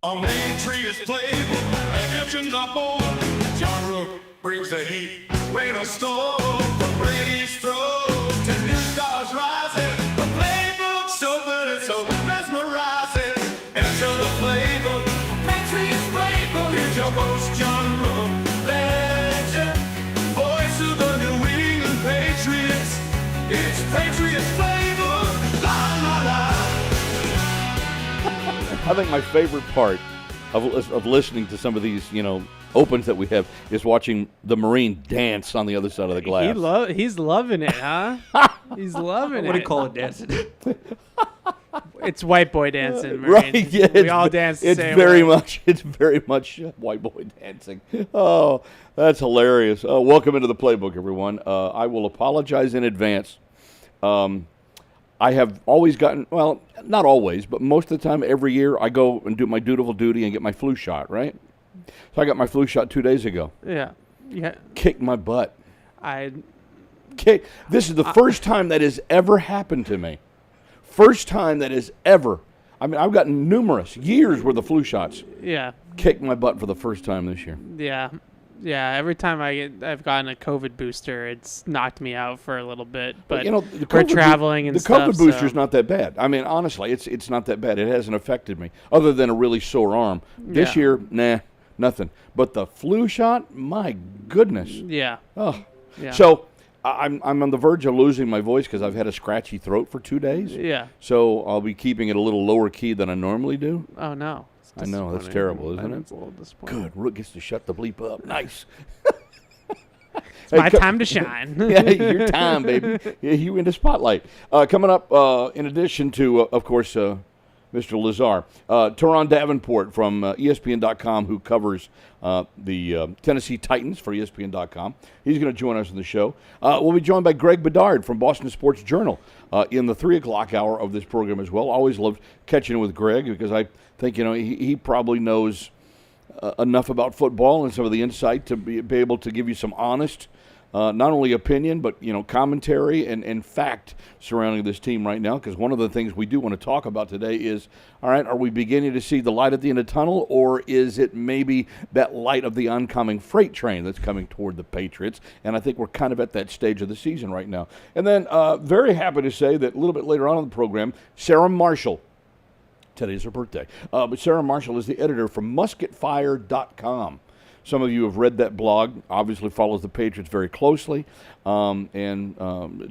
On Patriots Playbook, engine up on. John Rook brings the heat, rain or storm. From Brady's throw to new stars rising. The playbook's so good and so mesmerizing. Enter the playbook, Patriots Playbook. Here's your host, John Rook, legend, voice of the New England Patriots. It's Patriots Playbook, la la la. I think my favorite part of listening to some of these, opens that we have is watching the Marine dance on the other side of the glass. He's loving it, huh? He's loving it. What do you call it, dancing? It's white boy dancing, Marine. Right? Yeah, we all dance the it's same very way. It's very much white boy dancing. Oh, that's hilarious. Welcome into the playbook, everyone. I will apologize in advance. I have always gotten, well, not always, but most of the time, every year, I go and do my dutiful duty and get my flu shot, right? So I got my flu shot 2 days ago. Yeah. Kicked my butt. This This is the first time that has ever happened to me. First time that has ever. I mean, I've gotten numerous years worth of flu shots. Yeah. Kicked my butt for the first time this year. Yeah. Yeah, every time I've gotten a COVID booster, it's knocked me out for a little bit. But we're traveling and stuff. The COVID booster's not that bad. I mean, honestly, it's not that bad. It hasn't affected me, other than a really sore arm. This year, nah, nothing. But the flu shot, my goodness. Yeah. Oh. Yeah. So I'm on the verge of losing my voice because I've had a scratchy throat for 2 days. Yeah. So I'll be keeping it a little lower key than I normally do. Oh, no. I know, that's terrible, isn't it? It's a little disappointing. Good. Rook gets to shut the bleep up. Nice. It's my time to shine. Yeah, your time, baby. Yeah, you in the spotlight. Coming up, in addition to, of course, Mr. Lazar, Teron Davenport from ESPN.com, who covers the Tennessee Titans for ESPN.com. He's going to join us in the show. We'll be joined by Greg Bedard from Boston Sports Journal in the 3 o'clock hour of this program as well. Always loved catching with Greg because I think, he probably knows enough about football and some of the insight to be able to give you some honest, not only opinion, but, commentary and fact surrounding this team right now. Because one of the things we do want to talk about today is, all right, are we beginning to see the light at the end of the tunnel, or is it maybe that light of the oncoming freight train that's coming toward the Patriots? And I think we're kind of at that stage of the season right now. And then very happy to say that a little bit later on in the program, Sarah Marshall, today's her birthday. But Sarah Marshall is the editor from musketfire.com. Some of you have read that blog, obviously follows the Patriots very closely, and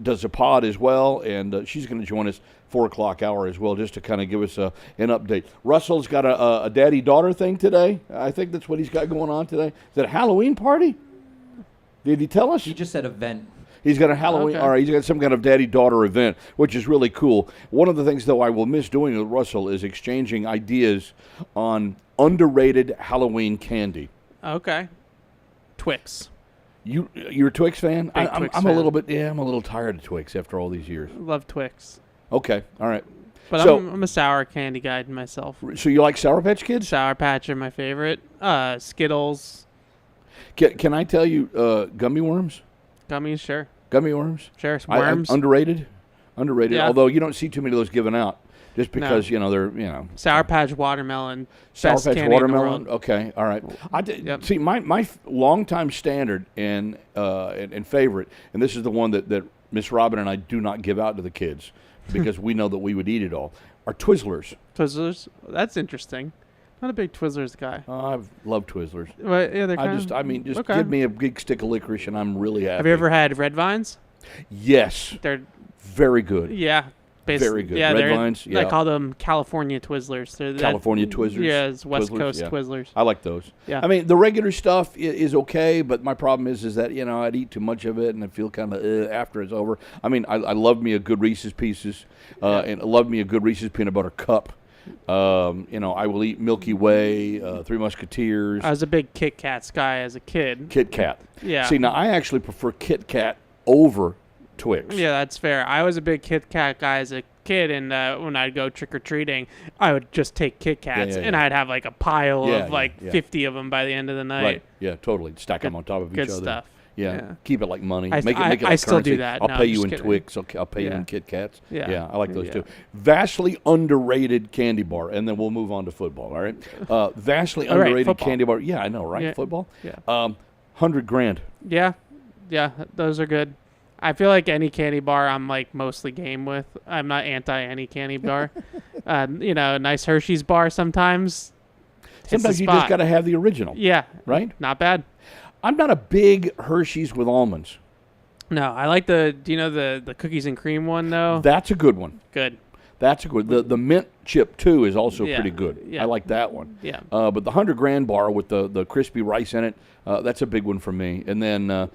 does a pod as well, and she's going to join us 4 o'clock hour as well, just to kind of give us an update. Russell's got a daddy-daughter thing today. I think that's what he's got going on today. Is that a Halloween party? Did he tell us? He just said event. He's got a Halloween, Okay. All right, he's got some kind of daddy-daughter event, which is really cool. One of the things, though, I will miss doing with Russell is exchanging ideas on underrated Halloween candy. Okay. Twix. You're a Twix fan? I'm Twix a fan. little bit, I'm a little tired of Twix after all these years. Love Twix. Okay, all right. But So- I'm a sour candy guy myself. So you like Sour Patch Kids? Sour Patch are my favorite. Skittles. Can I tell you gummy worms? Gummies, sure. Gummy worms? Sure. Worms. Underrated? Underrated, Yeah. although you don't see too many of those given out. Just because, they're, Sour Patch watermelon. Sour Best Patch candy in the watermelon. world. Okay, all right. Yep. See, my longtime standard and favorite, and this is the one that Miss Robin and I do not give out to the kids because we know that we would eat it all, are Twizzlers. Twizzlers. That's interesting. Not a big Twizzlers guy. I love Twizzlers. But yeah, they're Just okay. give me a big stick of licorice and I'm really happy. Have you ever had Red Vines? Yes. They're Very good. yeah. Very good. Yeah, Red Vines, I yeah. call them California Twizzlers. They're California Twizzlers. Yeah, it's West Twizzlers, Coast yeah. Twizzlers. I like those. Yeah. I mean, the regular stuff is okay, but my problem is that, I'd eat too much of it and I feel kind of after it's over. I mean, I love me a good Reese's Pieces and I love me a good Reese's Peanut Butter Cup. I will eat Milky Way, Three Musketeers. I was a big Kit Kats guy as a kid. Kit Kat. Yeah. See, now I actually prefer Kit Kat over Twix. Yeah, that's fair. I was a big Kit Kat guy as a kid, and when I'd go trick-or-treating, I would just take Kit Kats, yeah. and I'd have like a pile of Yeah. 50 of them by the end of the night. Right. Yeah, totally. Stack them on top of each Good other. stuff. Yeah. Keep it like money. I Make it like I still currency. do that. I'll No, pay I'm you just in kidding. Twix. I'll pay you Yeah. in Kit Kats. Yeah. I like those Yeah. too. Vastly underrated candy bar, and then we'll move on to football. All right. Vastly All right, underrated football. candy bar. Yeah, I know, right? Yeah. Football. Yeah. $100,000. Yeah, those are good. I feel like any candy bar I'm like mostly game with. I'm not anti any candy bar. A nice Hershey's bar sometimes. hits the Sometimes you just spot. got to have the original. Yeah, Right? not bad. I'm not a big Hershey's with almonds. No, I like the cookies and cream one though. That's a good one. Good. That's a good. The mint chip too is also Yeah. pretty good. Yeah. I like that one. Yeah. But the $100,000 bar with the crispy rice in it, that's a big one for me. And then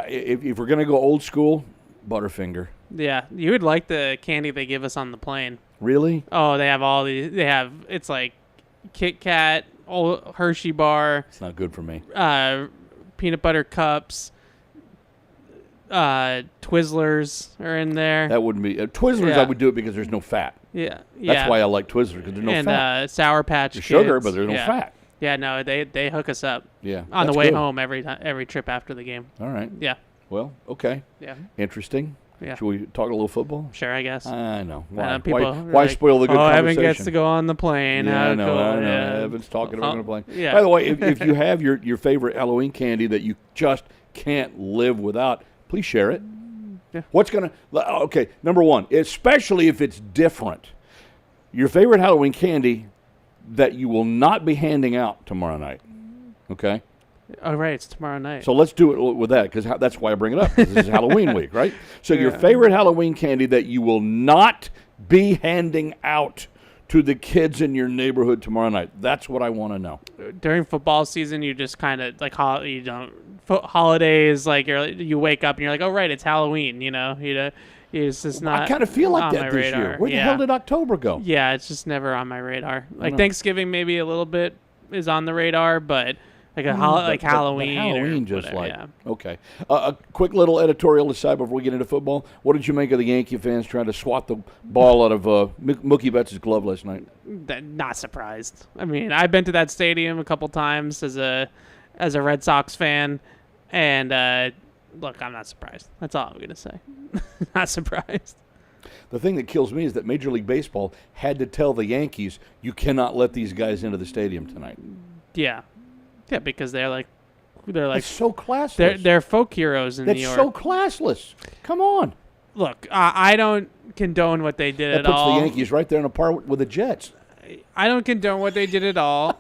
if we're gonna go old school, Butterfinger. Yeah, you would like the candy they give us on the plane. Really? Oh, they have all these. It's like Kit Kat, old Hershey bar, It's not good for me. peanut butter cups, Twizzlers are in there. That wouldn't be Twizzlers. Yeah. I would do it because there's no fat. Yeah, That's why I like Twizzlers because there's no and fat. Sour Patch There's Kids. sugar, but there's no Yeah. fat. Yeah, no, they hook us up Yeah. on the that's way good. home every trip after the game. All right. Yeah, Well, okay. yeah, Interesting. yeah. Should we talk a little football? Sure, I guess. I know. Why? People are Why like, spoil the good conversation? Evan gets to go on the plane. Yeah, How I know. cool. I know. Yeah. Evan's talking about the plane. Yeah. By the way, if you have your favorite Halloween candy that you just can't live without, please share it. Yeah. What's gonna? Okay, number one, especially if it's different. Your favorite Halloween candy that you will not be handing out tomorrow night. Okay. Oh, right, it's tomorrow night. So let's do it with that because that's why I bring it up. 'Cause this is Halloween week, right? So your Yeah. favorite Halloween candy that you will not be handing out to the kids in your neighborhood tomorrow night. That's what I want to know. During football season, you just kind of like you don't holidays. Like you wake up and you're like, oh right, it's Halloween. It's just not. I kind of feel like on that my this radar. year. Where the Yeah. hell did October go? Yeah, it's just never on my radar. Like know. Thanksgiving, maybe a little bit is on the radar, but like But Halloween. Halloween, or just whatever, like yeah. okay. A quick little editorial aside before we get into football. What did you make of the Yankee fans trying to swat the ball out of Mookie Betts' glove last night? Not surprised. I mean, I've been to that stadium a couple times as a Red Sox fan, and look, I'm not surprised. That's all I'm gonna say. Not surprised. The thing that kills me is that Major League Baseball had to tell the Yankees, you cannot let these guys into the stadium tonight. Yeah, because they're It's so classless. they're folk heroes in That's New York. so classless. Come on. Look, I don't condone what they did That at puts all. the Yankees right there in a par with the Jets. I don't condone what they did at all.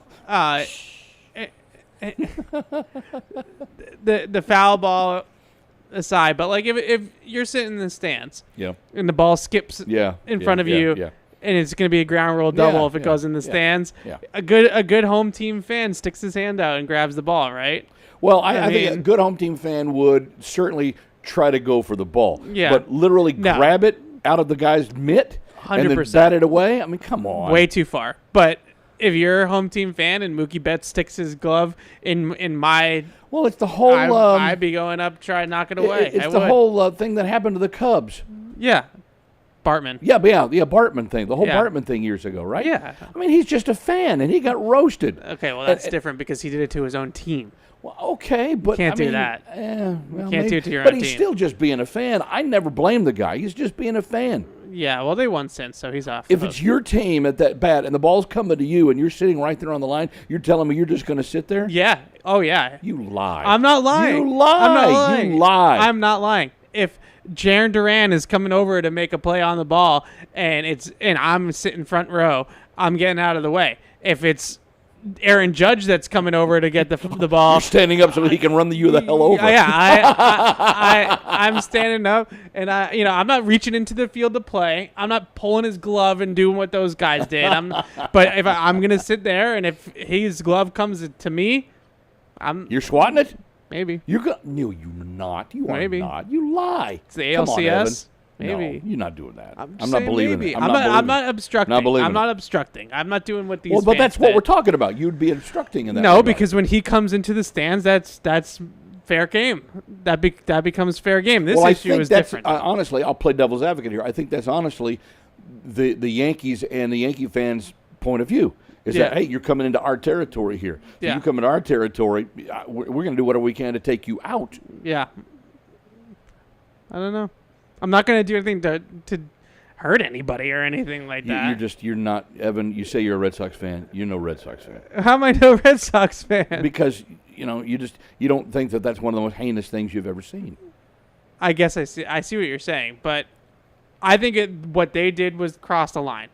The foul ball aside, but like if you're sitting in the stands Yeah. and the ball skips in front of you, Yeah. and it's going to be a ground rule double if it goes in the stands, yeah. a good home team fan sticks his hand out and grabs the ball, right? Well, I think a mean- good home team fan would certainly try to go for the ball. Yeah. But literally No. grab it out of the guy's mitt and then 100%. bat it away? I mean, come on. Way too far. But if you're a home team fan and Mookie Betts sticks his glove in my, Well, it's the whole I'd be going up try to knock it away. it's I the would. whole thing that happened to the Cubs. Yeah. Bartman. Yeah, Bartman thing. The whole Yeah. Bartman thing years ago, right? Yeah. I mean, he's just a fan, and he got roasted. Okay, well that's different because he did it to his own team. Well, okay, but Can't I do mean, that. Well, Can't do it to your but own he's team. still just being a fan. I never blame the guy. He's just being a fan. Yeah, well they won since, so he's off. If the it's hook. your team at that bat and the ball's coming to you and you're sitting right there on the line, you're telling me you're just going to sit there? Yeah. Oh yeah. You lie. I'm not lying. You lie. I'm not lying. You lie. I'm not lying. If Jaron Duran is coming over to make a play on the ball and I'm sitting front row, I'm getting out of the way. If it's Aaron Judge that's coming over to get the ball, You're standing up so he can run you the hell over. Yeah, I'm standing up, and I'm not reaching into the field to play. I'm not pulling his glove and doing what those guys did. But if I'm gonna sit there, and if his glove comes to me, You're swatting it? maybe No, you're not. You Maybe. are not. You lie. it's the Come on, Evan. ALCS. Maybe. No, you're not doing that. I'm not saying believing maybe. it. I'm not obstructing. Not believing I'm not it. obstructing. I'm not doing what these. Well, but fans that's what did. we're talking about. You'd be obstructing in that No, regard. because when he comes into the stands, that's fair game. That becomes fair game. This Well, I issue think is that's, different. honestly, I'll play devil's advocate here. I think that's honestly the Yankees and the Yankee fans' point of view. Is Yeah. that, hey, you're coming into our territory here. If Yeah. you come into our territory, we're going to do whatever we can to take you out. Yeah. I don't know. I'm not going to do anything to hurt anybody or anything like that. You're not, Evan, you say you're a Red Sox fan. You're no Red Sox fan. How am I no Red Sox fan? Because, you don't think that that's one of the most heinous things you've ever seen. I guess I see what you're saying, but I think what they did was cross the line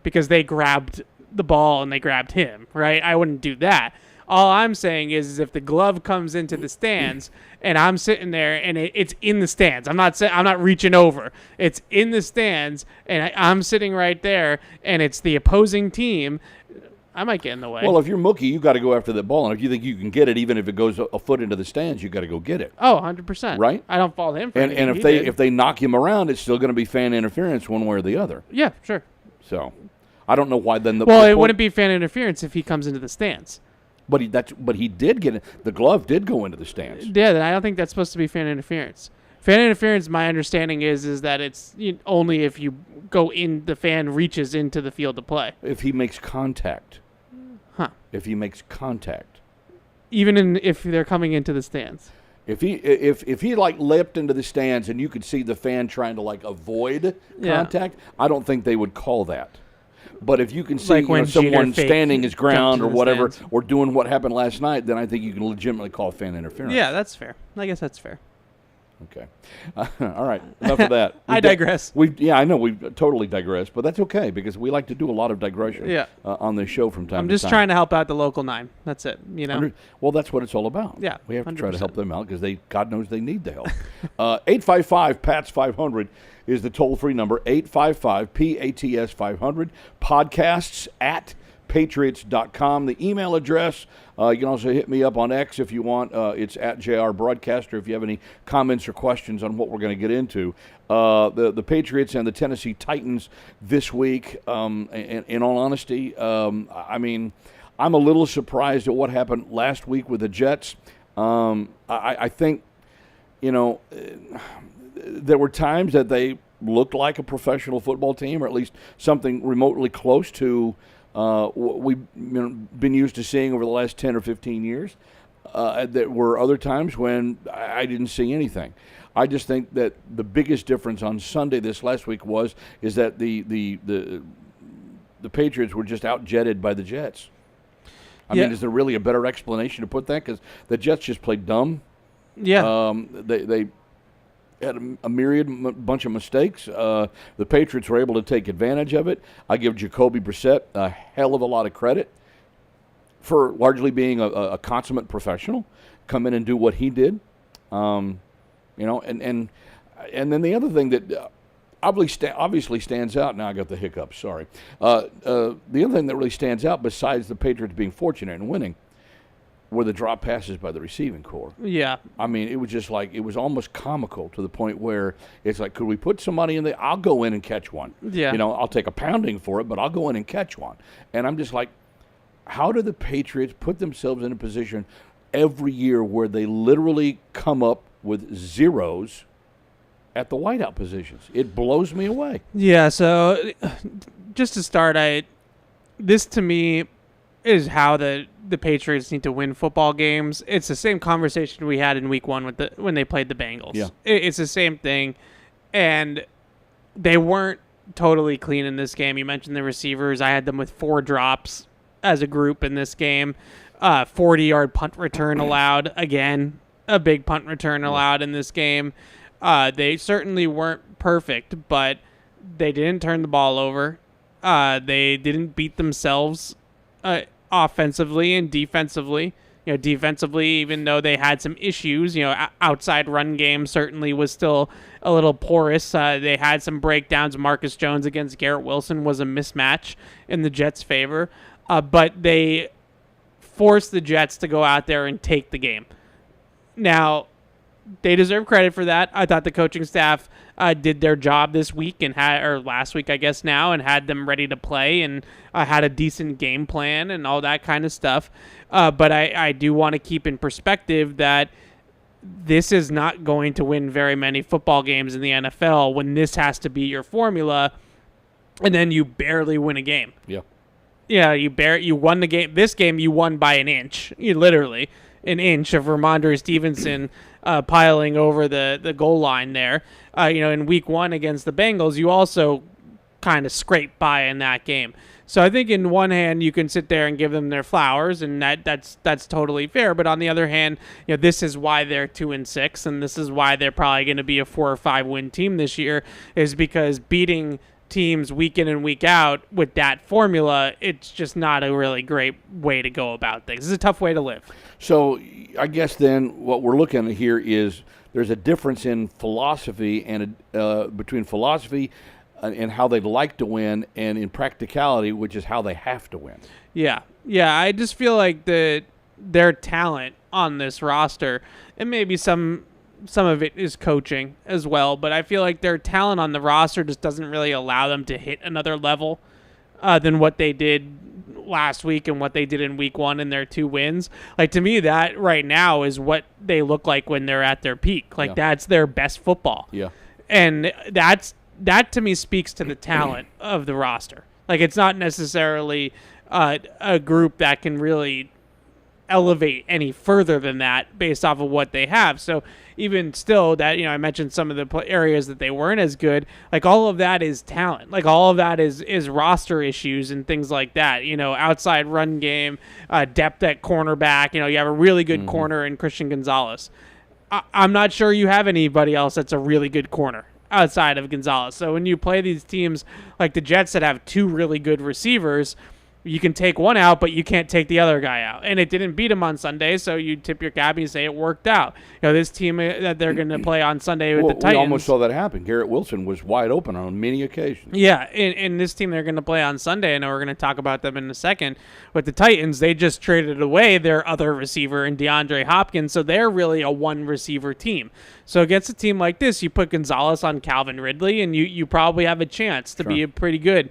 because they grabbed the ball and they grabbed him, right? I wouldn't do that. All I'm saying is if the glove comes into the stands and I'm sitting there and it's in the stands, I'm not reaching over. It's in the stands and I'm sitting right there and it's the opposing team, I might get in the way. Well, if you're Mookie, you got to go after that ball, and if you think you can get it, even if it goes a foot into the stands, you got to go get it. Oh, 100%. Right? I don't fault him for And anything if they knock him around, it's still going to be fan interference one way or the other. Yeah, sure. So, I don't know why then the Well, it wouldn't be fan interference if he comes into the stands. But he did get it. The glove did go into the stands. Yeah, then I don't think that's supposed to be fan interference. Fan interference, my understanding is that it's only if you go in, the fan reaches into the field to play. If he makes contact. Huh. If he makes contact. Even if they're coming into the stands. If he like leapt into the stands and you could see the fan trying to like avoid contact, I don't think they would call that. But if you can see Like when someone Jeter standing his ground or jumped into the whatever, stands. or doing what happened last night, then I think you can legitimately call fan interference. Yeah, that's fair. I guess that's fair. Okay. All right. Enough of that. I digress. I know we've totally digressed, but that's okay because we like to do a lot of digression on this show from time to time. I'm just trying to help out the local 9. That's it. Well, that's what it's all about. Yeah, we have to try to 100%. help them out because God knows they need the help. 855-PATS-500 is the toll-free number. 855-PATS-500. Podcasts at Patriots.com. The email address, you can also hit me up on X if you want. It's at JR Broadcaster if you have any comments or questions on what we're going to get into. The Patriots and the Tennessee Titans this week, in all honesty, I mean, I'm a little surprised at what happened last week with the Jets. I think, there were times that they looked like a professional football team, or at least something remotely close to what we've been used to seeing over the last 10 or 15 years. There were other times when I didn't see anything. I just think that the biggest difference on Sunday this last week is that the Patriots were just out-jetted by the Jets. I mean, is there really a better explanation to put that? Because the Jets just played dumb. Yeah. They had a bunch of mistakes. The Patriots were able to take advantage of it. I give Jacoby Brissett a hell of a lot of credit for largely being a consummate professional, come in and do what he did. And then the other thing that obviously stands out. Now I got the hiccups. Sorry. The other thing that really stands out, besides the Patriots being fortunate and winning, were the drop passes by the receiving corps. Yeah. I mean, it was just like, it was almost comical to the point where it's like, could we put somebody in there? I'll go in and catch one. Yeah. I'll take a pounding for it, but I'll go in and catch one. And I'm just like, how do the Patriots put themselves in a position every year where they literally come up with zeros at the wideout positions? It blows me away. Yeah, so just to start, this to me is how the Patriots need to win football games. It's the same conversation we had in week 1 when they played the Bengals. Yeah. It's the same thing, and they weren't totally clean in this game. You mentioned the receivers. I had them with 4 drops as a group in this game. 40-yard punt return allowed. Again, a big punt return allowed in this game. They certainly weren't perfect, but they didn't turn the ball over. They didn't beat themselves offensively and defensively. Defensively, even though they had some issues, outside run game certainly was still a little porous. They had some breakdowns. Marcus Jones against Garrett Wilson was a mismatch in the Jets' favor. But they forced the Jets to go out there and take the game. Now, they deserve credit for that. I thought the coaching staff did their job this week or last week, I guess now, and had them ready to play and had a decent game plan and all that kind of stuff. But I do want to keep in perspective that this is not going to win very many football games in the NFL when this has to be your formula, and then you barely win a game. Yeah. Yeah, you won the game. This game you won by an inch. You literally an inch of Ramondre Stevenson piling over the goal line there. In week 1 against the Bengals, you also kind of scraped by in that game. So I think in one hand you can sit there and give them their flowers, and that's totally fair. But on the other hand, this is why they're 2-6, and this is why they're probably going to be a 4 or 5 win team this year, is because beating teams week in and week out with that formula, it's just not a really great way to go about things. It's a tough way to live. So I guess then what we're looking at here is there's a difference in philosophy and between philosophy and how they'd like to win, and in practicality, which is how they have to win. Yeah. I just feel like their talent on this roster, and maybe some of it is coaching as well, but I feel like their talent on the roster just doesn't really allow them to hit another level than what they did last week and what they did in week 1 in their 2 wins. Like, to me, that right now is what they look like when they're at their peak. Like, that's their best football. Yeah. And that to me speaks to the talent of the roster. Like, it's not necessarily a group that can really elevate any further than that based off of what they have. So even still, that I mentioned some of the areas that they weren't as good. Like, all of that is talent. Like, all of that is roster issues and things like that. Outside run game, depth at cornerback. You have a really good corner in Christian Gonzalez. I'm not sure you have anybody else that's a really good corner outside of Gonzalez. So when you play these teams like the Jets that have 2 really good receivers, you can take one out, but you can't take the other guy out. And it didn't beat him on Sunday, so you tip your cap and you say it worked out. This team that they're going to play on Sunday with the Titans. We almost saw that happen. Garrett Wilson was wide open on many occasions. Yeah, and this team they're going to play on Sunday, and we're going to talk about them in a second. With the Titans, they just traded away their other receiver in DeAndre Hopkins, so they're really a one-receiver team. So against a team like this, you put Gonzalez on Calvin Ridley, and you probably have a chance to be pretty good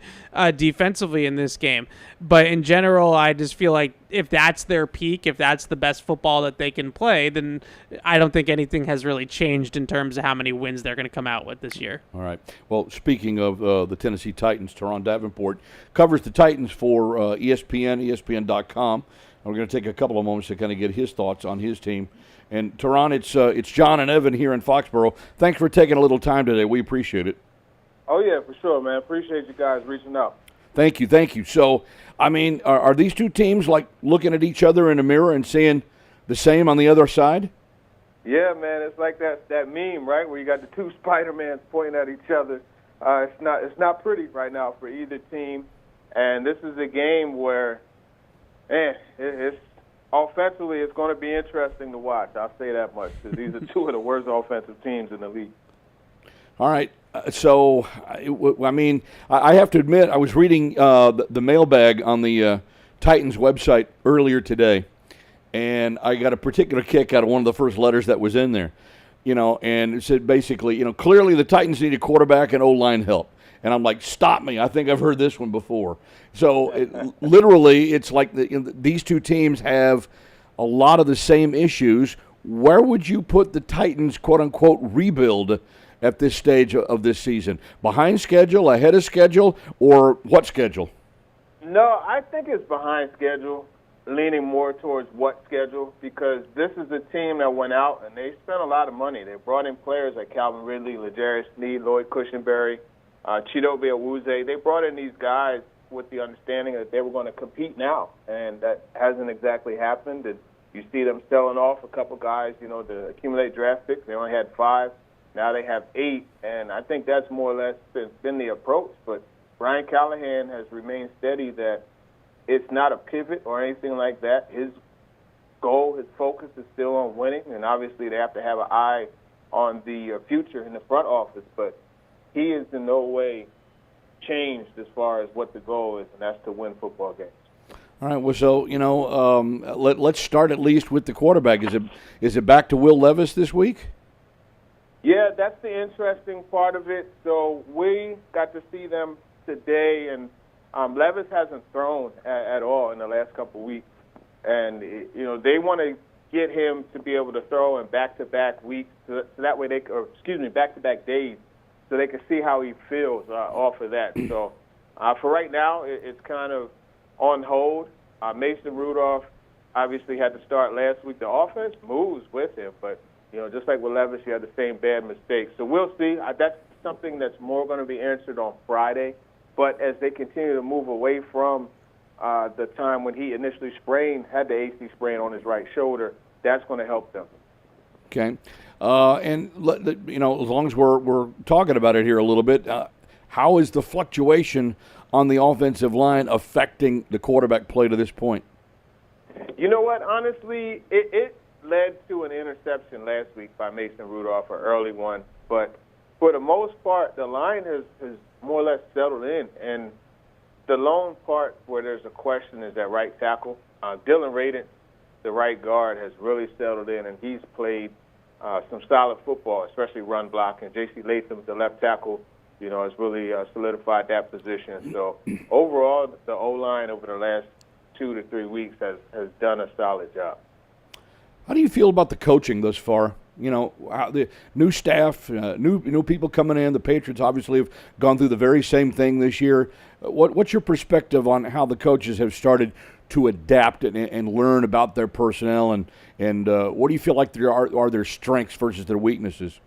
defensively in this game. But in general, I just feel like if that's their peak, if that's the best football that they can play, then I don't think anything has really changed in terms of how many wins they're going to come out with this year. All right. Well, speaking of the Tennessee Titans, Teron Davenport covers the Titans for ESPN, ESPN.com. We're going to take a couple of moments to kind of get his thoughts on his team. And Teron, it's John and Evan here in Foxborough. Thanks for taking a little time today. We appreciate it. Oh, yeah, for sure, man. Appreciate you guys reaching out. Thank you. So, I mean, are these two teams like looking at each other in a mirror and seeing the same on the other side? Yeah, man. It's like that meme, right, where you got the 2 Spider-Mans pointing at each other. It's not pretty right now for either team. And this is a game where, man, it's offensively, it's going to be interesting to watch. I'll say that much, because these are 2 of the worst offensive teams in the league. All right. So, I mean, I have to admit, I was reading the mailbag on the Titans website earlier today, and I got a particular kick out of one of the first letters that was in there, and it said basically, clearly the Titans need a quarterback and O-line help. And I'm like, stop me. I think I've heard this one before. So, literally, it's like these two teams have a lot of the same issues. Where would you put the Titans, quote-unquote, rebuild at this stage of this season? Behind schedule, ahead of schedule, or what schedule? No, I think it's behind schedule, leaning more towards what schedule, because this is a team that went out and they spent a lot of money. They brought in players like Calvin Ridley, L'Jarius Sneed, Lloyd Cushenberry, Chidobe Awuzie. They brought in these guys with the understanding that they were going to compete now, and that hasn't exactly happened. And you see them selling off a couple guys, to accumulate draft picks. They only had 5. Now they have 8, and I think that's more or less been the approach. But Brian Callahan has remained steady that it's not a pivot or anything like that. His goal, his focus is still on winning, and obviously they have to have an eye on the future in the front office. But he is in no way changed as far as what the goal is, and that's to win football games. All right. Well, so let's start at least with the quarterback. Is it back to Will Levis this week? Yeah, that's the interesting part of it. So we got to see them today, and Levis hasn't thrown at all in the last couple of weeks. And, they want to get him to be able to throw in back-to-back weeks, so that way back-to-back days, so they can see how he feels off of that. So for right now, it's kind of on hold. Mason Rudolph obviously had to start last week. The offense moves with him, but, just like with Levis, you had the same bad mistakes. So we'll see. That's something that's more going to be answered on Friday. But as they continue to move away from the time when he initially had the AC sprain on his right shoulder, that's going to help them. Okay. And, as long as we're talking about it here a little bit, how is the fluctuation on the offensive line affecting the quarterback play to this point? You know what? Honestly, it led to an interception last week by Mason Rudolph, an early one. But for the most part, the line has more or less settled in. And the lone part where there's a question is at right tackle. Dylan Radin, the right guard, has really settled in, and he's played some solid football, especially run blocking. J.C. Latham, the left tackle, has really solidified that position. So overall, the O-line over the last 2 to 3 weeks has done a solid job. How do you feel about the coaching thus far? How the new staff, new people coming in. The Patriots obviously have gone through the very same thing this year. What's your perspective on how the coaches have started to adapt and learn about their personnel, and what do you feel like are their strengths versus their weaknesses?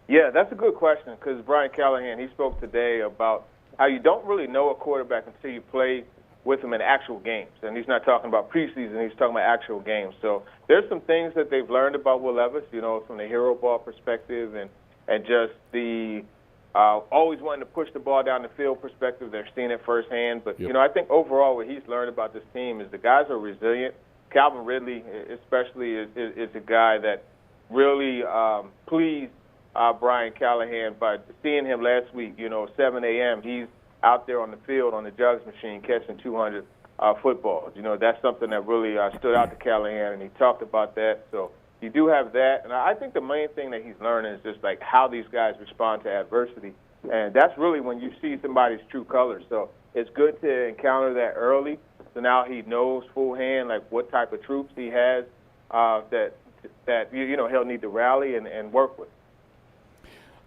Yeah, that's a good question, because Brian Callahan, he spoke today about how you don't really know a quarterback until you play with him in actual games. And he's not talking about preseason, he's talking about actual games. So there's some things that they've learned about Will Levis, from the hero ball perspective and just the always wanting to push the ball down the field perspective. They're seeing it firsthand. But, Yep. I think overall what he's learned about this team is the guys are resilient. Calvin Ridley especially is a guy that really pleased Brian Callahan by seeing him last week, 7 a.m. He's out there on the field on the jugs machine catching 200 footballs. That's something that really stood out to Callahan, and he talked about that. So you do have that. And I think the main thing that he's learning is just like how these guys respond to adversity. And that's really when you see somebody's true colors. So it's good to encounter that early. So now he knows full hand like what type of troops he has that he'll need to rally and work with.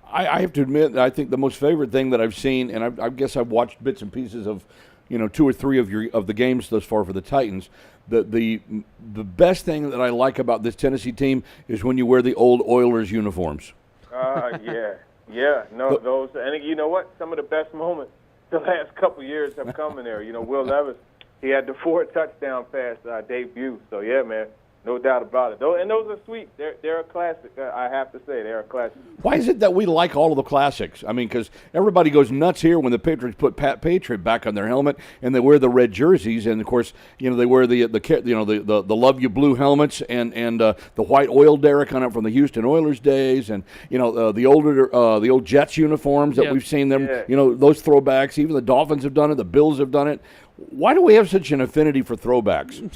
I have to admit that I think the most favorite thing that I've seen, and I guess I've watched bits and pieces of, 2 or 3 of the games thus far for the Titans. The best thing that I like about this Tennessee team is when you wear the old Oilers uniforms. Yeah. No, those, and you know what? Some of the best moments the last couple of years have come in there. Will Levis, he had the 4 touchdown pass debut. So yeah, man. No doubt about it. And those are sweet. They're a classic. I have to say, they're a classic. Why is it that we like all of the classics? I mean, because everybody goes nuts here when the Patriots put Pat Patriot back on their helmet and they wear the red jerseys, and of course, they wear the Love You Blue helmets and the white oil derrick on it from the Houston Oilers days, and the old Jets uniforms that we've seen them. Yeah. Those throwbacks. Even the Dolphins have done it. The Bills have done it. Why do we have such an affinity for throwbacks?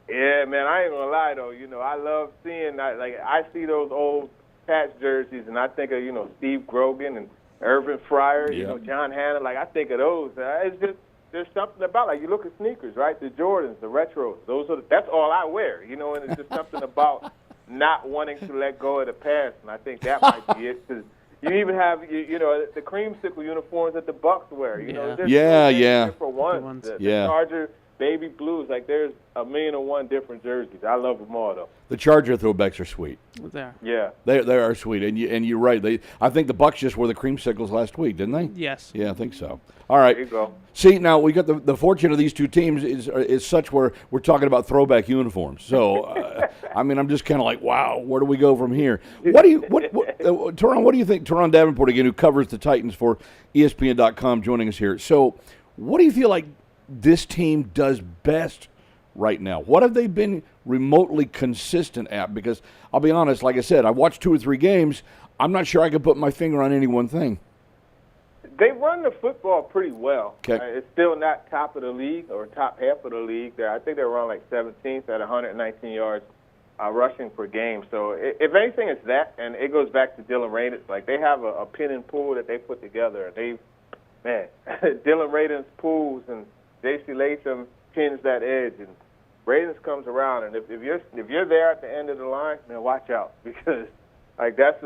Yeah, man, I ain't gonna lie though. I love seeing I see those old Pats jerseys, and I think of Steve Grogan and Irvin Fryer, John Hanna. I think of those. It's just there's something about you look at sneakers, right? The Jordans, the retros. That's all I wear, and it's just something about not wanting to let go of the past, and I think that might be it. Cause you even have the creamsicle uniforms that the Bucks wear. There's different ones. The Charger baby blues, there's 1,000,001 different jerseys. I love them all though. The Charger throwbacks are sweet. Yeah, they are sweet, and you're right. I think the Bucks just wore the creamsicles last week, didn't they? Yes. Yeah, I think so. All right. There you go. See, now we got the fortune of these two teams is such where we're talking about throwback uniforms. So, I'm just kind of like, wow, where do we go from here? Teron? What do you think? Teron Davenport again, who covers the Titans for ESPN.com, joining us here. So, what do you feel like this team does best right now? What have they been remotely consistent at? Because I'll be honest, like I said, I watched 2 or 3 games. I'm not sure I could put my finger on any one thing. They run the football pretty well. Okay. It's still not top of the league or top half of the league. I think they're around 17th at 119 yards rushing per game. So if anything, it's that, and it goes back to Dylan Radin. They have a pin and pull that they put together. Dylan Radin's pulls and J.C. Latham pins that edge, and Radins comes around. And if you're there at the end of the line, man, watch out, because that's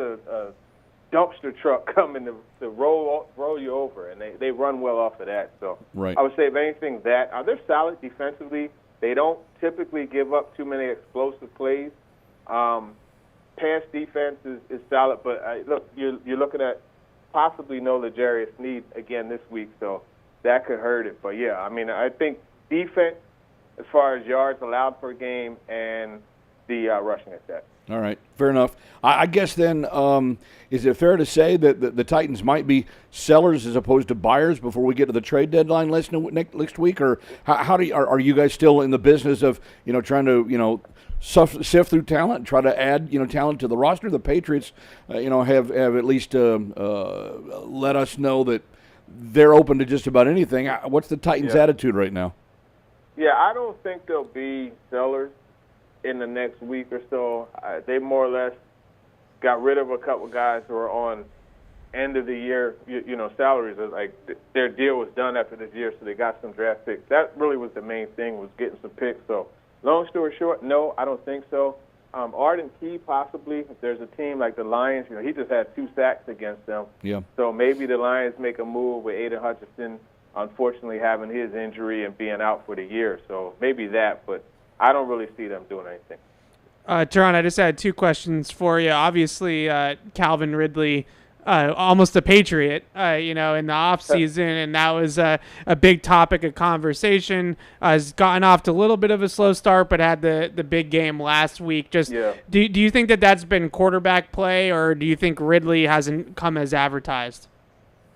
dumpster truck coming to roll you over, and they run well off of that. So Right. I would say, if anything, that they're solid defensively. They don't typically give up too many explosive plays. Pass defense is solid, but look, you're looking at possibly no L'Jarius Sneed again this week, so that could hurt it. But, yeah, I mean, I think defense as far as yards allowed per game and the rushing attack. All right, fair enough. I guess then, is it fair to say that the Titans might be sellers as opposed to buyers before we get to the trade deadline next week? Or are you guys still in the business of trying to sift through talent and try to add talent to the roster? The Patriots have at least let us know that they're open to just about anything. What's the Titans' attitude right now? Yeah, I don't think they'll be sellers in the next week or so. They more or less got rid of a couple guys who are on end of the year, salaries. Like their deal was done after this year, so they got some draft picks. That really was the main thing, was getting some picks. So, long story short, no, I don't think so. Arden Key possibly. If there's a team like the Lions, he just had 2 sacks against them. Yeah. So maybe the Lions make a move with Aiden Hutchinson, unfortunately having his injury and being out for the year. So maybe that, but I don't really see them doing anything. Teron, I just had 2 questions for you. Obviously, Calvin Ridley, almost a Patriot, in the offseason, and that was a big topic of conversation. Has gotten off to a little bit of a slow start, but had the big game last week. Do you think that's been quarterback play, or do you think Ridley hasn't come as advertised?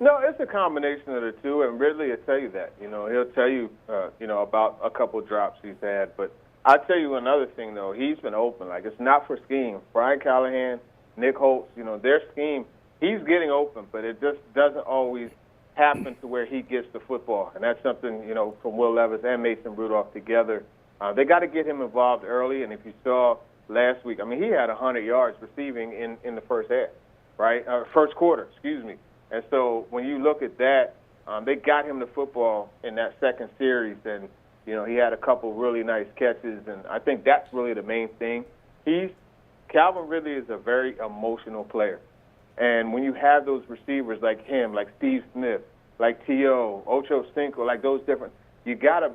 No, it's a combination of the two, and Ridley will tell you that. He'll tell you, about a couple drops he's had, but I'll tell you another thing, though. He's been open. Like, it's not for scheme. Brian Callahan, Nick Holtz, their scheme, he's getting open, but it just doesn't always happen to where he gets the football. And that's something, from Will Levis and Mason Rudolph together. They got to get him involved early, and if you saw last week, I mean, he had 100 yards receiving in the first half, right? First quarter, excuse me. And so when you look at that, they got him the football in that second series, and he had a couple really nice catches, and I think that's really the main thing. Calvin Ridley is a very emotional player. And when you have those receivers like him, like Steve Smith, like T.O., Ocho Cinco, like those different,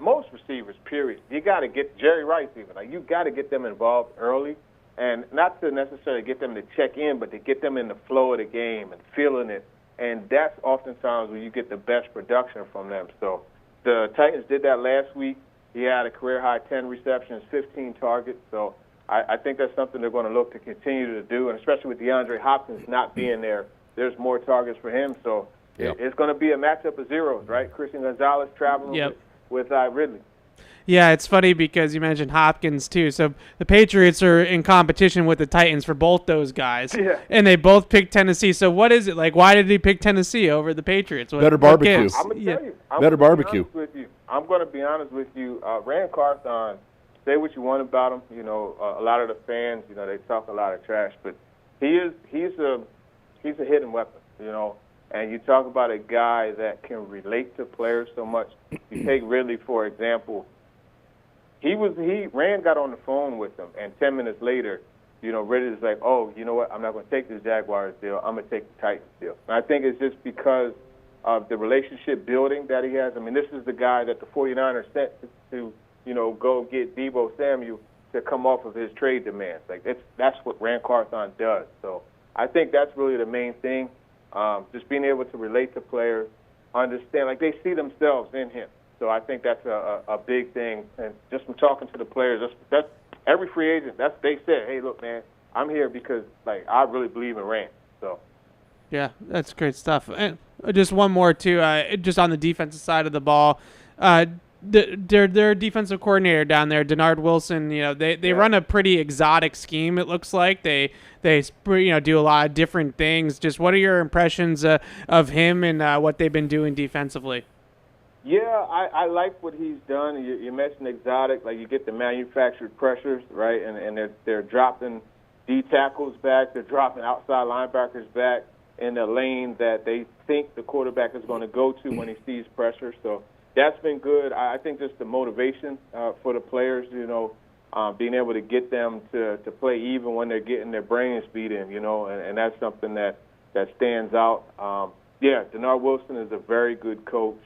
most receivers, period, you got to get Jerry Rice even. Like, you got to get them involved early, and not to necessarily get them to check in, but to get them in the flow of the game and feeling it. And that's oftentimes where you get the best production from them. So the Titans did that last week. He had a career-high 10 receptions, 15 targets. So I think that's something they're going to look to continue to do, and especially with DeAndre Hopkins not being there, there's more targets for him. So it's going to be a matchup of zeros, right? Christian Gonzalez traveling with Ridley. Yeah, it's funny because you mentioned Hopkins too. So the Patriots are in competition with the Titans for both those guys. Yeah. And they both picked Tennessee. So what is it like? Why did he pick Tennessee over the Patriots? Better barbecue. I'm going to tell you. Better barbecue. I'm going to be honest with you. Rand Carthon, say what you want about him. A lot of the fans, they talk a lot of trash, but he's a hidden weapon, And you talk about a guy that can relate to players so much. You take Ridley, for example. Rand got on the phone with him, and 10 minutes later, Ridley's like, oh, you know what, I'm not going to take this Jaguars deal. I'm going to take the Titans deal. And I think it's just because of the relationship building that he has. I mean, this is the guy that the 49ers sent to, go get Deebo Samuel to come off of his trade demands. Like, that's what Rand Carthon does. So I think that's really the main thing, just being able to relate to players, understand, like they see themselves in him. So I think that's a big thing. And just from talking to the players, that's every free agent, they said, hey, look, man, I'm here because, like, I really believe in Rand. So. Yeah, that's great stuff. And just one more, too, just on the defensive side of the ball. Their defensive coordinator down there, Denard Wilson, they run a pretty exotic scheme, it looks like. They do a lot of different things. Just what are your impressions of him and what they've been doing defensively? Yeah, I like what he's done. You mentioned exotic, like you get the manufactured pressures, right? And they're dropping D tackles back, they're dropping outside linebackers back in the lane that they think the quarterback is going to go to when he sees pressure. So that's been good. I think just the motivation for the players, being able to get them to play even when they're getting their brains beat in, and that's something that that stands out. Denard Wilson is a very good coach.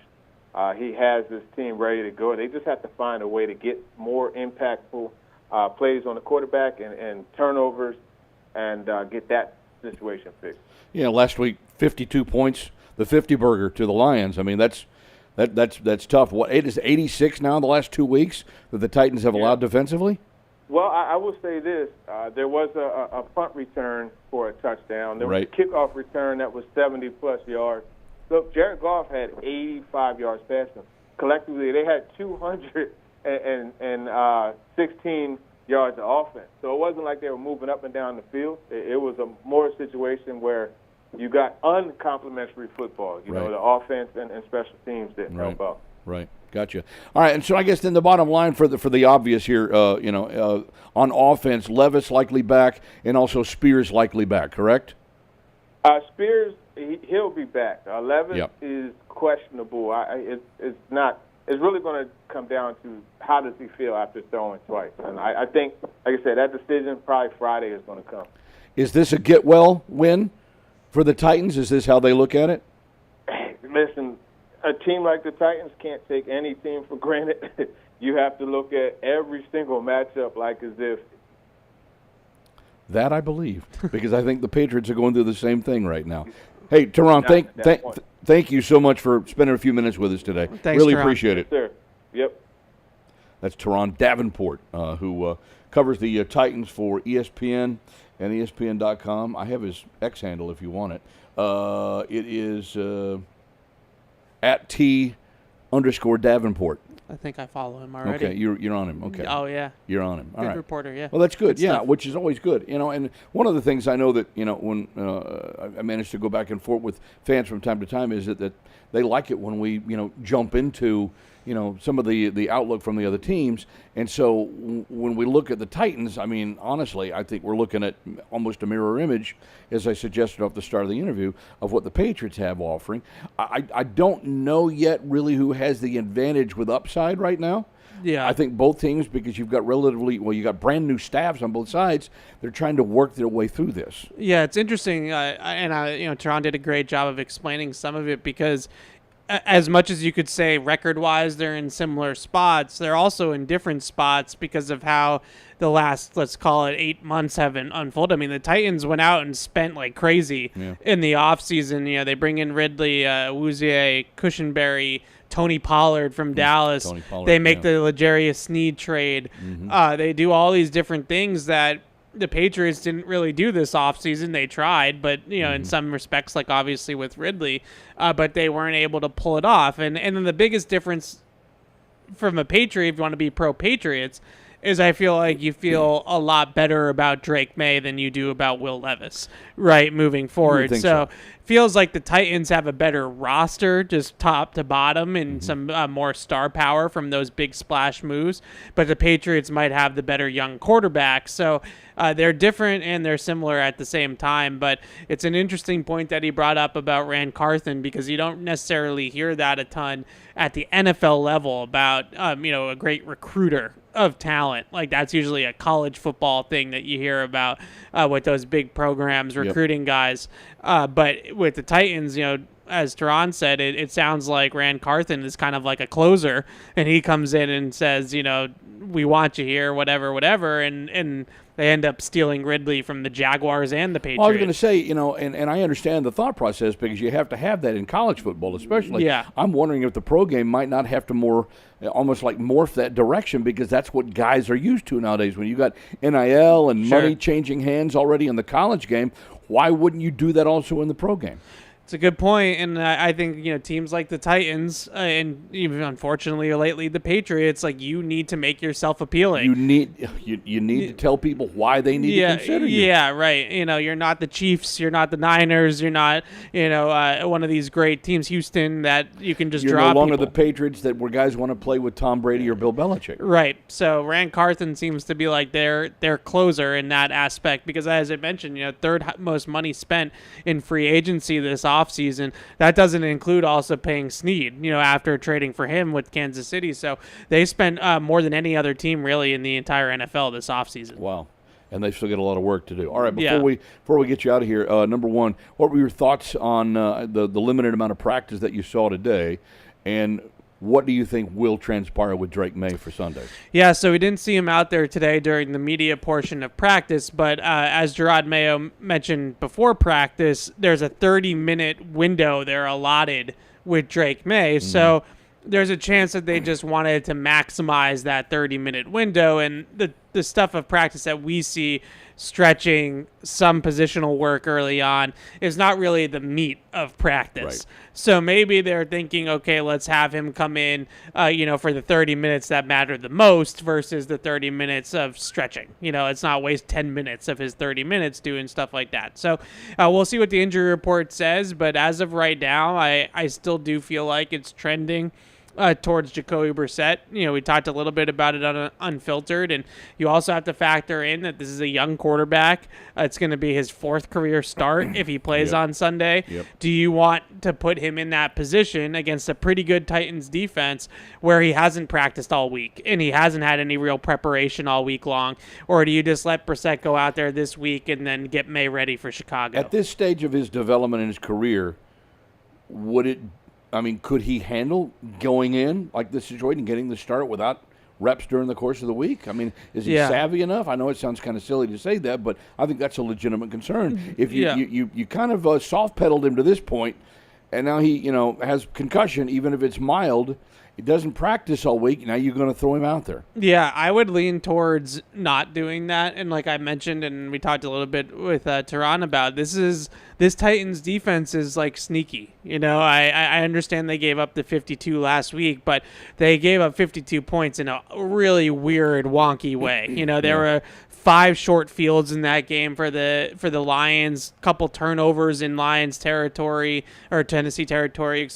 He has this team ready to go. They just have to find a way to get more impactful plays on the quarterback and turnovers and get that situation fixed. Yeah, last week 52 points, the 50 burger to the Lions. I mean, that's tough. What, it is 86 now in the last 2 weeks that the Titans have allowed defensively? Well, I will say this. There was a punt return for a touchdown. There was a kickoff return that was 70-plus yards. Look, Jared Goff had 85 yards passing. Collectively, they had 216 yards of offense. So it wasn't like they were moving up and down the field. It was a more situation where you got uncomplimentary football. You know, the offense and special teams didn't help out. Right. Gotcha. All right, and so I guess then the bottom line for the obvious here, on offense, Levis likely back, and also Spears likely back. Correct? Spears, he'll be back. Levis is questionable. It's not. It's really going to come down to how does he feel after throwing twice. And I think, like I said, that decision probably Friday is going to come. Is this a get well win for the Titans? Is this how they look at it? Listen. A team like the Titans can't take any team for granted. You have to look at every single matchup like as if. That I believe, because I think the Patriots are going through the same thing right now. Hey, Teron, thank you so much for spending a few minutes with us today. Thanks, really Teron. Appreciate it. Yes, sir. Yep. That's Teron Davenport, who covers the Titans for ESPN and ESPN.com. I have his X handle if you want it. It is at T_Davenport. I think I follow him already. Okay, you're on him. Okay. Oh, yeah. You're on him. All Good right. reporter, yeah. Well, that's good. Good Yeah, stuff. which is always good. And one of the things I know that, when I managed to go back and forth with fans from time to time is that they like it when we, jump into, some of the outlook from the other teams. And so when we look at the Titans, I mean, honestly, I think we're looking at almost a mirror image, as I suggested off the start of the interview, of what the Patriots have offering. I don't know yet really who has the advantage with upside right now. Yeah. I think both teams, because you've got you got brand new staffs on both sides, they're trying to work their way through this. Yeah, it's interesting. Teron did a great job of explaining some of it because as much as you could say record-wise they're in similar spots, they're also in different spots because of how the last, let's call it 8 months have unfolded. I mean, the Titans went out and spent like crazy in the offseason. They bring in Ridley, Wouzier, Cushenberry, Tony Pollard from Dallas. They make the L'Jarius Sneed trade. Mm-hmm. They do all these different things that the Patriots didn't really do this offseason. They tried, but, in some respects, like obviously with Ridley, but they weren't able to pull it off. And then the biggest difference from a Patriot, if you want to be pro-Patriots, is I feel like you feel a lot better about Drake May than you do about Will Levis, right, moving forward. So feels like the Titans have a better roster, just top to bottom, and some more star power from those big splash moves. But the Patriots might have the better young quarterback. So they're different and they're similar at the same time. But it's an interesting point that he brought up about Rand Carthen, because you don't necessarily hear that a ton at the NFL level about, a great recruiter of talent. Like that's usually a college football thing that you hear about with those big programs recruiting guys. But with the Titans, as Teron said, it sounds like Rand Carthen is kind of like a closer, and he comes in and says, we want you here, whatever, and they end up stealing Ridley from the Jaguars and the Patriots. Well, I was going to say, and I understand the thought process because you have to have that in college football, especially. Yeah. I'm wondering if the pro game might not have to almost like morph that direction, because that's what guys are used to nowadays. When you got NIL and money changing hands already in the college game, why wouldn't you do that also in the pro game? It's a good point, and I think teams like the Titans and even unfortunately lately the Patriots, like you need to make yourself appealing. You need to tell people why they need to consider you. Yeah, right. You're not the Chiefs, you're not the Niners, you're not one of these great teams, Houston, that you can just You're draw no longer people. the Patriots that where guys want to play with Tom Brady or Bill Belichick. Right. So Rand Carthen seems to be like their closer in that aspect, because as I mentioned, third most money spent in free agency this offseason. That doesn't include also paying Sneed, after trading for him with Kansas City. So they spent more than any other team really in the entire NFL this offseason. Wow. and they've still got a lot of work to do. All right, Yeah. before we get you out of here, number one, what were your thoughts on the limited amount of practice that you saw today, and what do you think will transpire with Drake May for Sunday? Yeah, so we didn't see him out there today during the media portion of practice, but as Gerard Mayo mentioned before practice, there's a 30-minute window they're allotted with Drake May. So there's a chance that they just wanted to maximize that 30-minute window, and the stuff of practice that we see, stretching, some positional work early on, is not really the meat of practice. Right. So maybe they're thinking, okay, let's have him come in, for the 30 minutes that matter the most versus the 30 minutes of stretching. Let's not waste 10 minutes of his 30 minutes doing stuff like that. So we'll see what the injury report says, but as of right now, I still do feel like it's trending towards Jacoby Brissett. We talked a little bit about it on Unfiltered, and you also have to factor in that this is a young quarterback. It's going to be his 4th career start if he plays on Sunday. Yep. Do you want to put him in that position against a pretty good Titans defense where he hasn't practiced all week and he hasn't had any real preparation all week long? Or do you just let Brissett go out there this week and then get May ready for Chicago? At this stage of his development in his career, could he handle going in like this situation and getting the start without reps during the course of the week? Is he savvy enough? I know it sounds kind of silly to say that, but I think that's a legitimate concern. If you kind of soft pedaled him to this point, and now he has concussion, even if it's mild, he doesn't practice all week. Now you're going to throw him out there. Yeah, I would lean towards not doing that. And like I mentioned, and we talked a little bit with Teron about, this Titans defense is like sneaky. I understand they gave up the 52 last week, but they gave up 52 points in a really weird, wonky way. There were 5 short fields in that game for the Lions, couple turnovers in Lions territory, or Tennessee territory,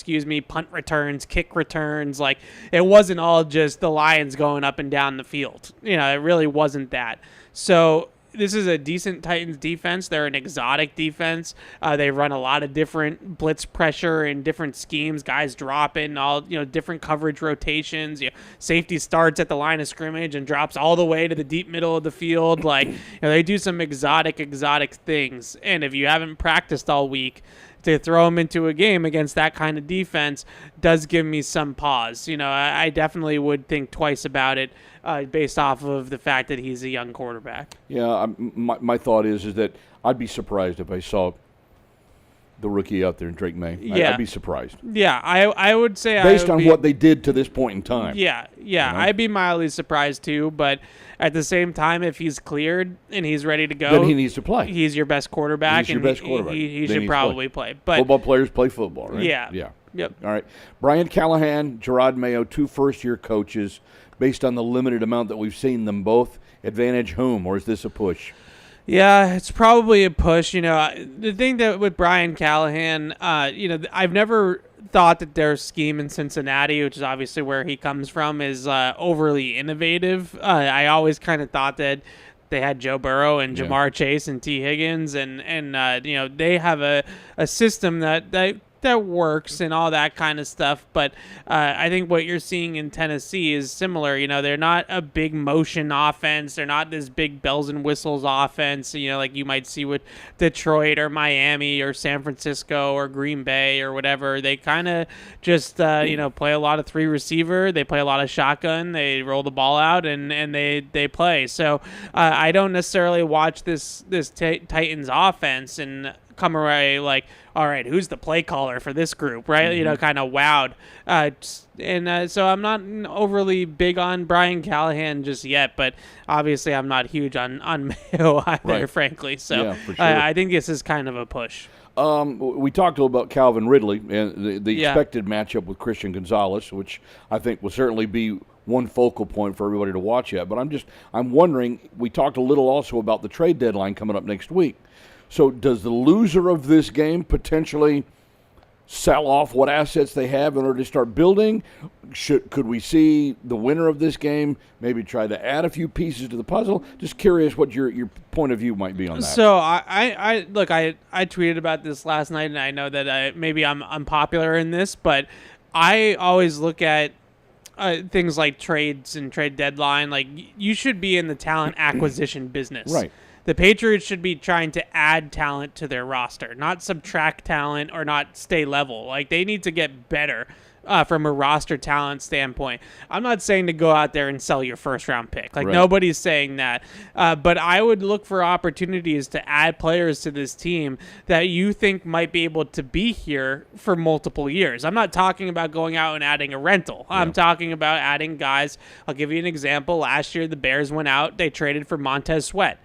punt returns, kick returns. Like, it wasn't all just the Lions going up and down the field. It really wasn't that. So this is a decent Titans defense. They're an exotic defense. They run a lot of different blitz pressure and different schemes. Guys dropping all different coverage rotations. Safety starts at the line of scrimmage and drops all the way to the deep middle of the field. They do some exotic things. And if you haven't practiced all week, to throw them into a game against that kind of defense does give me some pause. I definitely would think twice about it based off of the fact that he's a young quarterback. Yeah, my thought is that I'd be surprised if I saw the rookie out there in Drake May. Yeah. I'd be surprised. Yeah, I would say based on what they did to this point in time. Yeah, I'd be mildly surprised too, but at the same time, if he's cleared and he's ready to go, then he needs to play. He's your best quarterback, he should probably play. But football players play football, right? Yeah. Yep. All right. Brian Callahan, Gerard Mayo, 2 first-year coaches. Based on the limited amount that we've seen them both, advantage whom, or is this a push? Yeah, it's probably a push. The thing that with Brian Callahan, I've never thought that their scheme in Cincinnati, which is obviously where he comes from, is overly innovative. I always kind of thought that they had Joe Burrow and Jamar Chase and T. Higgins, and they have a system that works and all that kind of stuff. But I think what you're seeing in Tennessee is similar. They're not a big motion offense. They're not this big bells and whistles offense, like you might see with Detroit or Miami or San Francisco or Green Bay or whatever. They kind of just, play a lot of 3 receiver. They play a lot of shotgun. They roll the ball out and they play. So I don't necessarily watch this Titans offense and come away like, all right, who's the play caller for this group, right? Kind of wowed. So I'm not overly big on Brian Callahan just yet, but obviously I'm not huge on Mayo either, frankly. So for sure. I think this is kind of a push. We talked a little about Calvin Ridley and the expected matchup with Christian Gonzalez, which I think will certainly be one focal point for everybody to watch at. But I'm wondering, we talked a little also about the trade deadline coming up next week. So does the loser of this game potentially sell off what assets they have in order to start building? Could we see the winner of this game maybe try to add a few pieces to the puzzle? Just curious what your point of view might be on that. So I tweeted about this last night, and I know that maybe I'm unpopular in this, but I always look at things like trades and trade deadline. Like, you should be in the talent acquisition business. Right. The Patriots should be trying to add talent to their roster, not subtract talent or not stay level. Like, they need to get better from a roster talent standpoint. I'm not saying to go out there and sell your first-round pick. Like, Right. nobody's saying that. But I would look for opportunities to add players to this team that you think might be able to be here for multiple years. I'm not talking about going out and adding a rental. I'm talking about adding guys. I'll give you an example. Last year, the Bears went out. They traded for Montez Sweat.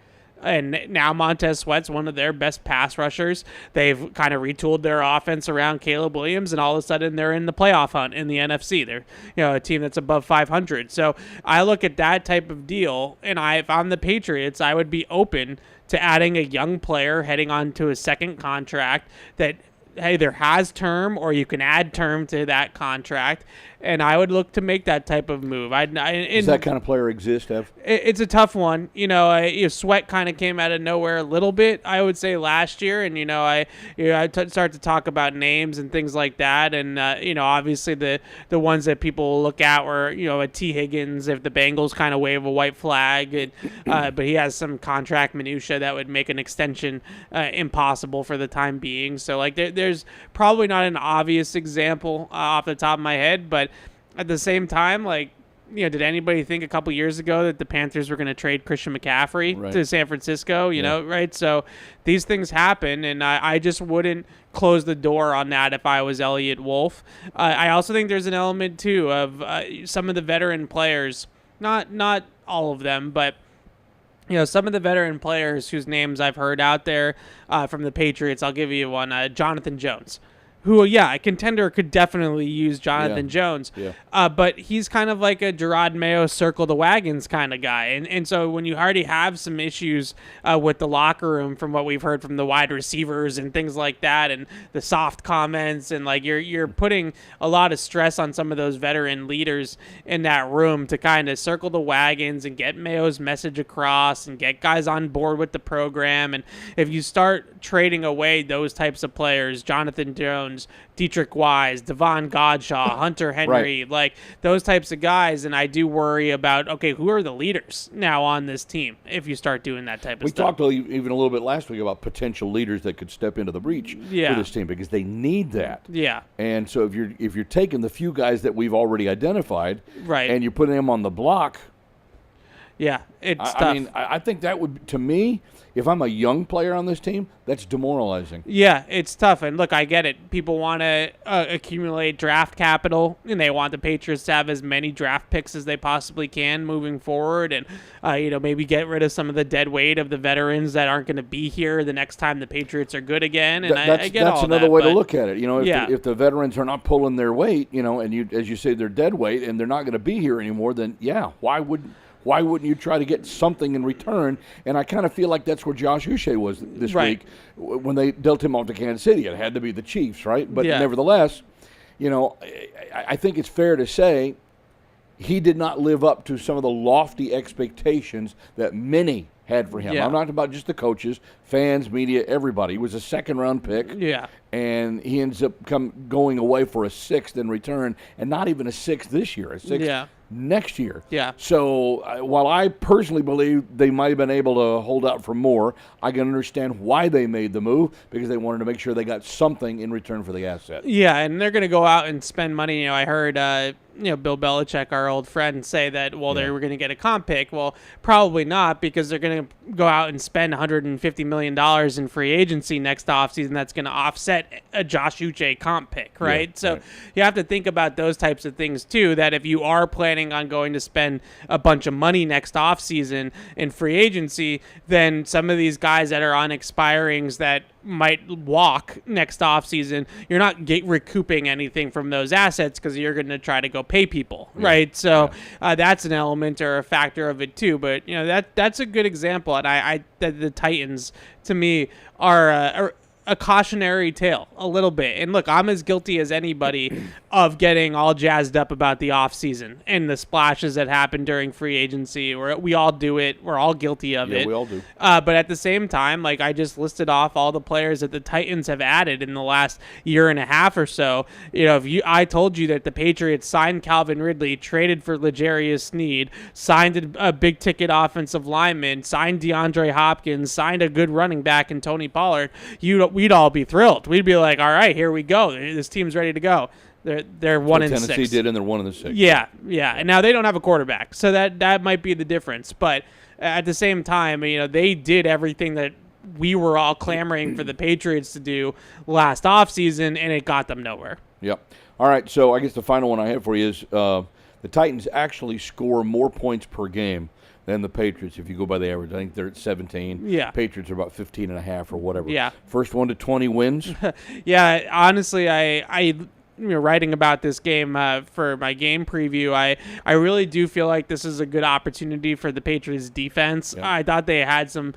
And now Montez Sweat's one of their best pass rushers. They've kind of retooled their offense around Caleb Williams, and all of a sudden they're in the playoff hunt in the NFC. They're a team that's above 500. So I look at that type of deal, and if I'm the Patriots, I would be open to adding a young player heading on to a second contract that either has term or you can add term to that contract, and I would look to make that type of move. Does that kind of player exist, Ev? It's a tough one. Sweat kind of came out of nowhere a little bit, I would say, last year. And, I start to talk about names and things like that. And, obviously the ones that people look at were, a T. Higgins, if the Bengals kind of wave a white flag. And, but he has some contract minutia that would make an extension impossible for the time being. So, like, there's probably not an obvious example off the top of my head, but at the same time, like, did anybody think a couple years ago that the Panthers were going to trade Christian McCaffrey to San Francisco? Right? So these things happen, and I just wouldn't close the door on that if I was Elliott Wolf. I also think there's an element, too, of some of the veteran players, not all of them, but some of the veteran players whose names I've heard out there from the Patriots. I'll give you one, Jonathan Jones, who, a contender could definitely use Jonathan Jones. Yeah. But he's kind of like a Gerard Mayo circle the wagons kind of guy. And so when you already have some issues with the locker room from what we've heard from the wide receivers and things like that, and the soft comments, and like you're putting a lot of stress on some of those veteran leaders in that room to kind of circle the wagons and get Mayo's message across and get guys on board with the program. And if you start trading away those types of players, Jonathan Jones, Dietrich Wise, Devon Godshaw, Hunter Henry, like those types of guys, and I do worry about, okay, who are the leaders now on this team if you start doing that type of stuff? We talked even a little bit last week about potential leaders that could step into the breach for this team because they need that. Yeah. And so if you're taking the few guys that we've already identified and you're putting them on the block, it's tough. I mean, I think that would, to me, if I'm a young player on this team, that's demoralizing. Yeah, it's tough. And look, I get it. People want to accumulate draft capital, and they want the Patriots to have as many draft picks as they possibly can moving forward, and maybe get rid of some of the dead weight of the veterans that aren't going to be here the next time the Patriots are good again. And I get all that. That's another way to look at it. If the veterans are not pulling their weight, and as you say, they're dead weight, and they're not going to be here anymore, then why wouldn't you try to get something in return? And I kind of feel like that's where Josh Uche was this week when they dealt him off to Kansas City. It had to be the Chiefs, right? But nevertheless, I think it's fair to say he did not live up to some of the lofty expectations that many had for him. I'm not talking about just the coaches, fans, media, everybody. He was a second-round pick. Yeah. And he ends up going away for a sixth in return, and not even a sixth this year, a sixth next year. Yeah. So while I personally believe they might have been able to hold out for more, I can understand why they made the move, because they wanted to make sure they got something in return for the asset. Yeah, and they're going to go out and spend money. I heard Bill Belichick, our old friend, say that, they were going to get a comp pick. Well, probably not, because they're going to go out and spend $150 million in free agency next offseason. That's going to offset a Josh Uche comp pick, right? Yeah, so you have to think about those types of things too, that if you are planning on going to spend a bunch of money next offseason in free agency, then some of these guys that are on expirings that might walk next offseason, you're not recouping anything from those assets because you're going to try to go pay people, right? So that's an element or a factor of it too. But that's a good example, and the Titans to me are a cautionary tale a little bit. And look, I'm as guilty as anybody of getting all jazzed up about the offseason and the splashes that happened during free agency. We all do it. We're all guilty of it. Yeah, we all do. But at the same time, like I just listed off all the players that the Titans have added in the last year and a half or so. I told you that the Patriots signed Calvin Ridley, traded for L'Jarius Sneed, signed a big-ticket offensive lineman, signed DeAndre Hopkins, signed a good running back in Tony Pollard, we'd all be thrilled. We'd be like, all right, here we go. This team's ready to go. They're 1-6. Tennessee did, and they're 1-6. Yeah. And now they don't have a quarterback, so that might be the difference. But at the same time, they did everything that we were all clamoring for the Patriots to do last offseason, and it got them nowhere. Yep. All right, so I guess the final one I have for you is the Titans actually score more points per game than the Patriots if you go by the average. I think they're at 17. Yeah. Patriots are about 15.5 or whatever. Yeah. First 1 to 20 wins. Yeah, honestly, I writing about this game for my game preview, I really do feel like this is a good opportunity for the Patriots defense. Yeah. I thought they had some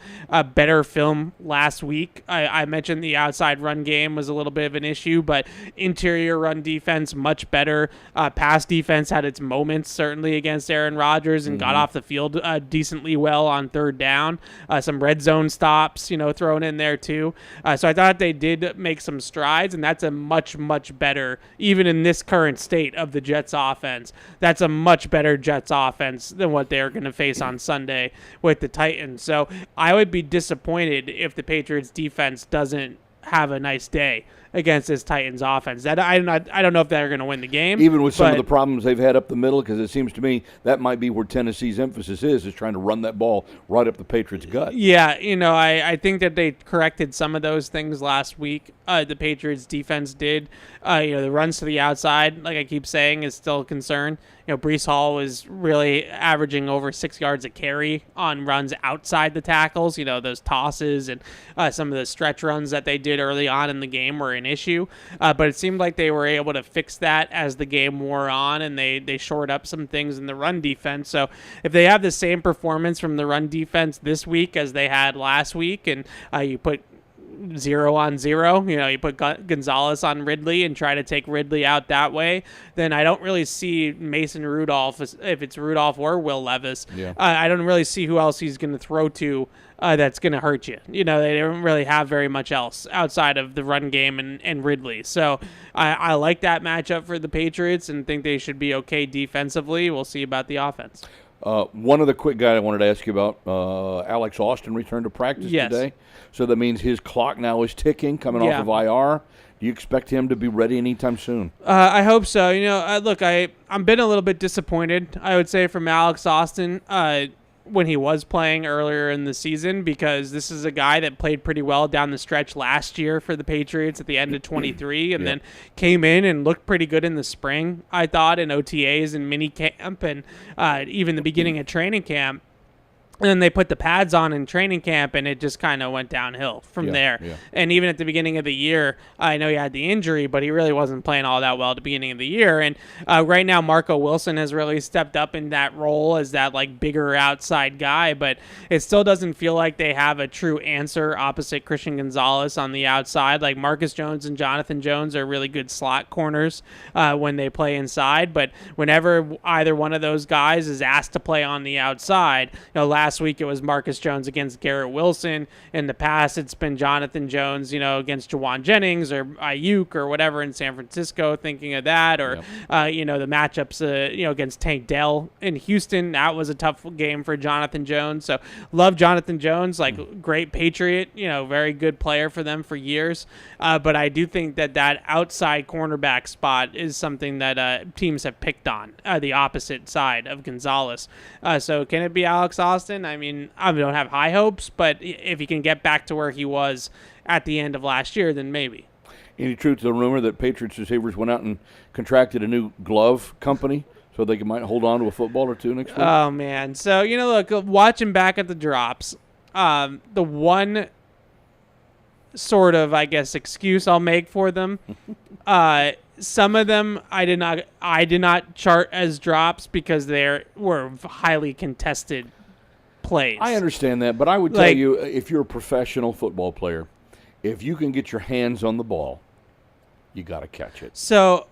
better film last week. I mentioned the outside run game was a little bit of an issue, but interior run defense much better. Pass defense had its moments, certainly against Aaron Rodgers, and got off the field decently well on third down. Some red zone stops, thrown in there too. So I thought they did make some strides, and that's a much, much better, even in this current state of the Jets offense, that's a much better Jets offense than what they're going to face on Sunday with the Titans. So I would be disappointed if the Patriots defense doesn't have a nice day against this Titans offense. I don't know if they're going to win the game. Even with some of the problems they've had up the middle, because it seems to me that might be where Tennessee's emphasis is trying to run that ball right up the Patriots' gut. Yeah, I think that they corrected some of those things last week. The Patriots defense did. The runs to the outside, like I keep saying, is still a concern. Breece Hall was really averaging over 6 yards a carry on runs outside the tackles. Those tosses and some of the stretch runs that they did early on in the game were an issue. But it seemed like they were able to fix that as the game wore on, and they shored up some things in the run defense. So if they have the same performance from the run defense this week as they had last week, and you put 0 on 0, you put Gonzalez on Ridley and try to take Ridley out that way, then I don't really see Mason Rudolph, if it's Rudolph or Will Levis. Yeah. I don't really see who else he's going to throw to that's going to hurt you. They don't really have very much else outside of the run game and Ridley. So I like that matchup for the Patriots and think they should be okay defensively. We'll see about the offense. One other quick guy I wanted to ask you about, Alex Austin returned to practice today. So that means his clock now is ticking, coming off of IR. Do you expect him to be ready anytime soon? I hope so. Look, I'm been a little bit disappointed, I would say, from Alex Austin when he was playing earlier in the season, because this is a guy that played pretty well down the stretch last year for the Patriots at the end of 23 and then came in and looked pretty good in the spring, I thought, in OTAs and mini camp and even the beginning of training camp. And then they put the pads on in training camp, and it just kind of went downhill from there. Yeah. And even at the beginning of the year, I know he had the injury, but he really wasn't playing all that well at the beginning of the year. And right now, Marco Wilson has really stepped up in that role as that bigger outside guy, but it still doesn't feel like they have a true answer opposite Christian Gonzalez on the outside. Like Marcus Jones and Jonathan Jones are really good slot corners when they play inside, but whenever either one of those guys is asked to play on the outside, last week it was Marcus Jones against Garrett Wilson. In the past, it's been Jonathan Jones, against Jawan Jennings or Ayuk or whatever in San Francisco, thinking of that. Or, the matchups, against Tank Dell in Houston. That was a tough game for Jonathan Jones. So love Jonathan Jones, great Patriot, very good player for them for years. But I do think that outside cornerback spot is something that teams have picked on, the opposite side of Gonzalez. So can it be Alex Austin? I mean, I don't have high hopes, but if he can get back to where he was at the end of last year, then maybe. Any truth to the rumor that Patriots receivers went out and contracted a new glove company so they might hold on to a football or two next week? Oh, man. So, look, watching back at the drops, the one sort of, I guess, excuse I'll make for them, some of them I did not chart as drops because they were highly contested plays. I understand that, but I would tell you, if you're a professional football player, if you can get your hands on the ball, you got to catch it. So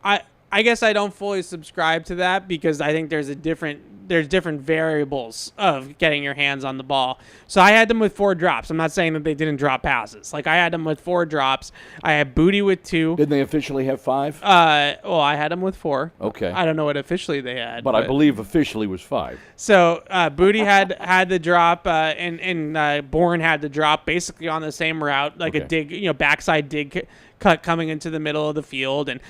I guess I don't fully subscribe to that because I think there's different variables of getting your hands on the ball. So I had them with 4 drops. I'm not saying that they didn't drop passes. Like I had them with 4 drops. I had Booty with 2. Didn't they officially have 5? Well, I had them with 4. Okay. I don't know what officially they had, but I believe officially was 5. So Booty had the drop, and Bourne had the drop basically on the same route, like a dig, backside dig cut coming into the middle of the field. And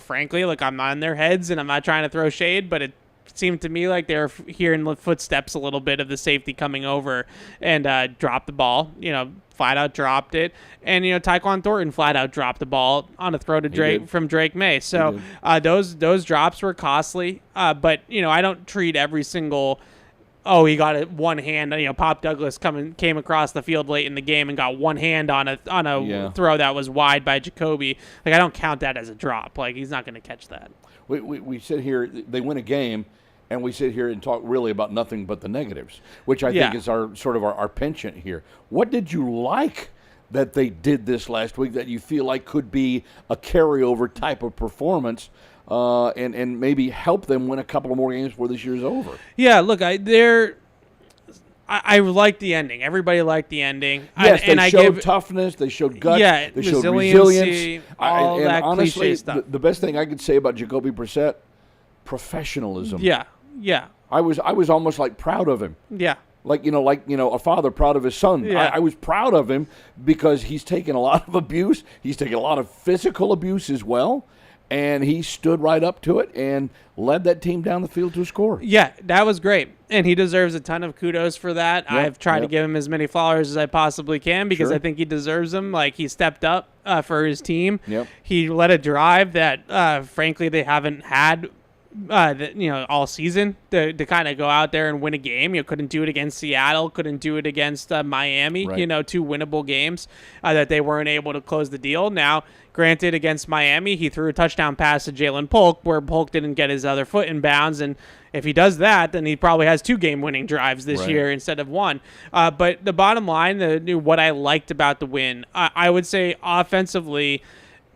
frankly, like I'm not in their heads, and I'm not trying to throw shade, but it seemed to me like they were hearing the footsteps a little bit of the safety coming over, and dropped the ball. Flat out dropped it, and Tyquan Thornton flat out dropped the ball on a throw to Drake from Drake May. So those drops were costly, but I don't treat every single. Oh, he got it one hand. Pop Douglas came across the field late in the game and got one hand on a throw that was wide by Jacoby. Like I don't count that as a drop. Like he's not going to catch that. We sit here. They win a game. And we sit here and talk really about nothing but the negatives, which I think is our penchant here. What did you like that they did this last week that you feel like could be a carryover type of performance and maybe help them win a couple of more games before this year's over? Yeah, look, I liked the ending. Everybody liked the ending. Yes, they showed toughness. They showed guts. Yeah, they showed resilience. All that honestly, cliche stuff. The best thing I could say about Jacoby Brissett, professionalism. Yeah. I was almost like proud of him. Yeah. Like a father proud of his son. Yeah. I was proud of him because he's taken a lot of abuse. He's taken a lot of physical abuse as well. And he stood right up to it and led that team down the field to a score. Yeah, that was great. And he deserves a ton of kudos for that. Yep, I've tried to give him as many flowers as I possibly can because I think he deserves them. Like, he stepped up for his team. Yep. He led a drive that, frankly, they haven't had all season to kind of go out there and win a game. You couldn't do it against Seattle, couldn't do it against Miami, right. 2 winnable games that they weren't able to close the deal. Now, granted, against Miami, he threw a touchdown pass to Jalen Polk where Polk didn't get his other foot in bounds, and if he does that, then he probably has 2 game-winning drives this year instead of 1. But the bottom line, what I liked about the win, I would say offensively,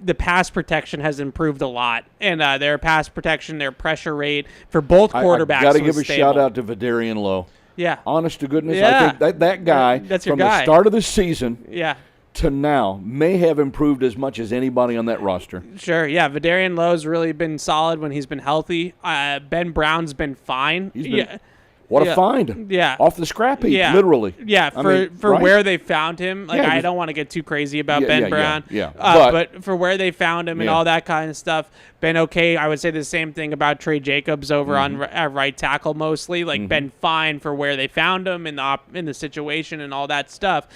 the pass protection has improved a lot, and their pass protection, their pressure rate for both quarterbacks. I got to give a stable. shout out to Vidarian Lowe. Yeah, honest to goodness, yeah. I think that guy That's your from guy. the start of the season, to now may have improved as much as anybody on that roster. Sure, yeah. Vidarian Lowe's really been solid when he's been healthy. Ben Brown's been fine. What a find. Yeah. Off the scrap heap, literally. Yeah, for where they found him. Like, I don't want to get too crazy about Ben Brown. But for where they found him and all that kind of stuff, been okay. I would say the same thing about Trey Jacobs over on right tackle mostly. Like, been fine for where they found him in the situation and all that stuff.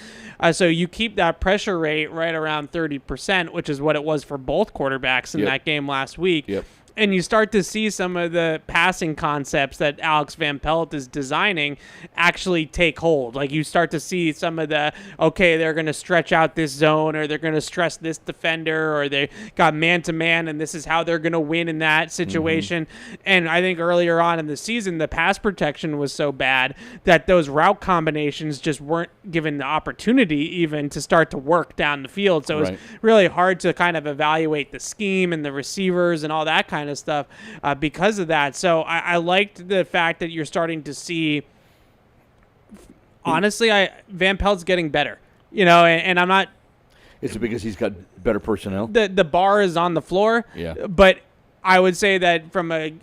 So you keep that pressure rate right around 30%, which is what it was for both quarterbacks in that game last week. Yep. And you start to see some of the passing concepts that Alex Van Pelt is designing actually take hold. Like, you start to see some of the, they're going to stretch out this zone, or they're going to stress this defender, or they got man-to-man, and this is how they're going to win in that situation. And I think earlier on in the season, the pass protection was so bad that those route combinations just weren't given the opportunity even to start to work down the field. So it was really hard to kind of evaluate the scheme and the receivers and all that kind of stuff because of that. So I liked the fact that you're starting to see, honestly, Van Pelt's getting better, and I'm not. Is it because he's got better personnel? The bar is on the floor. Yeah. But I would say that from a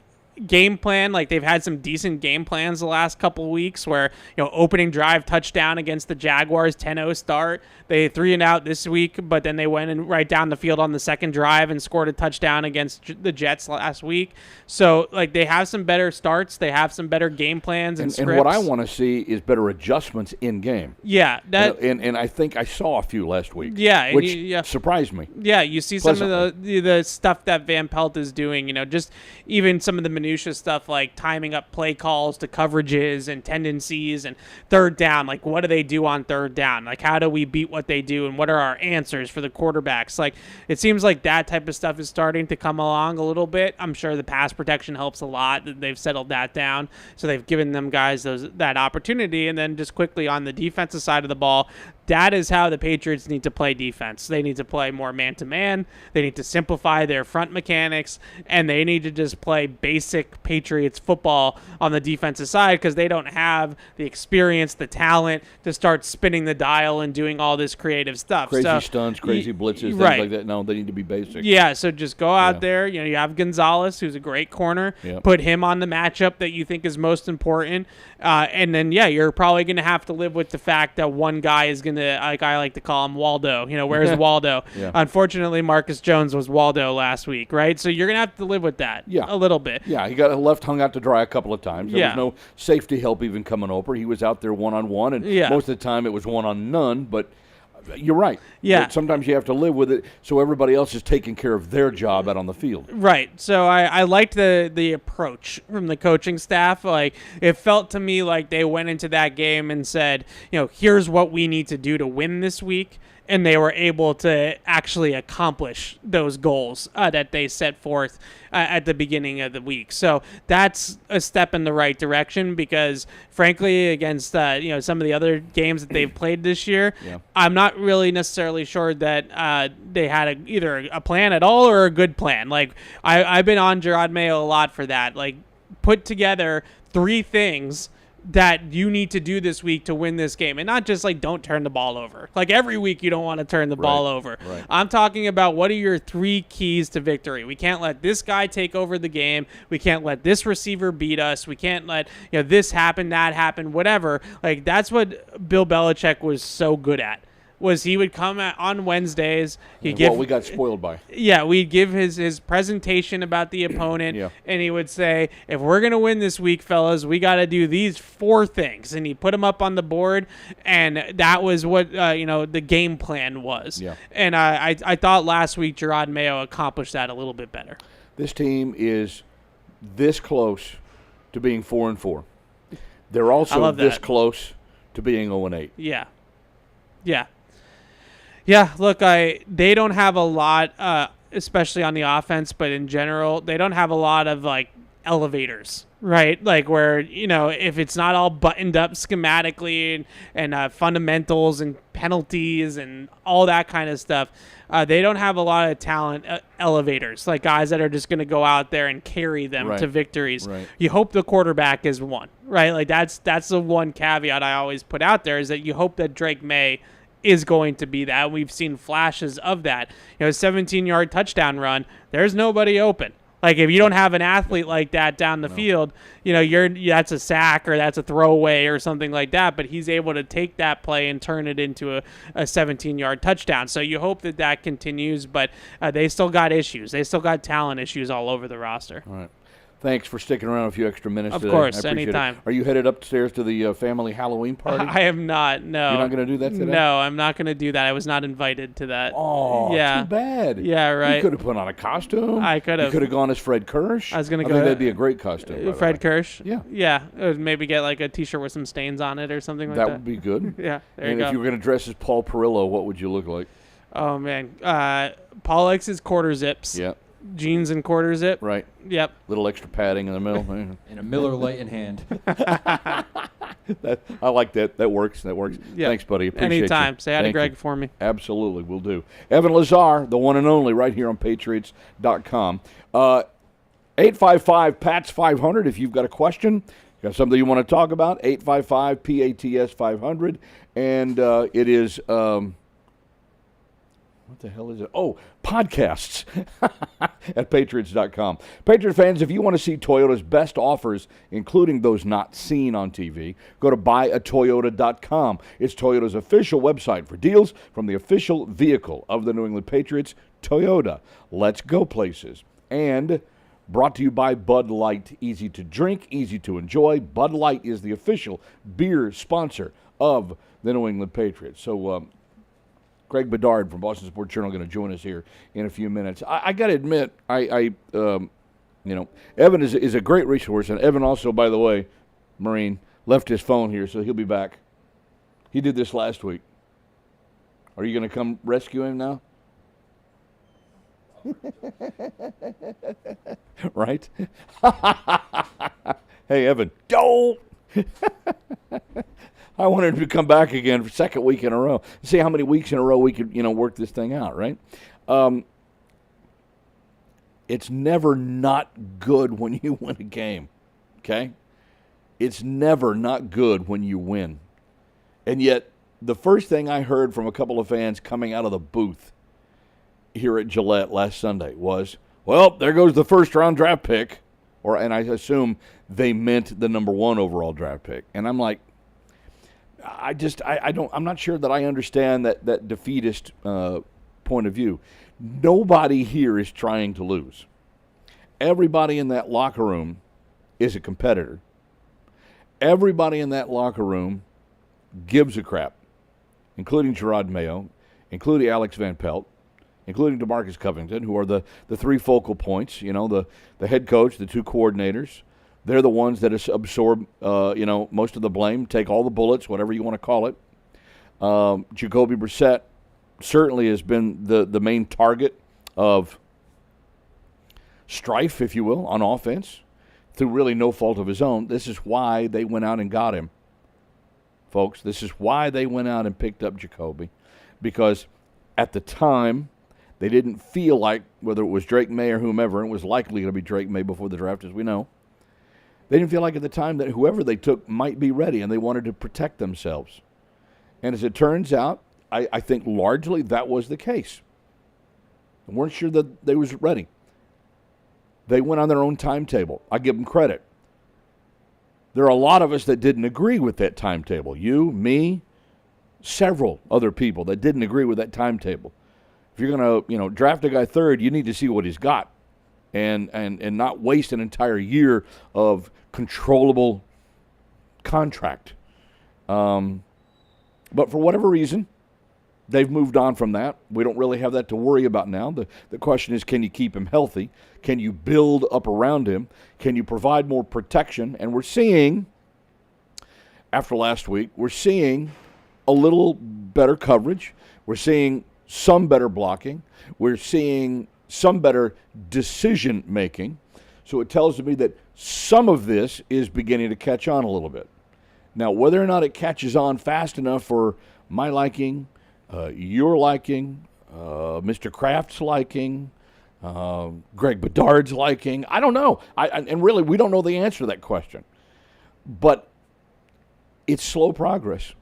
game plan, like, they've had some decent game plans the last couple of weeks where, opening drive touchdown against the Jaguars, 10-0 start. They 3-and-out this week, but then they went and right down the field on the second drive and scored a touchdown against the Jets last week. So, like, they have some better starts. They have some better game plans and scripts. And what I want to see is better adjustments in game. Yeah. And I think I saw a few last week. Yeah. Which surprised me. Yeah, you see some of the stuff that Van Pelt is doing, just even some of the minutia stuff like timing up play calls to coverages and tendencies and third down. Like, what do they do on third down? Like, how do we beat what they do, and what are our answers for the quarterbacks? Like, it seems like that type of stuff is starting to come along a little bit. I'm sure the pass protection helps a lot. They've settled that down, so they've given them guys that opportunity. And then just quickly on the defensive side of the ball, that is how the Patriots need to play defense. They need to play more man-to-man. They need to simplify their front mechanics, and they need to just play basic Patriots football on the defensive side because they don't have the experience, the talent to start spinning the dial and doing all this creative stuff. Crazy stunts, crazy blitzes, things right. like that. No, they need to be basic. Yeah, so just go out there. You know, you have Gonzalez, who's a great corner. Yep. Put him on the matchup that you think is most important. And then, you're probably going to have to live with the fact that one guy is going to, like I like to call him, Waldo. You know, where's Waldo? Yeah. Unfortunately, Marcus Jones was Waldo last week, right? So you're going to have to live with that a little bit. Yeah, he got left hung out to dry a couple of times. There was no safety help even coming over. He was out there one-on-one, and most of the time it was one-on-none, but you're right. Yeah. Sometimes you have to live with it so everybody else is taking care of their job out on the field. Right. So I liked the approach from the coaching staff. Like, it felt to me like they went into that game and said, here's what we need to do to win this week. And they were able to actually accomplish those goals that they set forth at the beginning of the week. So that's a step in the right direction because, frankly, against some of the other games that they've played this year, I'm not really necessarily sure that they had either a plan at all or a good plan. Like, I've been on Gerard Mayo a lot for that. Like, put together 3 things that you need to do this week to win this game. And not just like don't turn the ball over. Like every week you don't want to turn the ball over. Right. I'm talking about what are your 3 keys to victory. We can't let this guy take over the game. We can't let this receiver beat us. We can't let this happen, that happen, whatever. Like that's what Bill Belichick was so good at. Was he would come on Wednesdays. We got spoiled by. Yeah, we'd give his presentation about the opponent, and he would say, if we're going to win this week, fellas, we got to do these 4 things. And he put them up on the board, and that was what the game plan was. Yeah. And I thought last week Gerard Mayo accomplished that a little bit better. This team is this close to being 4-4. They're also this close to being 0-8. Yeah. Yeah. Yeah, look, they don't have a lot, especially on the offense, but in general, they don't have a lot of, like, elevators, right? Like where, if it's not all buttoned up schematically and fundamentals and penalties and all that kind of stuff, they don't have a lot of talent elevators, like guys that are just going to go out there and carry them to victories. Right. You hope the quarterback is one, right? Like that's the one caveat I always put out there is that you hope that Drake May is going to be that. We've seen flashes of that. 17-yard touchdown run, there's nobody open. Like if you don't have an athlete like that down the field, that's a sack or that's a throwaway or something like that. But he's able to take that play and turn it into a 17-yard touchdown. So you hope that continues. But they still got issues. They still got talent issues all over the roster. All right. Thanks for sticking around a few extra minutes Of today. course, I appreciate anytime. it. Are you headed upstairs to the family Halloween party? I am not, no. You're not going to do that today? No, I'm not going to do that. I was not invited to that. Oh, yeah. too bad. Yeah, right. You could have put on a costume. I could have. You could have gone as Fred Kirsch. I was going to I go. think that'd be a great costume. Fred Kirsch? Yeah. Yeah. Maybe get like a T-shirt with some stains on it or something like that. That would be good. Yeah, there and you go. if you were going to dress as Paul Perillo, what would you look like? Oh, man. Paul likes his quarter zips. Yeah. Jeans and quarter zip. Right. Yep. Little extra padding in the middle. And a Miller Lite in hand. I like that. That works. Yeah. Thanks, buddy. Appreciate Anytime. you. Say hi to Thank Greg you. for me. Absolutely. Will do. Evan Lazar, the one and only, right here on Patriots.com. 855-PATS-500 if you've got a question. Got something you want to talk about, 855-PATS-500. And it is... what the hell is it? Oh, podcasts at Patriots.com. Patriot fans, if you want to see Toyota's best offers, including those not seen on TV, go to buyatoyota.com. It's Toyota's official website for deals from the official vehicle of the New England Patriots, Toyota. Let's go places. And brought to you by Bud Light. Easy to drink, easy to enjoy. Bud Light is the official beer sponsor of the New England Patriots. So, Greg Bedard from Boston Sports Journal going to join us here in a few minutes. I got to admit, Evan is a great resource, and Evan also, by the way, Marine, left his phone here, so he'll be back. He did this last week. Are you going to come rescue him now? Right? Hey, Evan. Don't. I wanted him to come back again for second week in a row. See how many weeks in a row we could, work this thing out, right? It's never not good when you win a game, okay? It's never not good when you win. And yet, the first thing I heard from a couple of fans coming out of the booth here at Gillette last Sunday was, well, there goes the first-round draft pick. And I assume they meant the number 1 overall draft pick. And I'm like, I'm not sure that I understand that defeatist point of view. Nobody here is trying to lose. Everybody in that locker room is a competitor. Everybody in that locker room gives a crap, including Gerard Mayo, including Alex Van Pelt, including DeMarcus Covington, who are the 3 focal points, the head coach, the 2 coordinators. They're the ones that absorb, most of the blame, take all the bullets, whatever you want to call it. Jacoby Brissett certainly has been the main target of strife, if you will, on offense, through really no fault of his own. This is why they went out and got him, folks. This is why they went out and picked up Jacoby, because at the time, they didn't feel like, whether it was Drake May or whomever, and it was likely going to be Drake May before the draft, as we know, they didn't feel like at the time that whoever they took might be ready, and they wanted to protect themselves. And as it turns out, I think largely that was the case. They weren't sure that they was ready. They went on their own timetable. I give them credit. There are a lot of us that didn't agree with that timetable. You, me, several other people that didn't agree with that timetable. If you're going to, draft a guy 3rd, you need to see what he's got, and not waste an entire year of controllable contract. But for whatever reason, they've moved on from that. We don't really have that to worry about now. The question is, can you keep him healthy? Can you build up around him? Can you provide more protection? And we're seeing, after last week, we're seeing a little better coverage. We're seeing some better blocking. We're seeing some better decision-making. So it tells me that some of this is beginning to catch on a little bit. Now, whether or not it catches on fast enough for my liking, your liking, Mr. Kraft's liking, Greg Bedard's liking, I don't know. And really, we don't know the answer to that question. But it's slow progress.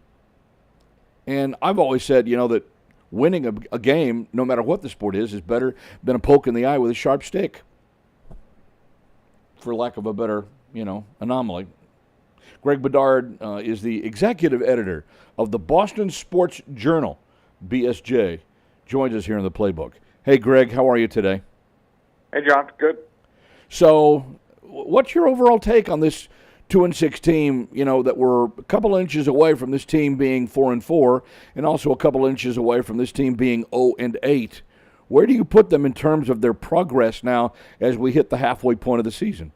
And I've always said, that winning a game, no matter what the sport is better than a poke in the eye with a sharp stick, for lack of a better, anomaly. Greg Bedard is the executive editor of the Boston Sports Journal, BSJ, joins us here in the Playbook. Hey, Greg, how are you today? Hey, John. Good. So what's your overall take on this 2-6 team, that we're a couple inches away from this team being 4-4, and also a couple inches away from this team being 0-8? Where do you put them in terms of their progress now as we hit the halfway point of the season?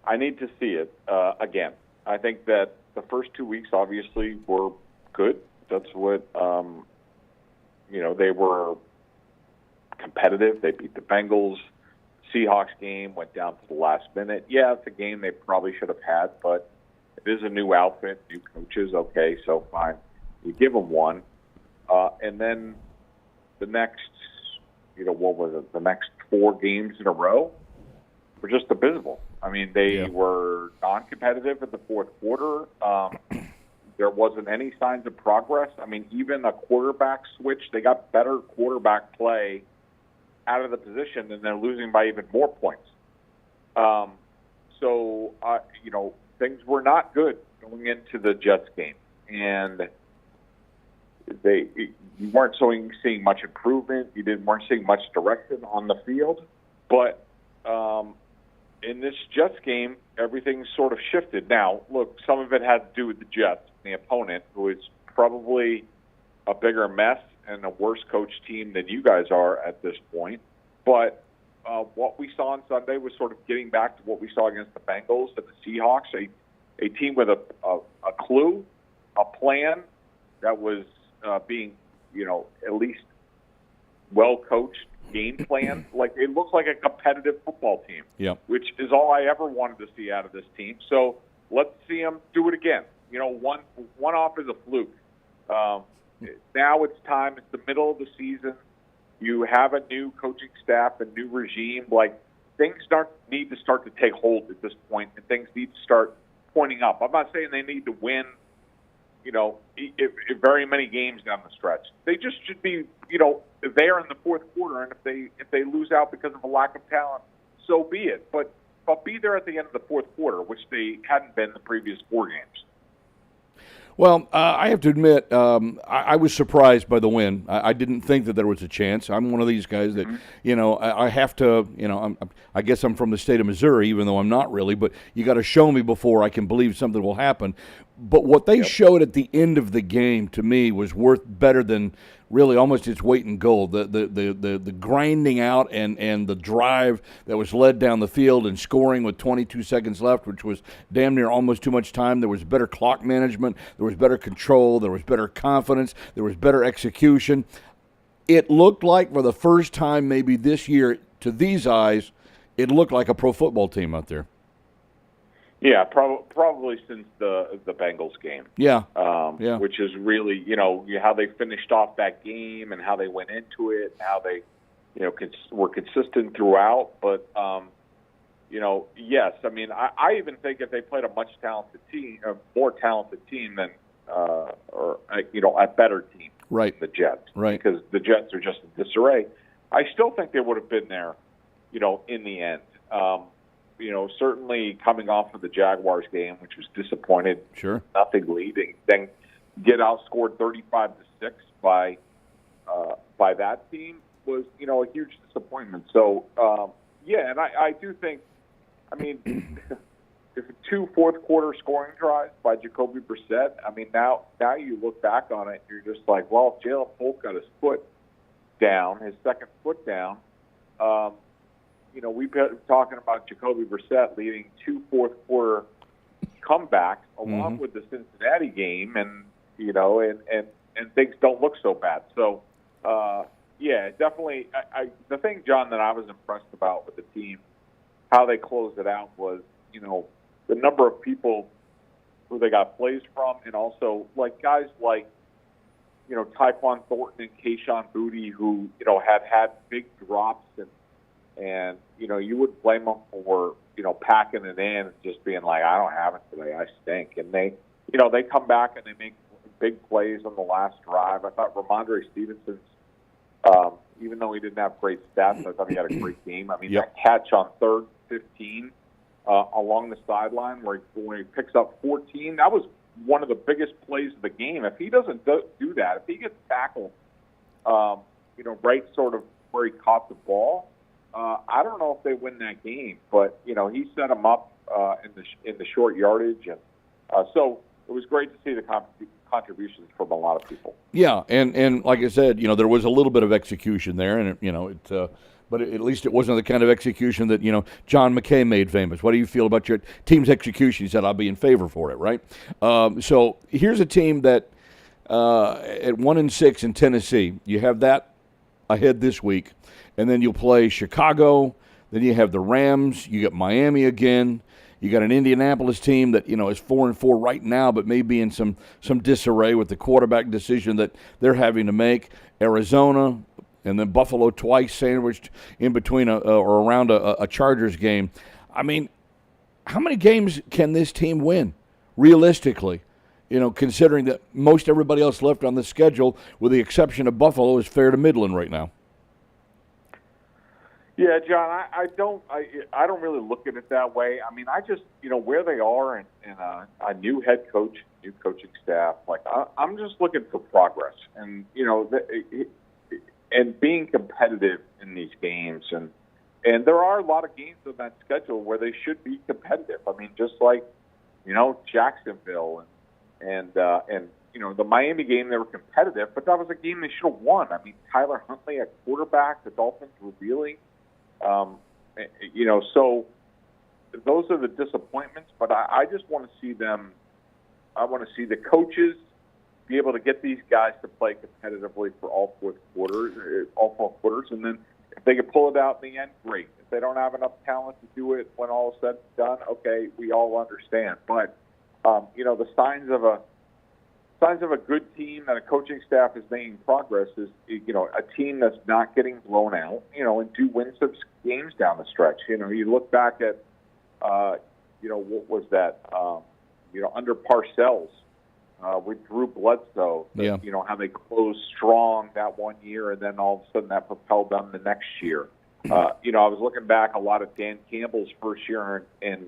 I need to see it again. I think that the first 2 weeks obviously were good. That's what, they were competitive. They beat the Bengals. Seahawks game went down to the last minute. Yeah, it's a game they probably should have had, but it is a new outfit, new coaches. Okay, so fine. You give them one. And then the next, the next 4 games in a row were just abysmal. I mean, they were non-competitive in the fourth quarter. There wasn't any signs of progress. I mean, even a quarterback switch, they got better quarterback play out of the position, and they're losing by even more points. Things were not good going into the Jets game, and you weren't seeing much improvement. You weren't seeing much direction on the field. But in this Jets game, everything sort of shifted. Now, look, some of it had to do with the Jets, the opponent, who is probably a bigger mess and a worse coach team than you guys are at this point. But what we saw on Sunday was sort of getting back to what we saw against the Bengals and the Seahawks, a team with a clue, a plan that was being, at least well-coached, game plan. Like, it looks like a competitive football team, which is all I ever wanted to see out of this team. So let's see them do it again. One off is a fluke. Now it's time. It's the middle of the season. You have a new coaching staff, a new regime. Like, things need to start to take hold at this point, and things need to start pointing up. I'm not saying they need to win, very many games down the stretch. They just should be, there in the fourth quarter. And if they lose out because of a lack of talent, so be it. But be there at the end of the fourth quarter, which they hadn't been the previous 4 games. Well, I have to admit, I was surprised by the win. I didn't think that there was a chance. I'm one of these guys that, I have to, I guess I'm from the state of Missouri, even though I'm not really, but you got to show me before I can believe something will happen. But what they showed at the end of the game, to me, was worth better than really almost its weight in gold. The grinding out and the drive that was led down the field and scoring with 22 seconds left, which was damn near almost too much time. There was better clock management. There was better control. There was better confidence. There was better execution. It looked like for the first time maybe this year, to these eyes, it looked like a pro football team out there. Yeah, probably since the Bengals game. Yeah. Which is really, how they finished off that game and how they went into it, and how they, were consistent throughout. But, yes, I mean, I even think if they played a more talented team than, a better team, right, the Jets, right, because the Jets are just in disarray. I still think they would have been there, in the end. Certainly coming off of the Jaguars game, which was disappointed, sure, nothing leading, then get outscored 35-6 by that team was, a huge disappointment. So, and I do think, I mean, if 2 fourth-quarter scoring drives by Jacoby Brissett, I mean, now you look back on it, and you're just like, well, if Jalen Polk got his second foot down, we've been talking about Jacoby Brissett leading 2 fourth-quarter comebacks along with the Cincinnati game, and and things don't look so bad. So, definitely. The thing, John, that I was impressed about with the team, how they closed it out was, the number of people who they got plays from, and also like guys like, Tyquan Thornton and Kayshon Boutte, who had big drops and you wouldn't blame them for, packing it in and just being like, I don't have it today, I stink. And they come back and they make big plays on the last drive. I thought Ramondre Stevenson's, even though he didn't have great stats, I thought he had a great game. I mean, that catch on 3rd 15 along the sideline where he picks up 14, that was one of the biggest plays of the game. If he doesn't do that, if he gets tackled, right sort of where he caught the ball, I don't know if they win that game, but he set them up in the short yardage, and so it was great to see the contributions from a lot of people. Yeah, and like I said, there was a little bit of execution there, and but at least it wasn't the kind of execution that John McKay made famous. What do you feel about your team's execution? He said, "I'll be in favor for it." Right. So here's a team that at 1-6 in Tennessee, you have that ahead this week. And then you'll play Chicago. Then you have the Rams. You get Miami again. You got an Indianapolis team that is 4-4 right now, but may be in some disarray with the quarterback decision that they're having to make. Arizona, and then Buffalo twice sandwiched in between or around a Chargers game. I mean, how many games can this team win realistically? Considering that most everybody else left on the schedule, with the exception of Buffalo, is fair to middling right now. Yeah, John, I don't really look at it that way. I mean, I just, where they are in a new head coach, new coaching staff, like I'm just looking for progress and, and being competitive in these games. And there are a lot of games on that schedule where they should be competitive. I mean, just like, Jacksonville and the Miami game, they were competitive, but that was a game they should have won. I mean, Tyler Huntley at quarterback, the Dolphins were reeling. So those are the disappointments, but I just want to see them. I want to see the coaches be able to get these guys to play competitively for all four quarters, and then If they could pull it out in the end, great. If they don't have enough talent to do it when all is said and done, okay, we all understand. But the signs of a good team and a coaching staff is making progress is a team that's not getting blown out, and do win some games down the stretch. You look back at what was that? Under Parcells. With Drew Bledsoe, yeah. How they closed strong that one year, and then all of a sudden that propelled them the next year. I was looking back a lot of Dan Campbell's first year in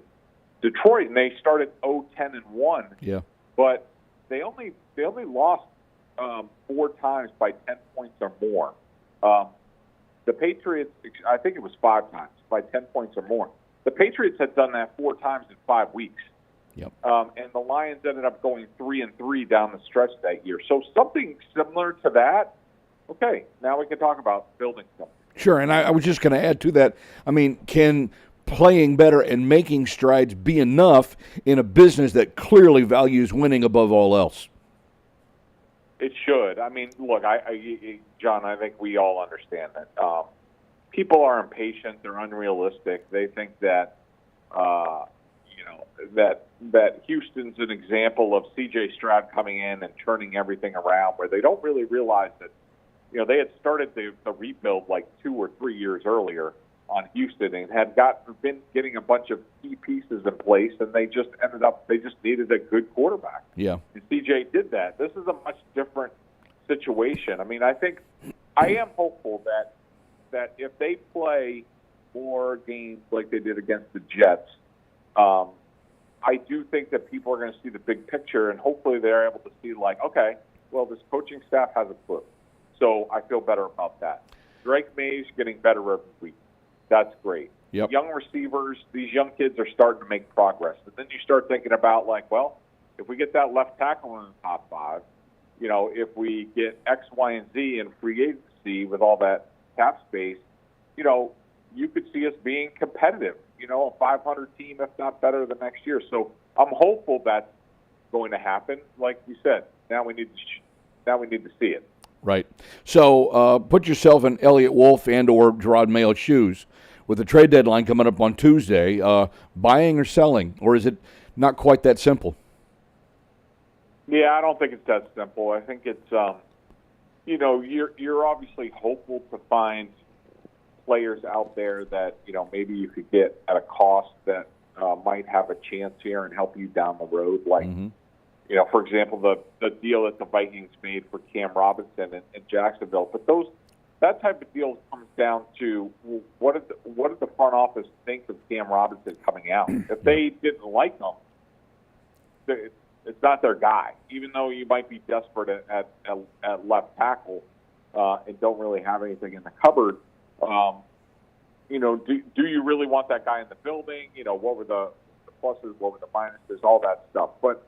Detroit, and they started 0-10-1. Yeah. But they only lost 4 times by 10 points or more. The Patriots, I think it was 5 times by 10 points or more. The Patriots had done that 4 times in 5 weeks. Yep. And the Lions ended up going 3-3 down the stretch that year. So something similar to that. Okay, now we can talk about building something. Sure, and I was just going to add to that. I mean, can playing better and making strides be enough in a business that clearly values winning above all else? It should. I mean, look, John, I think we all understand that. People are impatient. They're unrealistic. They think that, that Houston's an example of C.J. Stroud coming in and turning everything around, where they don't really realize that, they had started the rebuild like 2 or 3 years earlier on Houston and had been getting a bunch of key pieces in place, and they just needed a good quarterback. Yeah. And C.J. did that. This is a much different situation. I mean, I am hopeful that if they play more games like they did against the Jets, I do think that people are going to see the big picture, and hopefully they're able to see, like, okay, well, this coaching staff has a clue. So I feel better about that. Drake May's getting better every week. That's great. Yep. Young receivers, these young kids are starting to make progress. And then you start thinking about, like, well, if we get that left tackle in the top 5, if we get X, Y, and Z in free agency with all that cap space, you could see us being competitive, a 500 team, if not better, the next year. So I'm hopeful that's going to happen. Like you said, now we need to see it. Right. So put yourself in Elliott Wolf and or Gerard Mayo's shoes. With the trade deadline coming up on Tuesday, buying or selling, or is it not quite that simple? Yeah, I don't think it's that simple. I think it's, you're obviously hopeful to find players out there that, maybe you could get at a cost that might have a chance here and help you down the road. Like, for example, the deal that the Vikings made for Cam Robinson in Jacksonville. But that type of deal comes down to what did the front office think of Cam Robinson coming out? If they didn't like him, it's not their guy. Even though you might be desperate at left tackle and don't really have anything in the cupboard, do you really want that guy in the building? What were the pluses, what were the minuses, all that stuff. But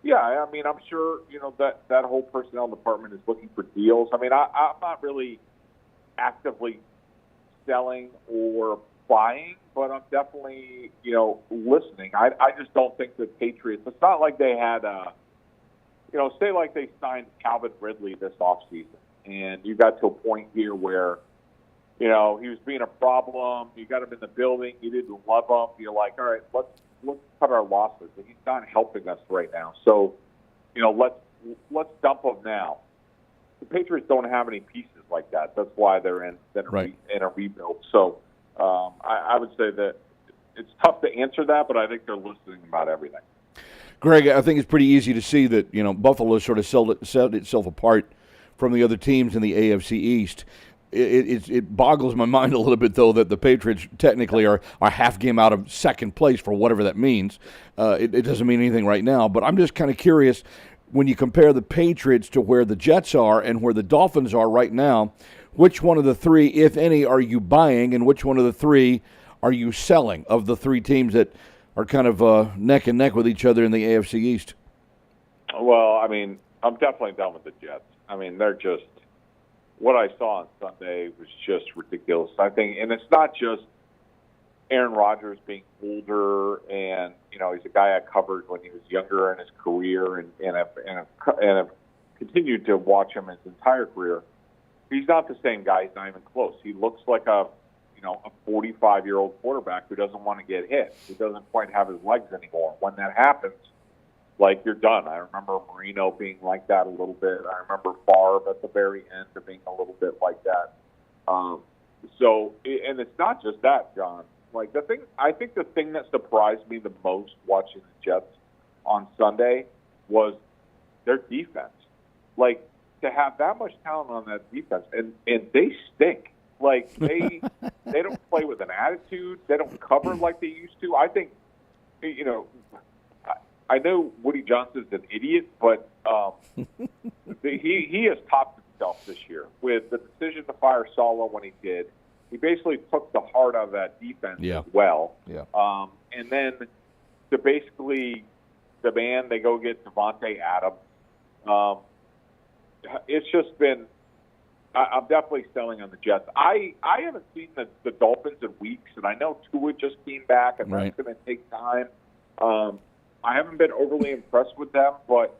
yeah, I mean, I'm sure that whole personnel department is looking for deals. I mean, I'm not really actively selling or buying, but I'm definitely, listening. I just don't think the Patriots, it's not like they had, say like they signed Calvin Ridley this offseason, and you got to a point here where, he was being a problem. You got him in the building. You didn't love him. You're like, all right, let's cut our losses. He's not helping us right now. So, let's dump him now. The Patriots don't have any pieces like that. That's why they're in a rebuild. So I would say that it's tough to answer that, but I think they're listening about everything. Greg, I think it's pretty easy to see that, Buffalo sort of set itself apart from the other teams in the AFC East. It boggles my mind a little bit, though, that the Patriots technically are half game out of second place for whatever that means. It doesn't mean anything right now, but I'm just kind of curious, when you compare the Patriots to where the Jets are and where the Dolphins are right now, which one of the three, if any, are you buying, and which one of the three are you selling of the 3 teams that are kind of neck and neck with each other in the AFC East? Well, I mean, I'm definitely done with the Jets. I mean, they're just, what I saw on Sunday was just ridiculous. I think, and it's not just Aaron Rodgers being older, and he's a guy I covered when he was younger in his career, and have continued to watch him his entire career. he's not the same guy. He's not even close. He looks like a 45-year-old quarterback who doesn't want to get hit, who doesn't quite have his legs anymore. When that happens, like, you're done. I remember Marino being like that a little bit. I remember Favre at the very end of being a little bit like that. And it's not just that, John. Like, I think the thing that surprised me the most watching the Jets on Sunday was their defense. Like, to have that much talent on that defense, and they stink. Like, they don't play with an attitude. They don't cover like they used to. I think, I know Woody Johnson's an idiot, but he has topped himself this year with the decision to fire Saleh when he did. He basically took the heart out of that defense as well. Yeah. And then to basically demand they go get Devontae Adams. It's just been – I'm definitely selling on the Jets. I haven't seen the Dolphins in weeks, and I know Tua just came back, and that's going to take time. I haven't been overly impressed with them, but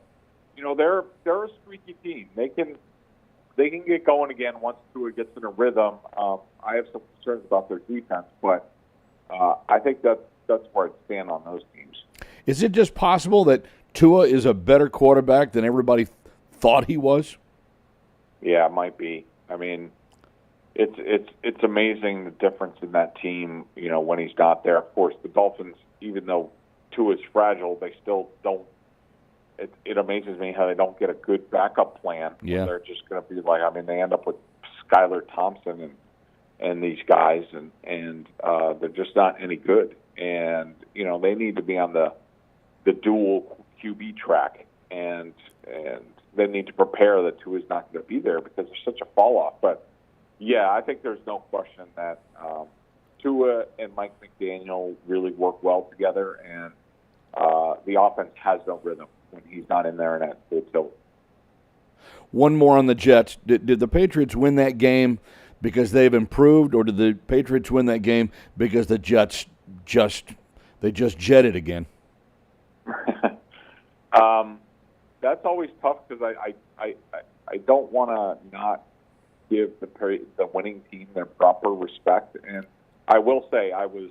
they're a streaky team. They can get going again once Tua gets in a rhythm. I have some concerns about their defense, but I think that's where I'd stand on those teams. Is it just possible that Tua is a better quarterback than everybody thought he was? Yeah, it might be. I mean, it's amazing the difference in that team. When he's not there. Of course, the Dolphins, even though Tua's fragile, they still don't. It amazes me how they don't get a good backup plan. Yeah, they're just going to be like. I mean, they end up with Skylar Thompson and these guys, and they're just not any good. And they need to be on the dual QB track, and they need to prepare that Tua's not going to be there because there's such a fall off. But yeah, I think there's no question that Tua and Mike McDaniel really work well together, and the offense has no rhythm when he's not in there and at full tilt. One more on the Jets. Did the Patriots win that game because they've improved, or did the Patriots win that game because the Jets just jetted again? That's always tough because I don't want to not give the winning team their proper respect, and I will say I was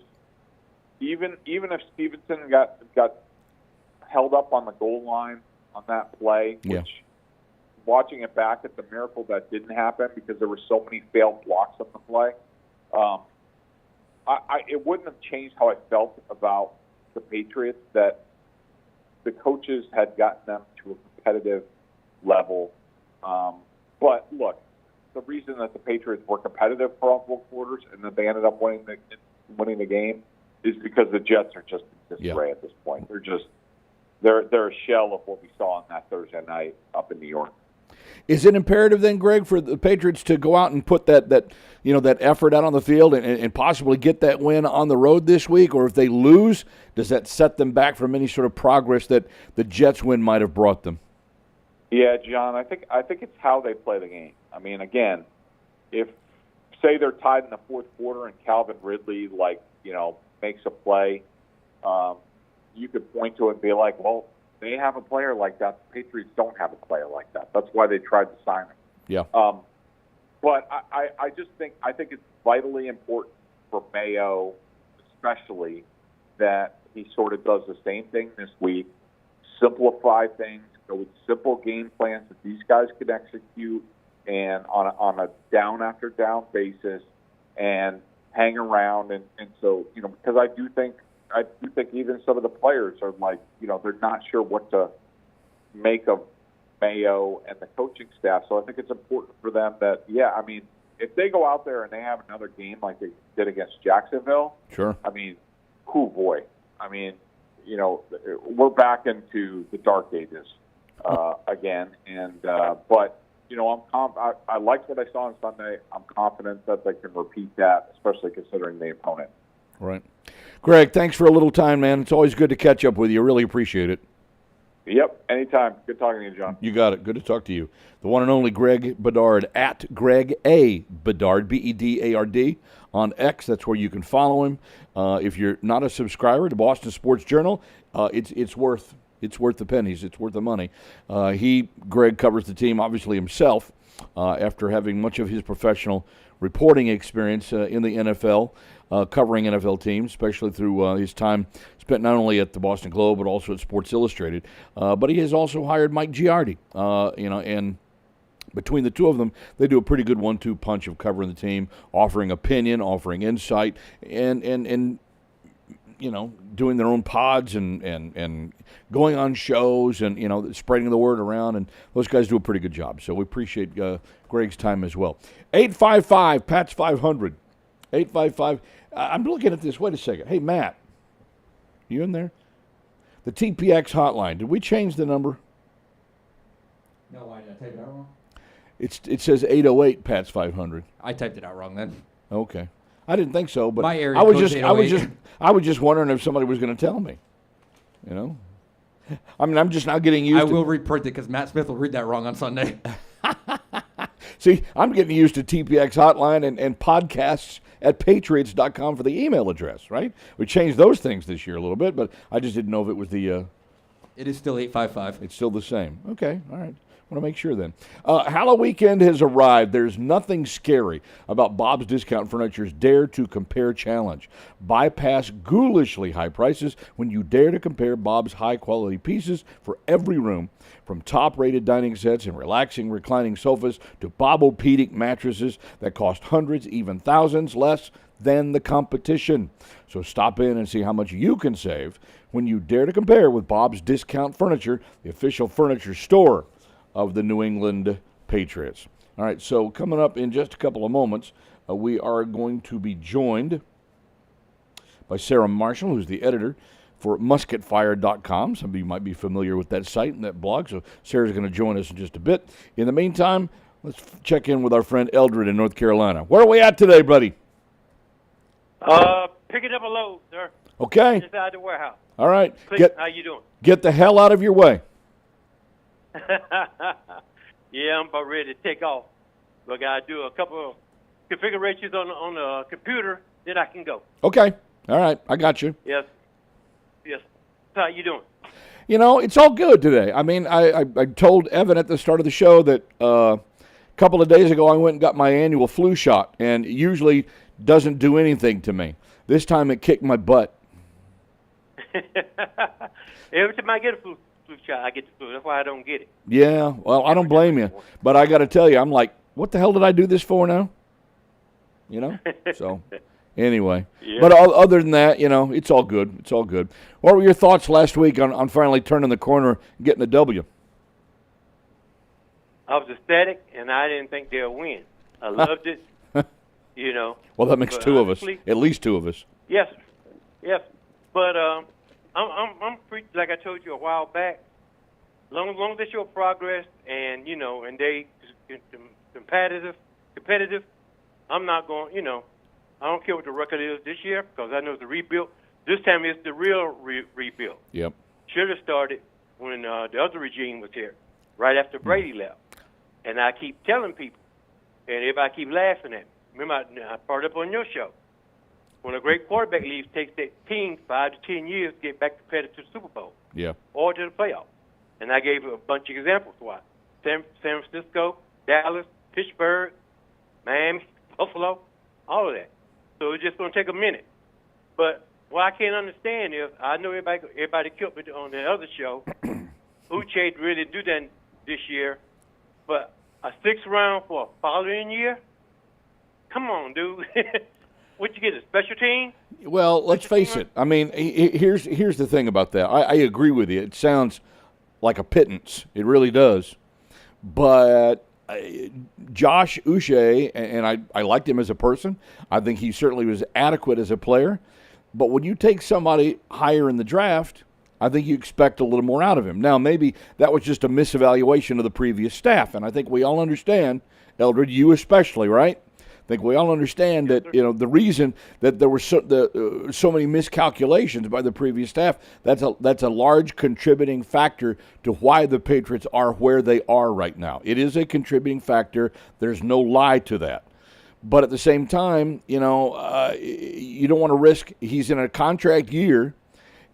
even if Stevenson got held up on the goal line on that play, which watching it back, it's a miracle that didn't happen because there were so many failed blocks on the play. It wouldn't have changed how I felt about the Patriots that the coaches had gotten them to a competitive level. But look, the reason that the Patriots were competitive for all 4 quarters and that they ended up winning the game is because the Jets are just in disarray at this point. They're a shell of what we saw on that Thursday night up in New York. Is it imperative then, Greg, for the Patriots to go out and put that effort out on the field and possibly get that win on the road this week? Or if they lose, does that set them back from any sort of progress that the Jets win might have brought them? Yeah, John, I think it's how they play the game. I mean, again, if say they're tied in the 4th quarter and Calvin Ridley makes a play, you could point to it and be like, well, they have a player like that. The Patriots don't have a player like that. That's why they tried to sign him. Yeah. But I just think it's vitally important for Mayo, especially, that he sort of does the same thing this week, simplify things, go with simple game plans that these guys can execute, and on a down after down basis, and hang around. And so because I do think even some of the players are like, they're not sure what to make of Mayo and the coaching staff. So I think it's important for them that, if they go out there and they have another game like they did against Jacksonville, sure. I mean, oh boy. I mean, we're back into the dark ages again. And but I liked what I saw on Sunday. I'm confident that they can repeat that, especially considering the opponent. Right. Greg, thanks for a little time, man. It's always good to catch up with you. Really appreciate it. Yep, anytime. Good talking to you, John. You got it. Good to talk to you. The one and only Greg Bedard, at Greg A. Bedard, Bedard, on X. That's where you can follow him. If you're not a subscriber to Boston Sports Journal, it's worth It's worth the pennies. It's worth the money. Greg, covers the team, obviously, himself, after having much of his professional reporting experience in the NFL, covering NFL teams, especially through his time spent not only at the Boston Globe but also at Sports Illustrated. But he has also hired Mike Giardi, and between the two of them, they do a pretty good 1-2 punch of covering the team, offering opinion, offering insight, and doing their own pods and going on shows and, spreading the word around. And those guys do a pretty good job. So we appreciate Greg's time as well. 855-PATS-500. 855. I'm looking at this. Wait a second. Hey, Matt, you in there? The TPX hotline. Did we change the number? No, why did I type it out wrong? It says 808-PATS-500. I typed it out wrong then. Okay. I didn't think so, but My area I was code's just 808. I was just wondering if somebody was going to tell me. I mean, I'm just now getting used I to. will reprint it because Matt Smith will read that wrong on Sunday. See, I'm getting used to TPX hotline and podcasts at Patriots.com for the email address, right? We changed those things this year a little bit, but I just didn't know if it was the. It is still 855. It's still the same. Okay, all right. Want to make sure then. Halloween weekend has arrived. There's nothing scary about Bob's Discount Furniture's Dare to Compare Challenge. Bypass ghoulishly high prices when you dare to compare Bob's high-quality pieces for every room, from top-rated dining sets and relaxing reclining sofas to Bobopedic mattresses that cost hundreds, even thousands less than the competition. So stop in and see how much you can save when you dare to compare with Bob's Discount Furniture, the official furniture store of the New England Patriots. All right, so coming up in just a couple of moments, we are going to be joined by Sarah Marshall, who's the editor for musketfire.com. Some of you might be familiar with that site and that blog, so Sarah's going to join us in just a bit. In the meantime, let's check in with our friend Eldred in North Carolina. Where are we at today, buddy? Picking up a load, sir. Okay. Inside the warehouse. All right. Clint, how you doing? Get the hell out of your way. Yeah, I'm about ready to take off. But I got to do a couple of configurations on the computer, then I can go. Okay. All right. I got you. Yes. How you doing? It's all good today. I mean, I told Evan at the start of the show that a couple of days ago I went and got my annual flu shot, and it usually doesn't do anything to me. This time it kicked my butt. Every time I get a flu shot, I get the flu. That's why I don't get it. Yeah, well, I don't blame you. But I got to tell you, I'm like, what the hell did I do this for now? So anyway. Yeah. But other than that, it's all good. It's all good. What were your thoughts last week on finally turning the corner and getting a W? I was ecstatic, and I didn't think they'd win. I loved it, Well, that makes two of us, at least two of us. Yes. But I'm pretty, like I told you a while back, long as they show progress and, and they competitive, I'm not going, I don't care what the record is this year because I know it's a rebuild. This time it's the real rebuild. Yep. Should have started when the other regime was here, right after Brady left. And I keep telling people, and everybody keep laughing at me. Remember, I brought it up on your show. When a great quarterback leaves, takes that team 5 to 10 years to get back competitive to the Super Bowl. Yeah. Or to the playoffs. And I gave a bunch of examples why. San Francisco, Dallas, Pittsburgh, Miami, Buffalo, all of that. So it's just going to take a minute. But what I can't understand is, I know everybody killed me on the other show. Uche really do that this year. But a 6th round for a following year? Come on, dude. What you get, a special team? Well, let's face it. I mean, here's the thing about that. I agree with you. It sounds like a pittance. It really does. But Josh Uche, and I liked him as a person. I think he certainly was adequate as a player. But when you take somebody higher in the draft, I think you expect a little more out of him. Now, maybe that was just a misevaluation of the previous staff, and I think we all understand, Eldred, you especially, right? I think we all understand that the reason that there were so many miscalculations by the previous staff, that's a large contributing factor to why the Patriots are where they are right now. It is a contributing factor. There's no lie to that. But at the same time, you don't want to risk. He's in a contract year,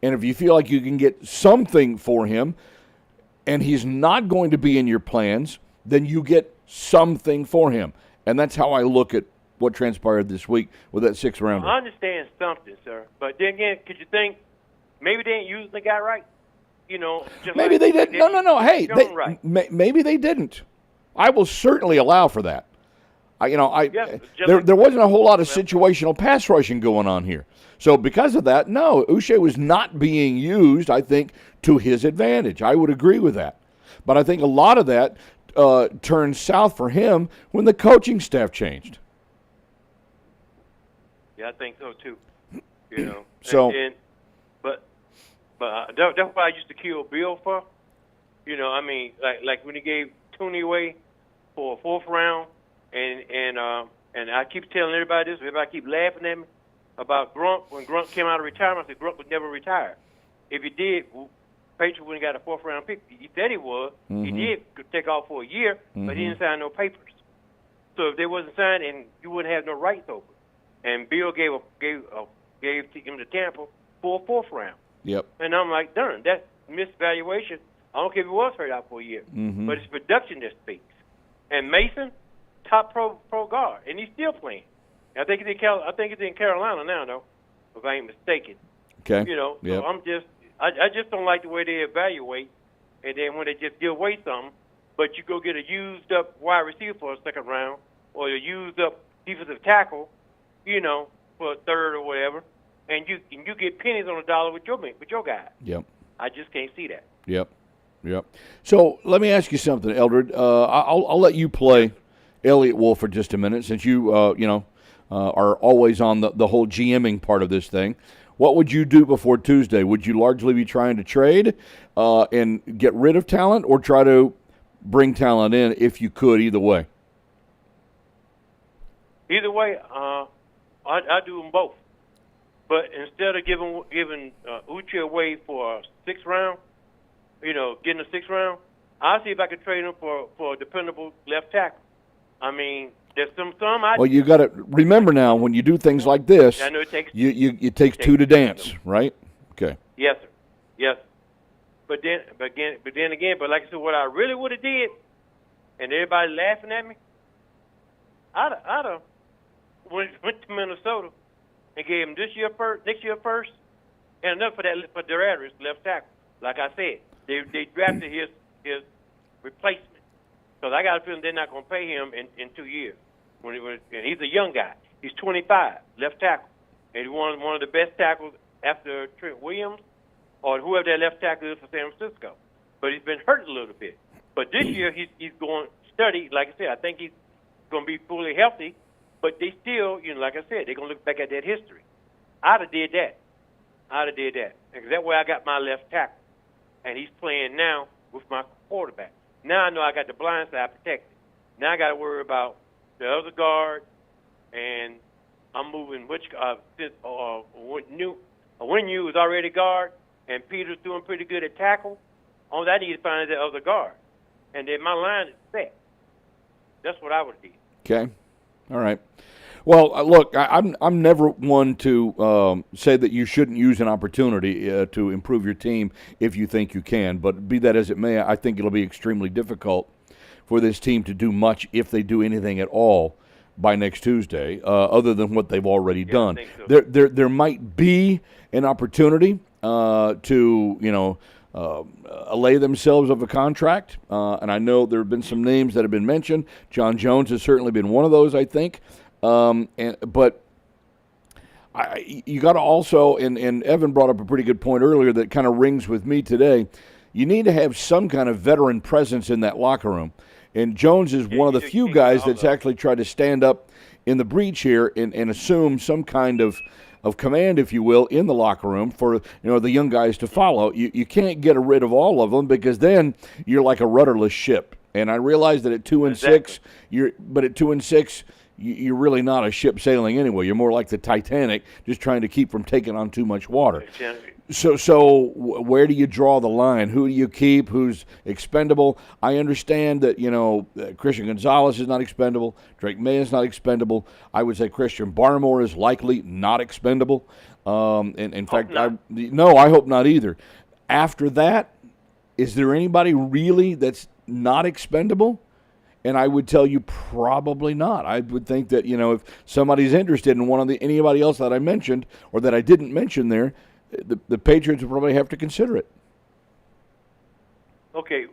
And if you feel like you can get something for him and he's not going to be in your plans, then you get something for him. And that's how I look at what transpired this week with that 6th rounder. I understand something, sir. But then again, could you think maybe they ain't using the guy right? You know, just Maybe like they didn't. No. Hey, right. maybe they didn't. I will certainly allow for that. Yeah, there wasn't a whole lot of situational pass rushing going on here. So because of that, no, Uche was not being used, I think, to his advantage. I would agree with that. But I think a lot of that turned south for him when the coaching staff changed. Yeah, I think so too. You know. So, but that's what I used to kill Bill for. You know, I mean, like when he gave Tooney away for a 4th round, and I keep telling everybody this. Everybody keep laughing at me about Grunt. When Grunt came out of retirement, I said Grunt would never retire. If he did, Patriots wouldn't got a 4th round pick. He said he was. He did take off for a year, but he didn't sign no papers. So if they wasn't signed, and you wouldn't have no rights over. And Bill gave him to Tampa for a 4th round. Yep. And I'm like, darn, that's misvaluation. I don't care if he was hurt out for a year, but it's production that speaks. And Mason, top pro guard, and he's still playing. I think he's in Carolina now, though, if I ain't mistaken. Okay. You know, Yep. so I just don't like the way they evaluate, and then when they just give away something, but you go get a used up wide receiver for a 2nd round, or a used up defensive tackle, you know, for a 3rd or whatever, and you get pennies on the dollar with your guy. Yep. I just can't see that. Yep. So let me ask you something, Eldred. I'll let you play Elliott Wolf for just a minute, since you are always on the whole GMing part of this thing. What would you do before Tuesday? Would you largely be trying to trade and get rid of talent, or try to bring talent in if you could? Either way. Either way, I do them both. But instead of giving Uche away for a 6th round, you know, getting a 6th round, I'll see if I can trade him for a dependable left tackle. I mean, there's some. Well, you got to remember now, when you do things like this, I know it takes it takes two to dance, right? Okay. Yes, sir. Yes. But then again, like I said, what I really would have did, and everybody laughing at me, I'd have went to Minnesota and gave him next year first, and enough for Darius left tackle. Like I said, they drafted his replacement. Because I got a feeling they're not going to pay him in 2 years. And he's a young guy. He's 25, left tackle. And he's one of the best tackles after Trent Williams or whoever that left tackle is for San Francisco. But he's been hurt a little bit. But this year he's going to study. Like I said, I think he's going to be fully healthy. But they still, like I said, they're going to look back at that history. I'd have did that. Because that way I got my left tackle. And he's playing now with my quarterback. Now I know I got the blind side protected. Now I got to worry about the other guard, and I'm moving Winu is already guard, and Peter's doing pretty good at tackle. All I need to find is the other guard, and then my line is set. That's what I would do. Okay, all right. Well, look, I'm never one to say that you shouldn't use an opportunity to improve your team if you think you can. But be that as it may, I think it'll be extremely difficult for this team to do much, if they do anything at all, by next Tuesday, other than what they've already done. I think so. There might be an opportunity to allay themselves of a contract, and I know there have been some names that have been mentioned. John Jones has certainly been one of those, I think. But you got to also, and Evan brought up a pretty good point earlier that kind of rings with me today. You need to have some kind of veteran presence in that locker room. And Jones is one of the few guys that's actually tried to stand up in the breach here and assume some kind of command, if you will, in the locker room for the young guys to follow. You can't get rid of all of them, because then you're like a rudderless ship. And I realize that at 2-6, you're really not a ship sailing anyway. You're more like the Titanic, just trying to keep from taking on too much water. So where do you draw the line? Who do you keep? Who's expendable? I understand that, Christian Gonzalez is not expendable. Drake May is not expendable. I would say Christian Barmore is likely not expendable. And in fact, I hope not either. After that, is there anybody really that's not expendable? And I would tell you probably not. I would think that, if somebody's interested in anybody else that I mentioned or that I didn't mention there, the Patriots would probably have to consider it. Okay,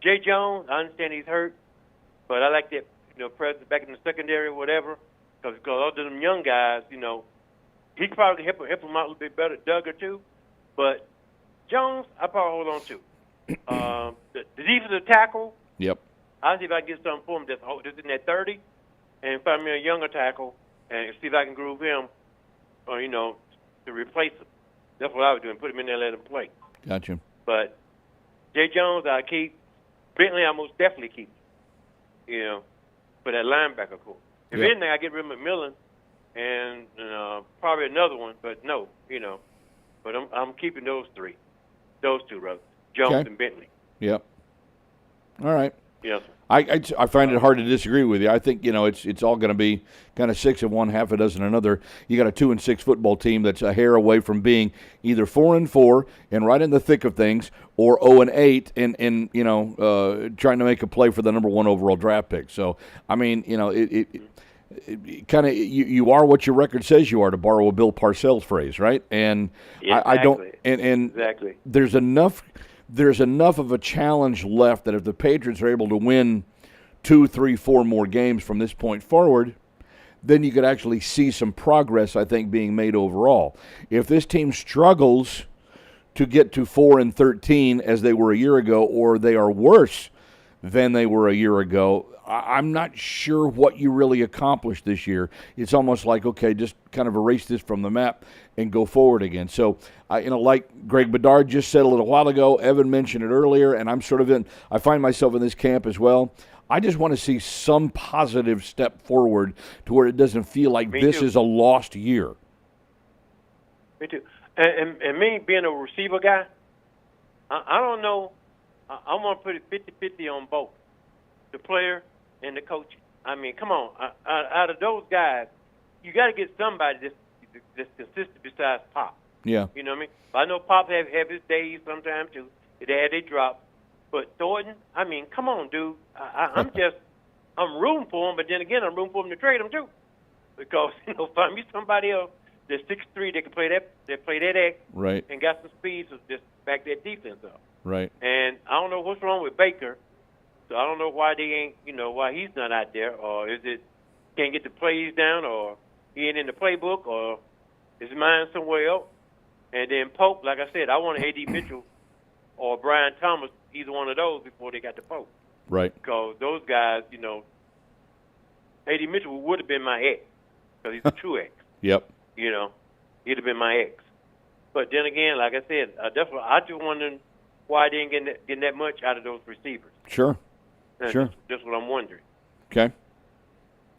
Jay Jones, I understand he's hurt, but I like that, presence back in the secondary or whatever, because all of them young guys, he could probably help them out a little bit better, Doug or two, but Jones, I probably hold on to. The defensive tackle, yep. I'll see if I can get something for him that's in that 30 and find me a younger tackle and see if I can groove him or, to replace him. That's what I was doing, put him in there and let him play. Gotcha. But Jay Jones, I keep. Bentley, I most definitely keep. For that linebacker core. If anything, I get rid of McMillan and probably another one, but no, But I'm keeping those two, brother. Jones and Bentley. Yep. All right. Yes. I find it hard to disagree with you. I think it's all going to be kind of 6 of one, half a dozen another. You got a 2-6 football team that's a hair away from being either 4-4 and right in the thick of things, or 0-8 and trying to make a play for the number 1 overall draft pick. So I mean, it kind of you are what your record says you are, to borrow a Bill Parcells phrase, right? And I don't and exactly. There's enough of a challenge left that if the Patriots are able to win 2, 3, 4 more games from this point forward, then you could actually see some progress, I think, being made overall. If this team struggles to get to 4-13 as they were a year ago, or they are worse than they were a year ago, I'm not sure what you really accomplished this year. It's almost like, okay, just kind of erase this from the map and go forward again. So, like Greg Bedard just said a little while ago, Evan mentioned it earlier, and I find myself in this camp as well. I just want to see some positive step forward to where it doesn't feel like this is a lost year. Me too. And me being a receiver guy, I don't know. I want to put it 50-50 on both, the player and the coach. I mean, come on. Out of those guys, you got to get somebody that's consistent besides Pop. Yeah. You know what I mean? I know Pop have his days sometimes too. They drop. But Thornton, I mean, come on, dude. I'm rooting for him, but then again, I'm rooting for him to trade him too, because find me somebody else that's 6'3" that can play that X, right, and got some speed to just back that defense up. Right. And I don't know what's wrong with Baker, so I don't know why they ain't, why he's not out there, or is it can't get the plays down, or he ain't in the playbook, or his mind somewhere else. And then Pope, like I said, I want A.D. Mitchell or Brian Thomas, either one of those, before they got to Pope. Right. Because those guys, A.D. Mitchell would have been my ex, because he's a true ex. Yep. He'd have been my ex. But then again, like I said, I just wondering why they didn't get that much out of those receivers. Sure. Sure. Just what I'm wondering. Okay.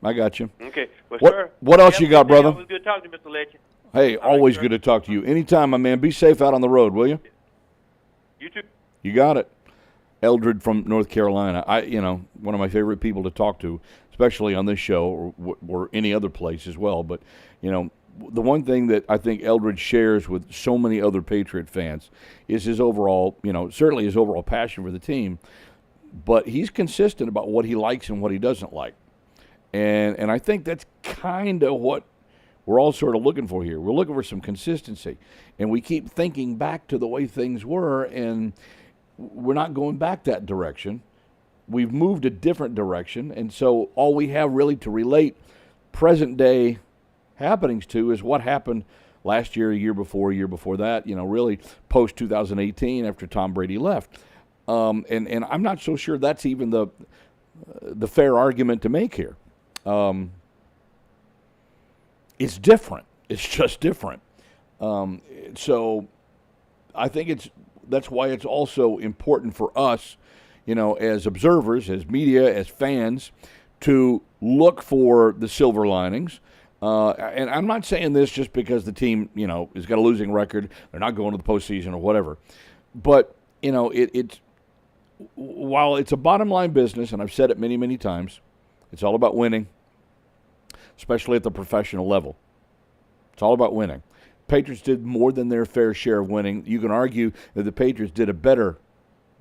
I got you. Okay. Well, what else you got, brother? It was good talking to Mr. Legend. Hey, always good to talk to you. Anytime, my man. Be safe out on the road, will you? You too. You got it. Eldred from North Carolina. One of my favorite people to talk to, especially on this show or any other place as well. But, the one thing that I think Eldred shares with so many other Patriot fans is his overall, certainly his overall passion for the team, but he's consistent about what he likes and what he doesn't like. And I think that's kind of what we're all sort of looking for here. We're looking for some consistency. And we keep thinking back to the way things were, and we're not going back that direction. We've moved a different direction, and so all we have really to relate present-day happenings to is what happened last year, year before that, really post-2018 after Tom Brady left. And I'm not so sure that's even the fair argument to make here. It's different. It's just different. So I think that's why it's also important for us, as observers, as media, as fans, to look for the silver linings. And I'm not saying this just because the team, has got a losing record. They're not going to the postseason or whatever. But, it's while it's a bottom line business, and I've said it many, many times, it's all about winning, especially at the professional level. It's all about winning. Patriots did more than their fair share of winning. You can argue that the Patriots did a better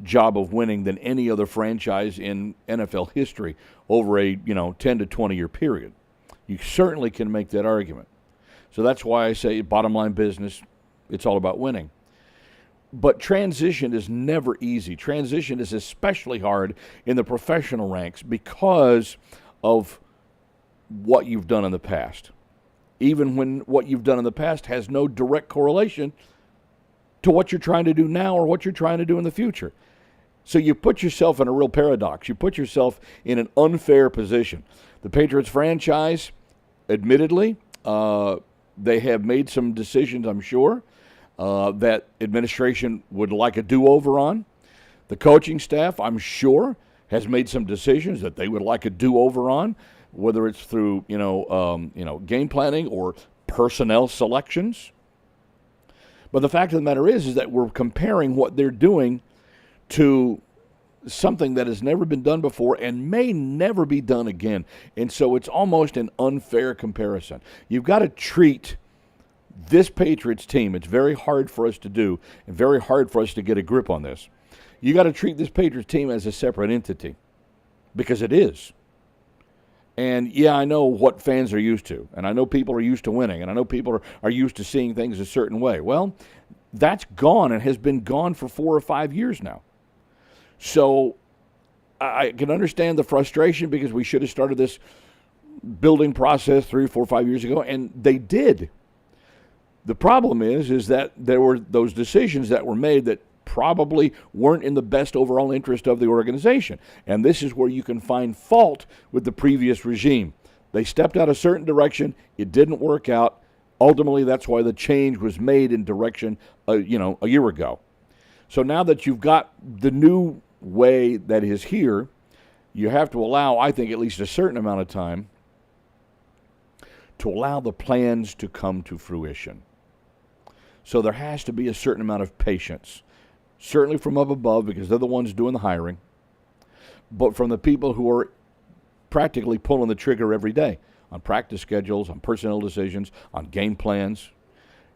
job of winning than any other franchise in NFL history over a 10 to 20 year period. You certainly can make that argument. So that's why I say bottom line business, it's all about winning. But transition is never easy. Transition is especially hard in the professional ranks because of what you've done in the past. Even when what you've done in the past has no direct correlation to what you're trying to do now or what you're trying to do in the future. So you put yourself in a real paradox. You put yourself in an unfair position. The Patriots franchise, admittedly, they have made some decisions, I'm sure, that administration would like a do-over on. The coaching staff, I'm sure, has made some decisions that they would like a do-over on, whether it's through game planning or personnel selections. But the fact of the matter is that we're comparing what they're doing to something that has never been done before and may never be done again. And so it's almost an unfair comparison. You've got to treat this Patriots team, it's very hard for us to do and very hard for us to get a grip on this. You got to treat this Patriots team as a separate entity because it is. And, yeah, I know what fans are used to, and I know people are used to winning, and I know people are used to seeing things a certain way. Well, that's gone and has been gone for 4 or 5 years now. So I can understand the frustration because we should have started this building process 3, 4, 5 years ago, and they did. The problem is that there were those decisions that were made that probably weren't in the best overall interest of the organization. And this is where you can find fault with the previous regime. They stepped out a certain direction. It didn't work out. Ultimately, that's why the change was made in direction, a year ago. So now that you've got the new way that is here, you have to allow, I think, at least a certain amount of time to allow the plans to come to fruition. So there has to be a certain amount of patience. Certainly from up above because they're the ones doing the hiring, but from the people who are practically pulling the trigger every day on practice schedules, on personnel decisions, on game plans.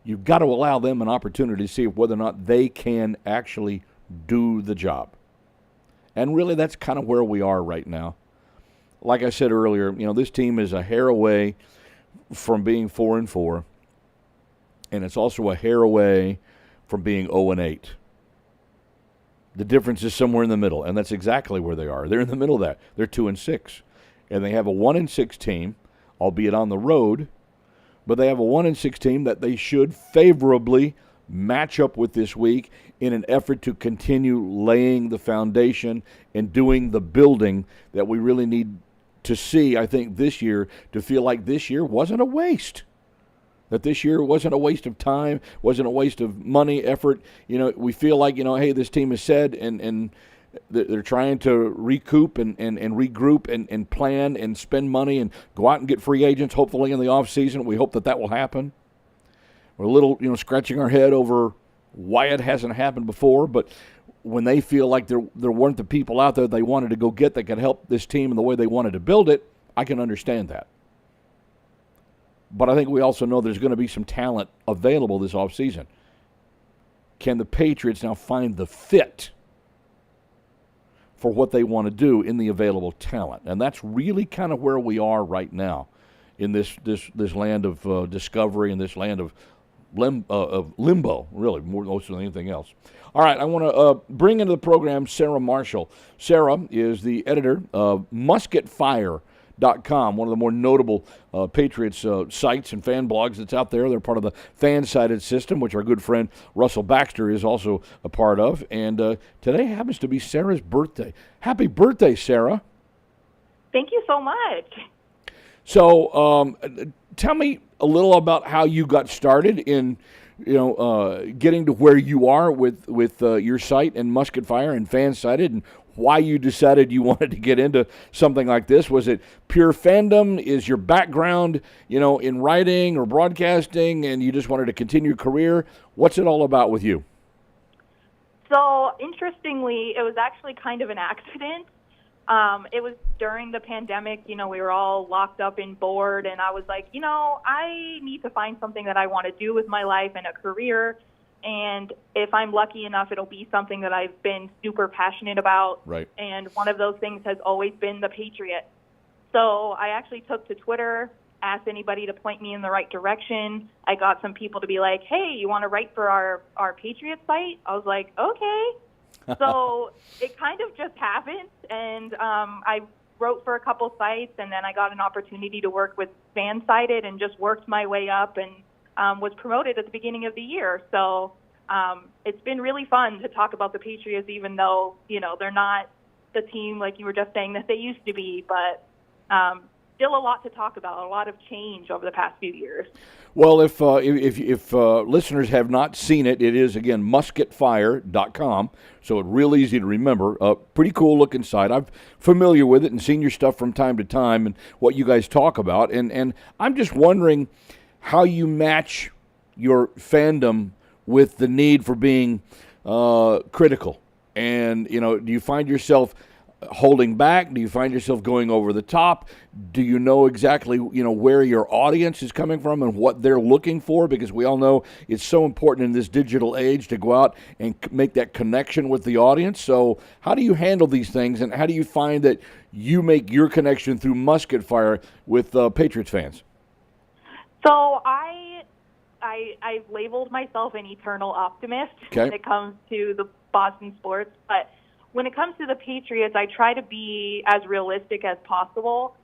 You've got to allow them an opportunity to see whether or not they can actually do the job. And really that's kind of where we are right now. Like I said earlier, this team is a hair away from being 4-4, and it's also a hair away from being 0-8. The difference is somewhere in the middle, and that's exactly where they are. They're in the middle of that. They're 2-6, and they have a 1-6 team, albeit on the road, but they have a 1-6 team that they should favorably match up with this week in an effort to continue laying the foundation and doing the building that we really need to see, I think, this year to feel like this year wasn't a waste. That this year wasn't a waste of time, wasn't a waste of money, effort. We feel like, hey, this team is said and they're trying to recoup and regroup and plan and spend money and go out and get free agents, hopefully in the offseason. We hope that will happen. We're a little, scratching our head over why it hasn't happened before, but when they feel like there weren't the people out there they wanted to go get that could help this team in the way they wanted to build it, I can understand that. But I think we also know there's going to be some talent available this offseason. Can the Patriots now find the fit for what they want to do in the available talent? And that's really kind of where we are right now in this land of discovery and this land of limbo, really, more than anything else. All right, I want to bring into the program Sarah Marshall. Sarah is the editor of MusketFire.com, one of the more notable Patriots sites and fan blogs that's out there. They're part of the fan-sided system, which our good friend Russell Baxter is also a part of. And today happens to be Sarah's birthday. Happy birthday, Sarah. Thank you so much. So tell me a little about how you got started in getting to where you are with your site and Musket Fire and fan-sided, and why you decided you wanted to get into something like this. Was it pure fandom? Is your background, in writing or broadcasting, and you just wanted to continue your career? What's it all about with you? So, interestingly, it was actually kind of an accident. It was during the pandemic, we were all locked up and bored, and I was like, I need to find something that I want to do with my life and a career, and if I'm lucky enough, it'll be something that I've been super passionate about. Right. And one of those things has always been the Patriots. So I actually took to Twitter, asked anybody to point me in the right direction. I got some people to be like, hey, you want to write for our Patriots site? I was like, okay. So it kind of just happened, and I wrote for a couple sites, and then I got an opportunity to work with FanSided and just worked my way up and was promoted at the beginning of the year. So it's been really fun to talk about the Patriots, even though, they're not the team like you were just saying that they used to be, but still a lot to talk about, a lot of change over the past few years. Well, if listeners have not seen it, it is, again, musketfire.com, so it's real easy to remember. Pretty cool looking site. I'm familiar with it and seen your stuff from time to time and what you guys talk about. And I'm just wondering how you match your fandom with the need for being critical. And, do you find yourself holding back? Do you find yourself going over the top? Do you know exactly, where your audience is coming from and what they're looking for? Because we all know it's so important in this digital age to go out and make that connection with the audience. So how do you handle these things, and how do you find that you make your connection through Musket Fire with Patriots fans? So I've labeled myself an eternal optimist when it comes to the Boston sports, but when it comes to the Patriots, I try to be as realistic as possible.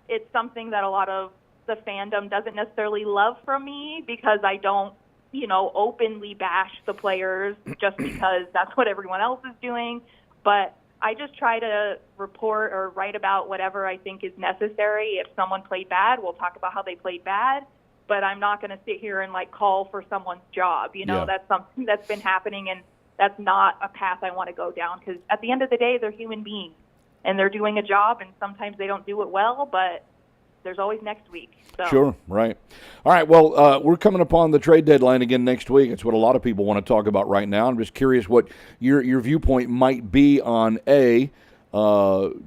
It's something that a lot of the fandom doesn't necessarily love from me because I don't, openly bash the players just because that's what everyone else is doing. But I just try to report or write about whatever I think is necessary. If someone played bad, we'll talk about how they played bad. But I'm not going to sit here and call for someone's job. That's something that's been happening, and that's not a path I want to go down, because at the end of the day, they're human beings and they're doing a job, and sometimes they don't do it well, but there's always next week. So. Sure, right. All right, well, we're coming upon the trade deadline again next week. It's what a lot of people want to talk about right now. I'm just curious what your viewpoint might be on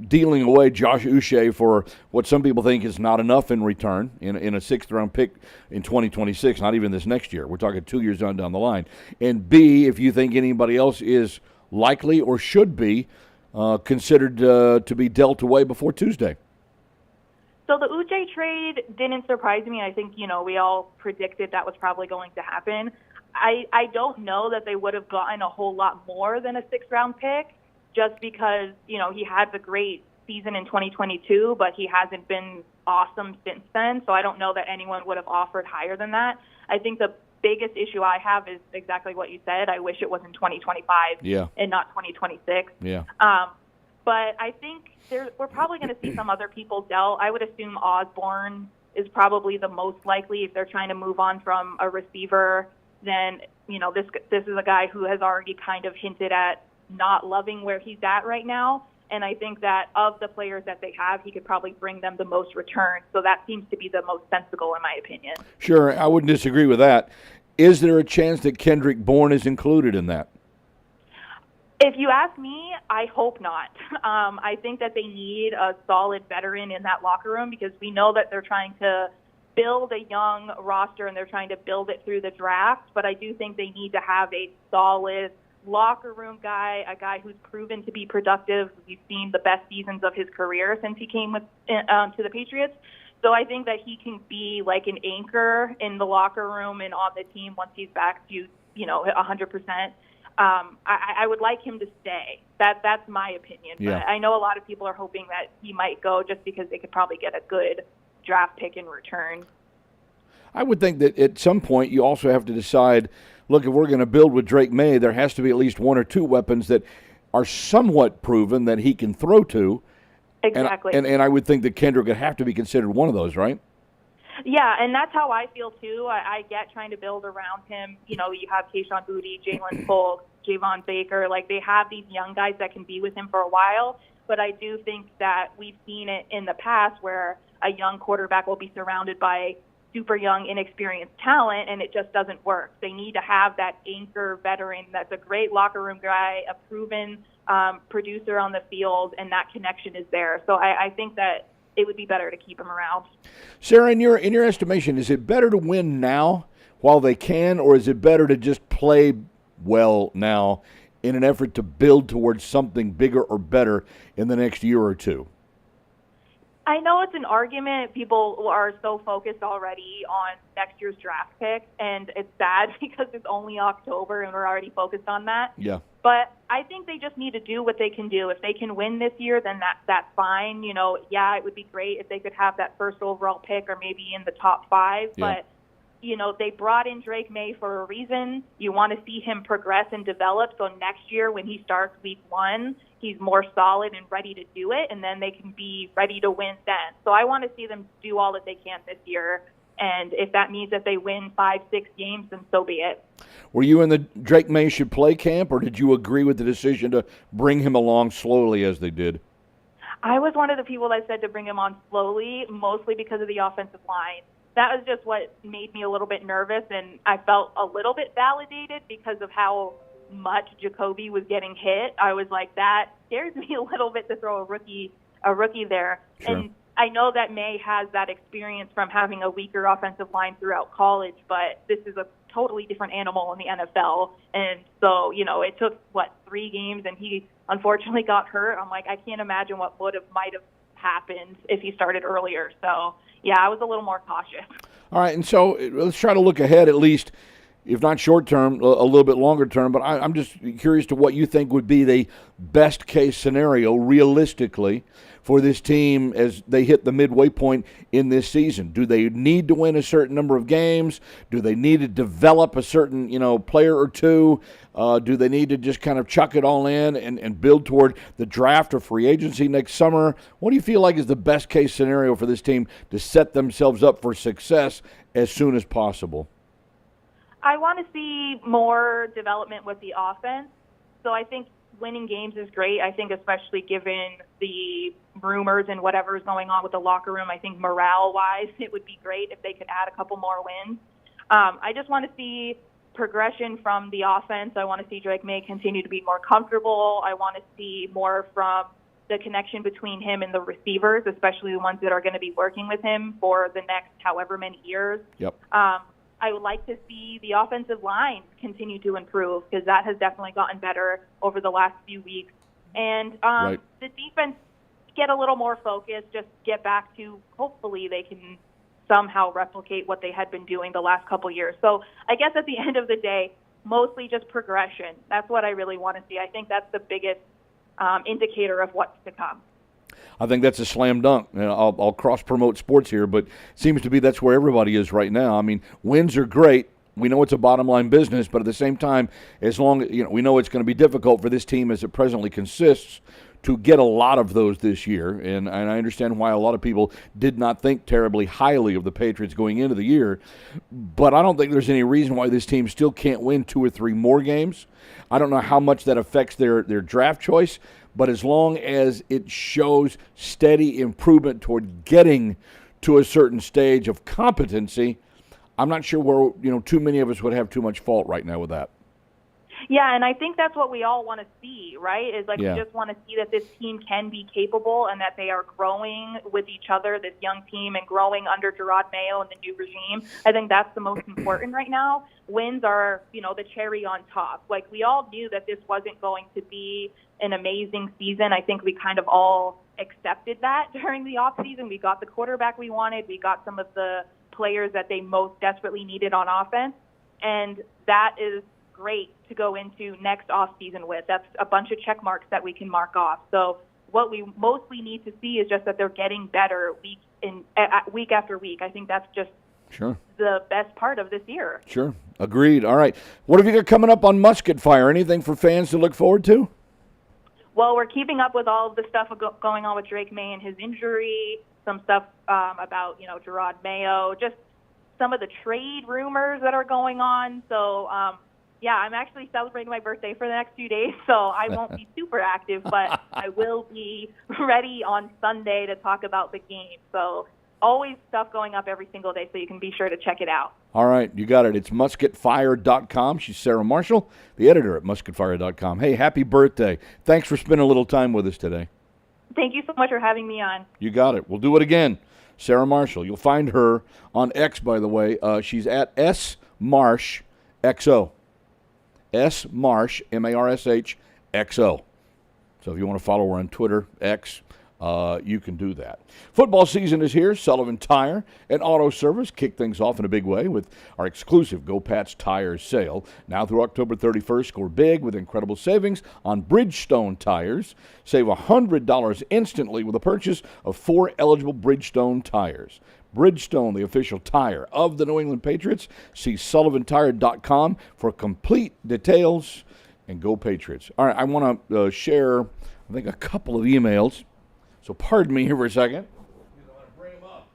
dealing away Josh Uche for what some people think is not enough in return in a sixth-round pick in 2026, not even this next year. We're talking 2 years down the line. And B, if you think anybody else is likely or should be considered to be dealt away before Tuesday. So the Uche trade didn't surprise me. I think, we all predicted that was probably going to happen. I don't know that they would have gotten a whole lot more than a sixth-round pick, just because, he had the great season in 2022, but he hasn't been awesome since then. So I don't know that anyone would have offered higher than that. I think the biggest issue I have is exactly what you said. I wish it was in 2025 and not 2026. Yeah. But I think we're probably going to see some other people dealt. I would assume Osborne is probably the most likely if they're trying to move on from a receiver. Then, this is a guy who has already kind of hinted at not loving where he's at right now. And I think that of the players that they have, he could probably bring them the most return. So that seems to be the most sensible, in my opinion. Sure, I wouldn't disagree with that. Is there a chance that Kendrick Bourne is included in that? If you ask me, I hope not. I think that they need a solid veteran in that locker room, because we know that they're trying to build a young roster and they're trying to build it through the draft. But I do think they need to have a solid locker room guy, a guy who's proven to be productive. We've seen the best seasons of his career since he came to the Patriots. So I think that he can be like an anchor in the locker room and on the team once he's back to, 100%. I would like him to stay. That's my opinion. Yeah. But I know a lot of people are hoping that he might go just because they could probably get a good draft pick in return. I would think that at some point you also have to decide, look, if we're going to build with Drake May, there has to be at least one or two weapons that are somewhat proven that he can throw to. Exactly. And I would think that Kendrick would have to be considered one of those, right? Yeah, and that's how I feel, too. I get trying to build around him. You have Keyshawn Boutte, Jalen Polk, Javon Baker. Like, they have these young guys that can be with him for a while. But I do think that we've seen it in the past where a young quarterback will be surrounded by super young, inexperienced talent, and it just doesn't work. They need to have that anchor veteran that's a great locker room guy, a proven producer on the field, and that connection is there. So I think that it would be better to keep him around. Sarah, in your estimation, is it better to win now while they can, or is it better to just play well now in an effort to build towards something bigger or better in the next year or two? I know it's an argument. People are so focused already on next year's draft pick, and it's sad because it's only October and we're already focused on that. Yeah. But I think they just need to do what they can do. If they can win this year, then that's fine. You know, yeah, it would be great if they could have that first overall pick or maybe in the top 5. Yeah. But, you know, they brought in Drake May for a reason. You want to see him progress and develop. So next year when he starts week 1, he's more solid and ready to do it, and then they can be ready to win then. So I want to see them do all that they can this year. And if that means that they win 5-6 games, then so be it. Were you in the Drake May should play camp, or did you agree with the decision to bring him along slowly as they did? I was one of the people that said to bring him on slowly, mostly because of the offensive line. That was just what made me a little bit nervous, and I felt a little bit validated because of how much Jacoby was getting hit. I was like, that scares me a little bit to throw a rookie there. Sure. And I know that May has that experience from having a weaker offensive line throughout college, but this is a totally different animal in the NFL. And so, you know, it took, 3 games, and he unfortunately got hurt. I'm like, I can't imagine what might have happened if he started earlier. So, yeah, I was a little more cautious. All right, and so let's try to look ahead at least, if not short term, a little bit longer term. But I'm just curious to what you think would be the best case scenario realistically for this team as they hit the midway point in this season. Do they need to win a certain number of games? Do they need to develop a certain, player or two? Do they need to just kind of chuck it all in and build toward the draft or free agency next summer? What do you feel like is the best case scenario for this team to set themselves up for success as soon as possible? I want to see more development with the offense. So I think winning games is great. I think especially given the rumors and whatever is going on with the locker room, I think morale-wise it would be great if they could add a couple more wins. I just want to see progression from the offense. I want to see Drake May continue to be more comfortable. I want to see more from the connection between him and the receivers, especially the ones that are going to be working with him for the next however many years. Yep. I would like to see the offensive line continue to improve because that has definitely gotten better over the last few weeks. And Right. the defense get a little more focused, just get back to hopefully they can somehow replicate what they had been doing the last couple years. So I guess at the end of the day, mostly just progression. That's what I really want to see. I think that's the biggest indicator of what's to come. I think that's a slam dunk. I'll cross-promote sports here, but it seems to be that's where everybody is right now. I mean, wins are great. We know it's a bottom-line business, but at the same time, as long as we know it's going to be difficult for this team as it presently consists to get a lot of those this year, and I understand why a lot of people did not think terribly highly of the Patriots going into the year, but I don't think there's any reason why this team still can't win 2 or 3 more games. I don't know how much that affects their draft choice, but as long as it shows steady improvement toward getting to a certain stage of competency, I'm not sure where too many of us would have too much fault right now with that. Yeah, and I think that's what we all want to see, right? Is Yeah. we just want to see that this team can be capable and that they are growing with each other, this young team, and growing under Teron Mayo and the new regime. I think that's the most important right now. Wins are, the cherry on top. Like, we all knew that this wasn't going to be an amazing season. I think we kind of all accepted that during the offseason. We got the quarterback we wanted. We got some of the players that they most desperately needed on offense. And that is great to go into next offseason with. That's a bunch of check marks that we can mark off. So what we mostly need to see is just that they're getting better week after week. I think that's just Sure. the best part of this year. Sure. Agreed. All right. What have you got coming up on Musket Fire? Anything for fans to look forward to? Well, we're keeping up with all of the stuff going on with Drake May and his injury, some stuff about, Teron Mayo, just some of the trade rumors that are going on. So Yeah, I'm actually celebrating my birthday for the next 2 days, so I won't be super active, but I will be ready on Sunday to talk about the game. So always stuff going up every single day, so you can be sure to check it out. All right, you got it. It's musketfire.com. She's Sarah Marshall, the editor at musketfire.com. Hey, happy birthday. Thanks for spending a little time with us today. Thank you so much for having me on. You got it. We'll do it again. Sarah Marshall. You'll find her on X, by the way. She's at SMarshXO. SMarsh, MARSHXO. So if you want to follow her on Twitter, X, you can do that. Football season is here. Sullivan Tire and Auto Service kick things off in a big way with our exclusive Go Pats Tires sale. Now through October 31st, score big with incredible savings on Bridgestone tires. Save $100 instantly with a purchase of 4 eligible Bridgestone tires. Bridgestone, the official tire of the New England Patriots. See sullivantire.com for complete details. And go Patriots. All right, I want to share, I think, a couple of emails. So pardon me here for a second. I want to bring them up.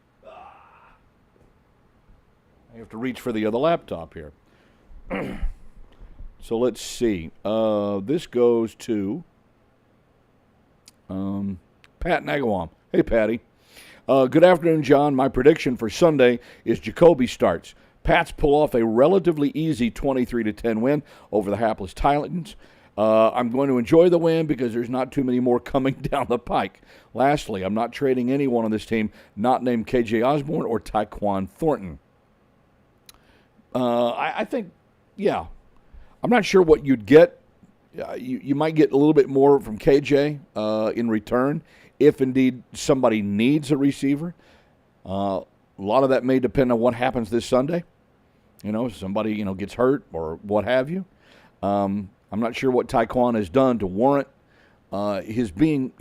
I have to reach for the other laptop here. So let's see. This goes to Pat Nagawam. Hey, Patty. Good afternoon, John. My prediction for Sunday is Jacoby starts. Pats pull off a relatively easy 23-10 win over the hapless Titans. I'm going to enjoy the win because there's not too many more coming down the pike. Lastly, I'm not trading anyone on this team not named KJ Osborne or Tyquan Thornton. I think, yeah. I'm not sure what you'd get. You might get a little bit more from KJ in return if indeed somebody needs a receiver. A lot of that may depend on what happens this Sunday. You know, somebody, gets hurt or what have you. I'm not sure what Tyquan has done to warrant his being,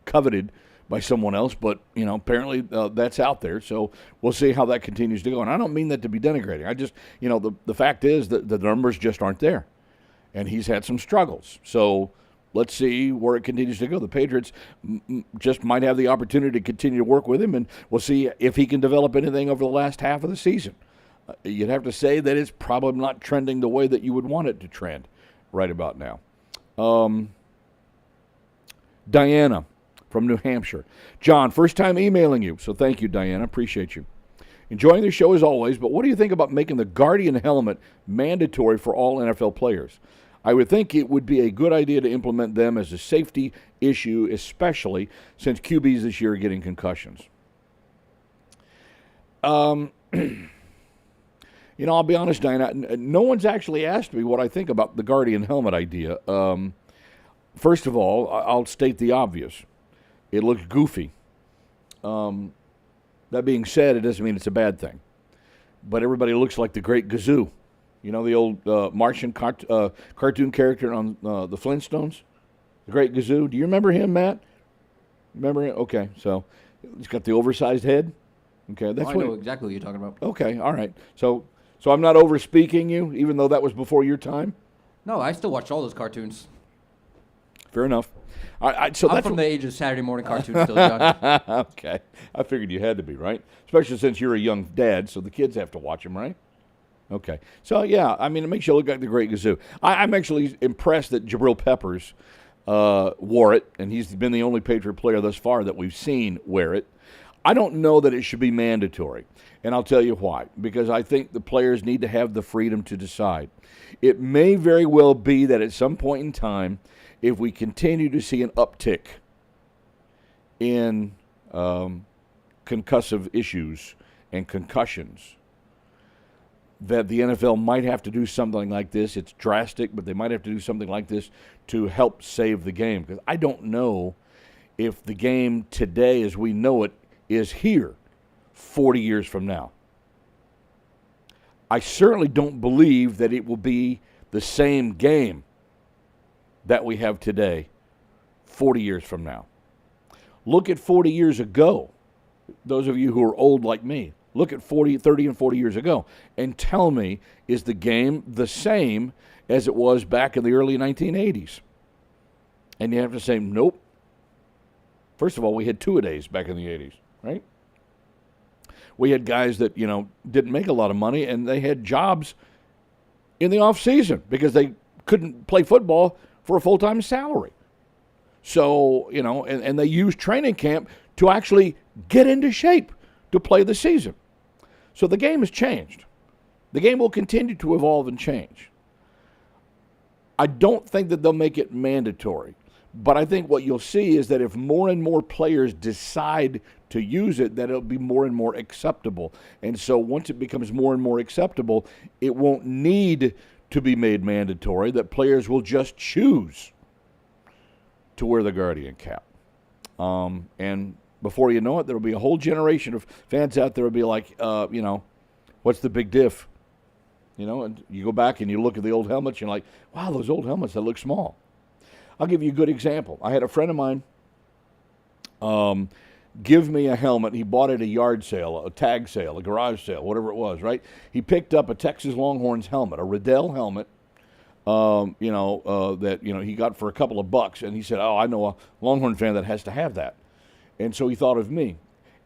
coveted by someone else, but, apparently that's out there. So we'll see how that continues to go. And I don't mean that to be denigrating. I just, the fact is that the numbers just aren't there. And he's had some struggles. So let's see where it continues to go. The Patriots just might have the opportunity to continue to work with him, and we'll see if he can develop anything over the last half of the season. You'd have to say that it's probably not trending the way that you would want it to trend right about now. Diana from New Hampshire. John, first time emailing you, so thank you, Diana. Appreciate you. Enjoying the show as always, but what do you think about making the Guardian helmet mandatory for all NFL players? I would think it would be a good idea to implement them as a safety issue, especially since QBs this year are getting concussions. I'll be honest, Diana, no one's actually asked me what I think about the Guardian helmet idea. First of all, I'll state the obvious. It looks goofy. That being said, it doesn't mean it's a bad thing. But everybody looks like the Great Gazoo. You know the old Martian cartoon character on the Flintstones? The Great Gazoo. Do you remember him, Matt? Remember him? Okay, so he's got the oversized head. Okay, that's I know exactly what you're talking about. Okay, all right. So I'm not over-speaking you, even though that was before your time? No, I still watch all those cartoons. Fair enough. I'm from the age of Saturday morning cartoons still, John. Okay. I figured you had to be, right? Especially since you're a young dad, so the kids have to watch them, right? Okay. So, yeah, I mean, it makes you look like the Great Gazoo. I'm actually impressed that Jabril Peppers wore it, and he's been the only Patriot player thus far that we've seen wear it. I don't know that it should be mandatory, and I'll tell you why. Because I think the players need to have the freedom to decide. It may very well be that at some point in time, if we continue to see an uptick in concussive issues and concussions, that the NFL might have to do something like this. It's drastic, but they might have to do something like this to help save the game. Because I don't know if the game today as we know it is here 40 years from now. I certainly don't believe that it will be the same game that we have today 40 years from now. Look at 40 years ago. Those of you who are old like me, look at 30 and 40 years ago and tell me, is the game the same as it was back in the early 1980s? And you have to say, nope. First of all, we had two-a-days back in the 80s, right? We had guys that, didn't make a lot of money, and they had jobs in the off season because they couldn't play football for a full-time salary. So, and they used training camp to actually get into shape to play the season. So the game has changed. The game will continue to evolve and change. I don't think that they'll make it mandatory, but I think what you'll see is that if more and more players decide to use it, that it'll be more and more acceptable. And so once it becomes more and more acceptable, it won't need to be made mandatory, that players will just choose to wear the Guardian cap. And before you know it, there will be a whole generation of fans out there will be like, what's the big diff? And you go back and you look at the old helmets, you're like, wow, those old helmets, they look small. I'll give you a good example. I had a friend of mine give me a helmet. He bought it at a yard sale, a tag sale, a garage sale, whatever it was, right? He picked up a Texas Longhorns helmet, a Riddell helmet, that he got for a couple of bucks. And he said, oh, I know a Longhorn fan that has to have that. And so he thought of me.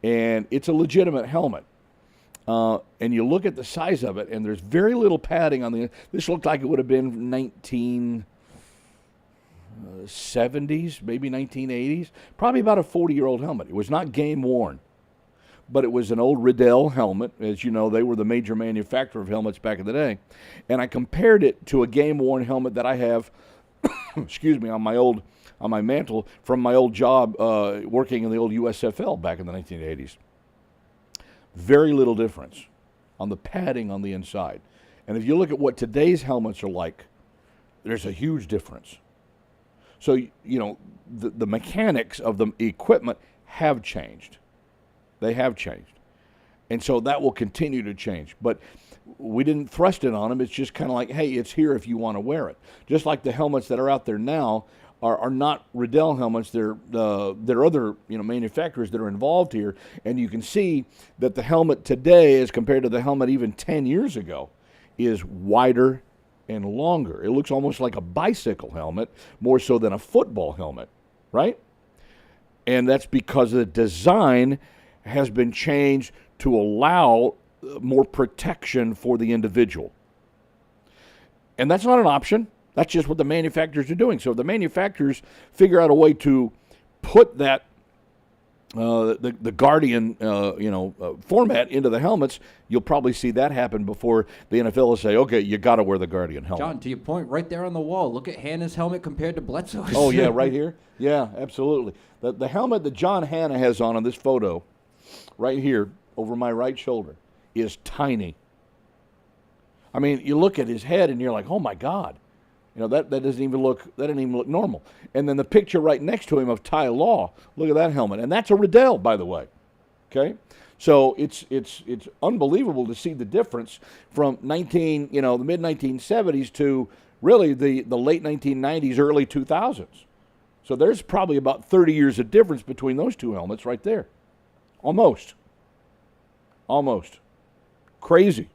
And it's a legitimate helmet. And you look at the size of it, and there's very little padding on the end. This looked like it would have been 1970s, maybe 1980s. Probably about a 40-year-old helmet. It was not game worn, but it was an old Riddell helmet. As you know, they were the major manufacturer of helmets back in the day. And I compared it to a game worn helmet that I have, on my mantle from my old job working in the old USFL back in the 1980s. Very little difference on the padding on the inside. And if you look at what today's helmets are like, there's a huge difference. So, the mechanics of the equipment have changed. They have changed. And so that will continue to change. But we didn't thrust it on them. It's just kind of like, hey, it's here if you want to wear it. Just like the helmets that are out there now are not Riddell helmets. They're other manufacturers that are involved here, and you can see that the helmet today, as compared to the helmet even 10 years ago, is wider and longer. It looks almost like a bicycle helmet, more so than a football helmet, right? And that's because the design has been changed to allow more protection for the individual. And that's not an option. That's just what the manufacturers are doing. So if the manufacturers figure out a way to put that the Guardian format into the helmets, you'll probably see that happen before the NFL will say, okay, you got to wear the Guardian helmet. John, to your point, right there on the wall, look at Hanna's helmet compared to Bledsoe's. Oh, yeah, right here? Yeah, absolutely. The helmet that John Hanna has on this photo, right here, over my right shoulder, is tiny. I mean, you look at his head and you're like, oh, my God. That doesn't even look normal. And then the picture right next to him of Ty Law, look at that helmet. And that's a Riddell, by the way. Okay? So it's unbelievable to see the difference from the mid-1970s to really the late 1990s, early 2000s. So there's probably about 30 years of difference between those two helmets right there. Almost. Crazy.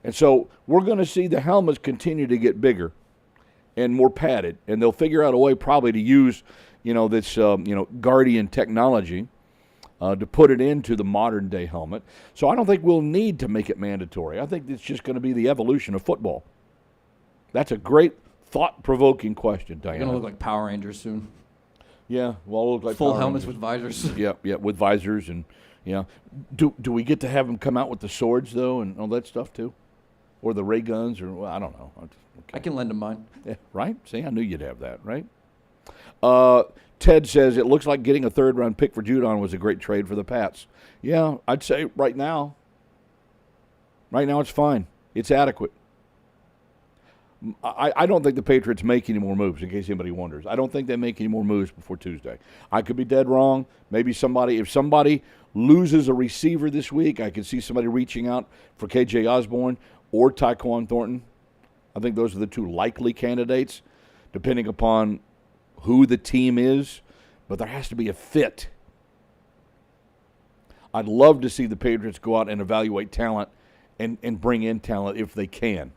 And so we're going to see the helmets continue to get bigger and more padded, and they'll figure out a way probably to use, this, Guardian technology to put it into the modern day helmet. So I don't think we'll need to make it mandatory. I think it's just going to be the evolution of football. That's a great thought-provoking question, Diana. They're going to look like Power Rangers soon. Yeah, well, look like full Power helmets Rangers. with visors. Yeah, with visors and Do we get to have them come out with the swords though and all that stuff too, or the ray guns, or I don't know. Okay. I can lend them mine. Yeah, right? See, I knew you'd have that, right? Ted says, it looks like getting a third-round pick for Judon was a great trade for the Pats. Yeah, I'd say right now it's fine. It's adequate. I don't think the Patriots make any more moves, in case anybody wonders. I don't think they make any more moves before Tuesday. I could be dead wrong. Maybe if somebody loses a receiver this week, I could see somebody reaching out for KJ Osborne or Tyquan Thornton. I think those are the two likely candidates, depending upon who the team is. But there has to be a fit. I'd love to see the Patriots go out and evaluate talent and bring in talent if they can.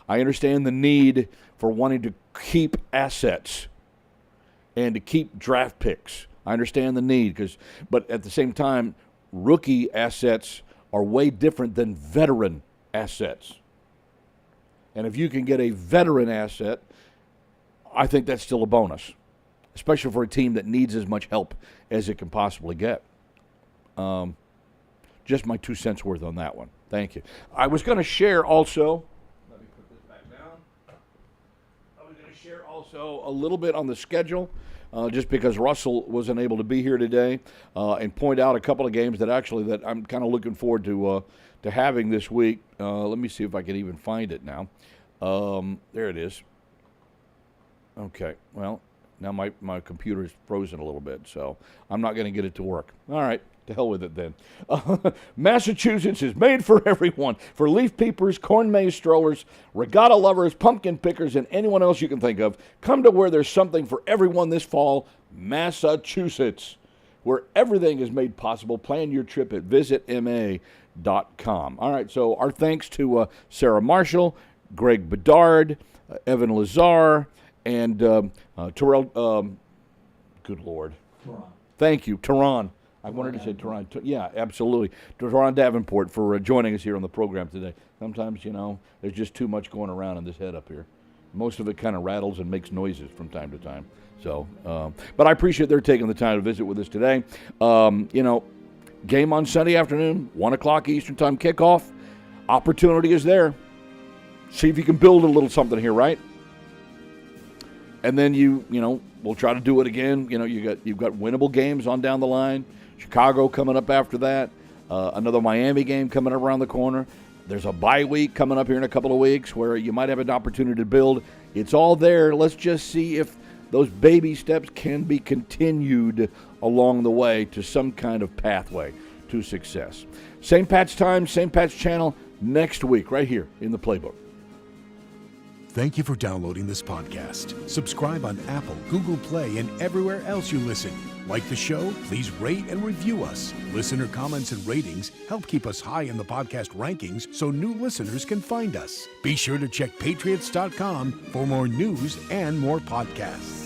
I understand the need for wanting to keep assets and to keep draft picks. I understand the need, but at the same time, rookie assets are way different than veteran assets. And if you can get a veteran asset, I think that's still a bonus, especially for a team that needs as much help as it can possibly get. Just my 2 cents worth on that one. Thank you. I was going to share also. Let me put this back down. I was going to share also a little bit on the schedule, just because Russell wasn't able to be here today, and point out a couple of games that I'm kind of looking forward to having this week. Let me see if I can even find it now. There it is. Okay. Well, now my computer is frozen a little bit, so I'm not going to get it to work. All right. To hell with it then. Massachusetts is made for everyone. For leaf peepers, corn maze strollers, regatta lovers, pumpkin pickers, and anyone else you can think of. Come to where there's something for everyone this fall, Massachusetts, where everything is made possible. Plan your trip at visitma.com. All right, so our thanks to Sarah Marshall, Greg Bedard, Evan Lazar, and Terrell, good Lord. Teron. Thank you, Teron. I wanted to say Teron. Yeah, absolutely. Teron Davenport for joining us here on the program today. Sometimes, there's just too much going around in this head up here. Most of it kind of rattles and makes noises from time to time. So, but I appreciate their taking the time to visit with us today. Game on Sunday afternoon, 1 o'clock Eastern Time kickoff. Opportunity is there. See if you can build a little something here, right? And then we'll try to do it again. You've got winnable games on down the line. Chicago coming up after that. Another Miami game coming up around the corner. There's a bye week coming up here in a couple of weeks where you might have an opportunity to build. It's all there. Let's just see if those baby steps can be continued along the way to some kind of pathway to success. St. Pat's time, St. Pat's channel next week right here in the Playbook. Thank you for downloading this podcast. Subscribe on Apple, Google Play, and everywhere else you listen. Like the show? Please rate and review us. Listener comments and ratings help keep us high in the podcast rankings so new listeners can find us. Be sure to check Patriots.com for more news and more podcasts.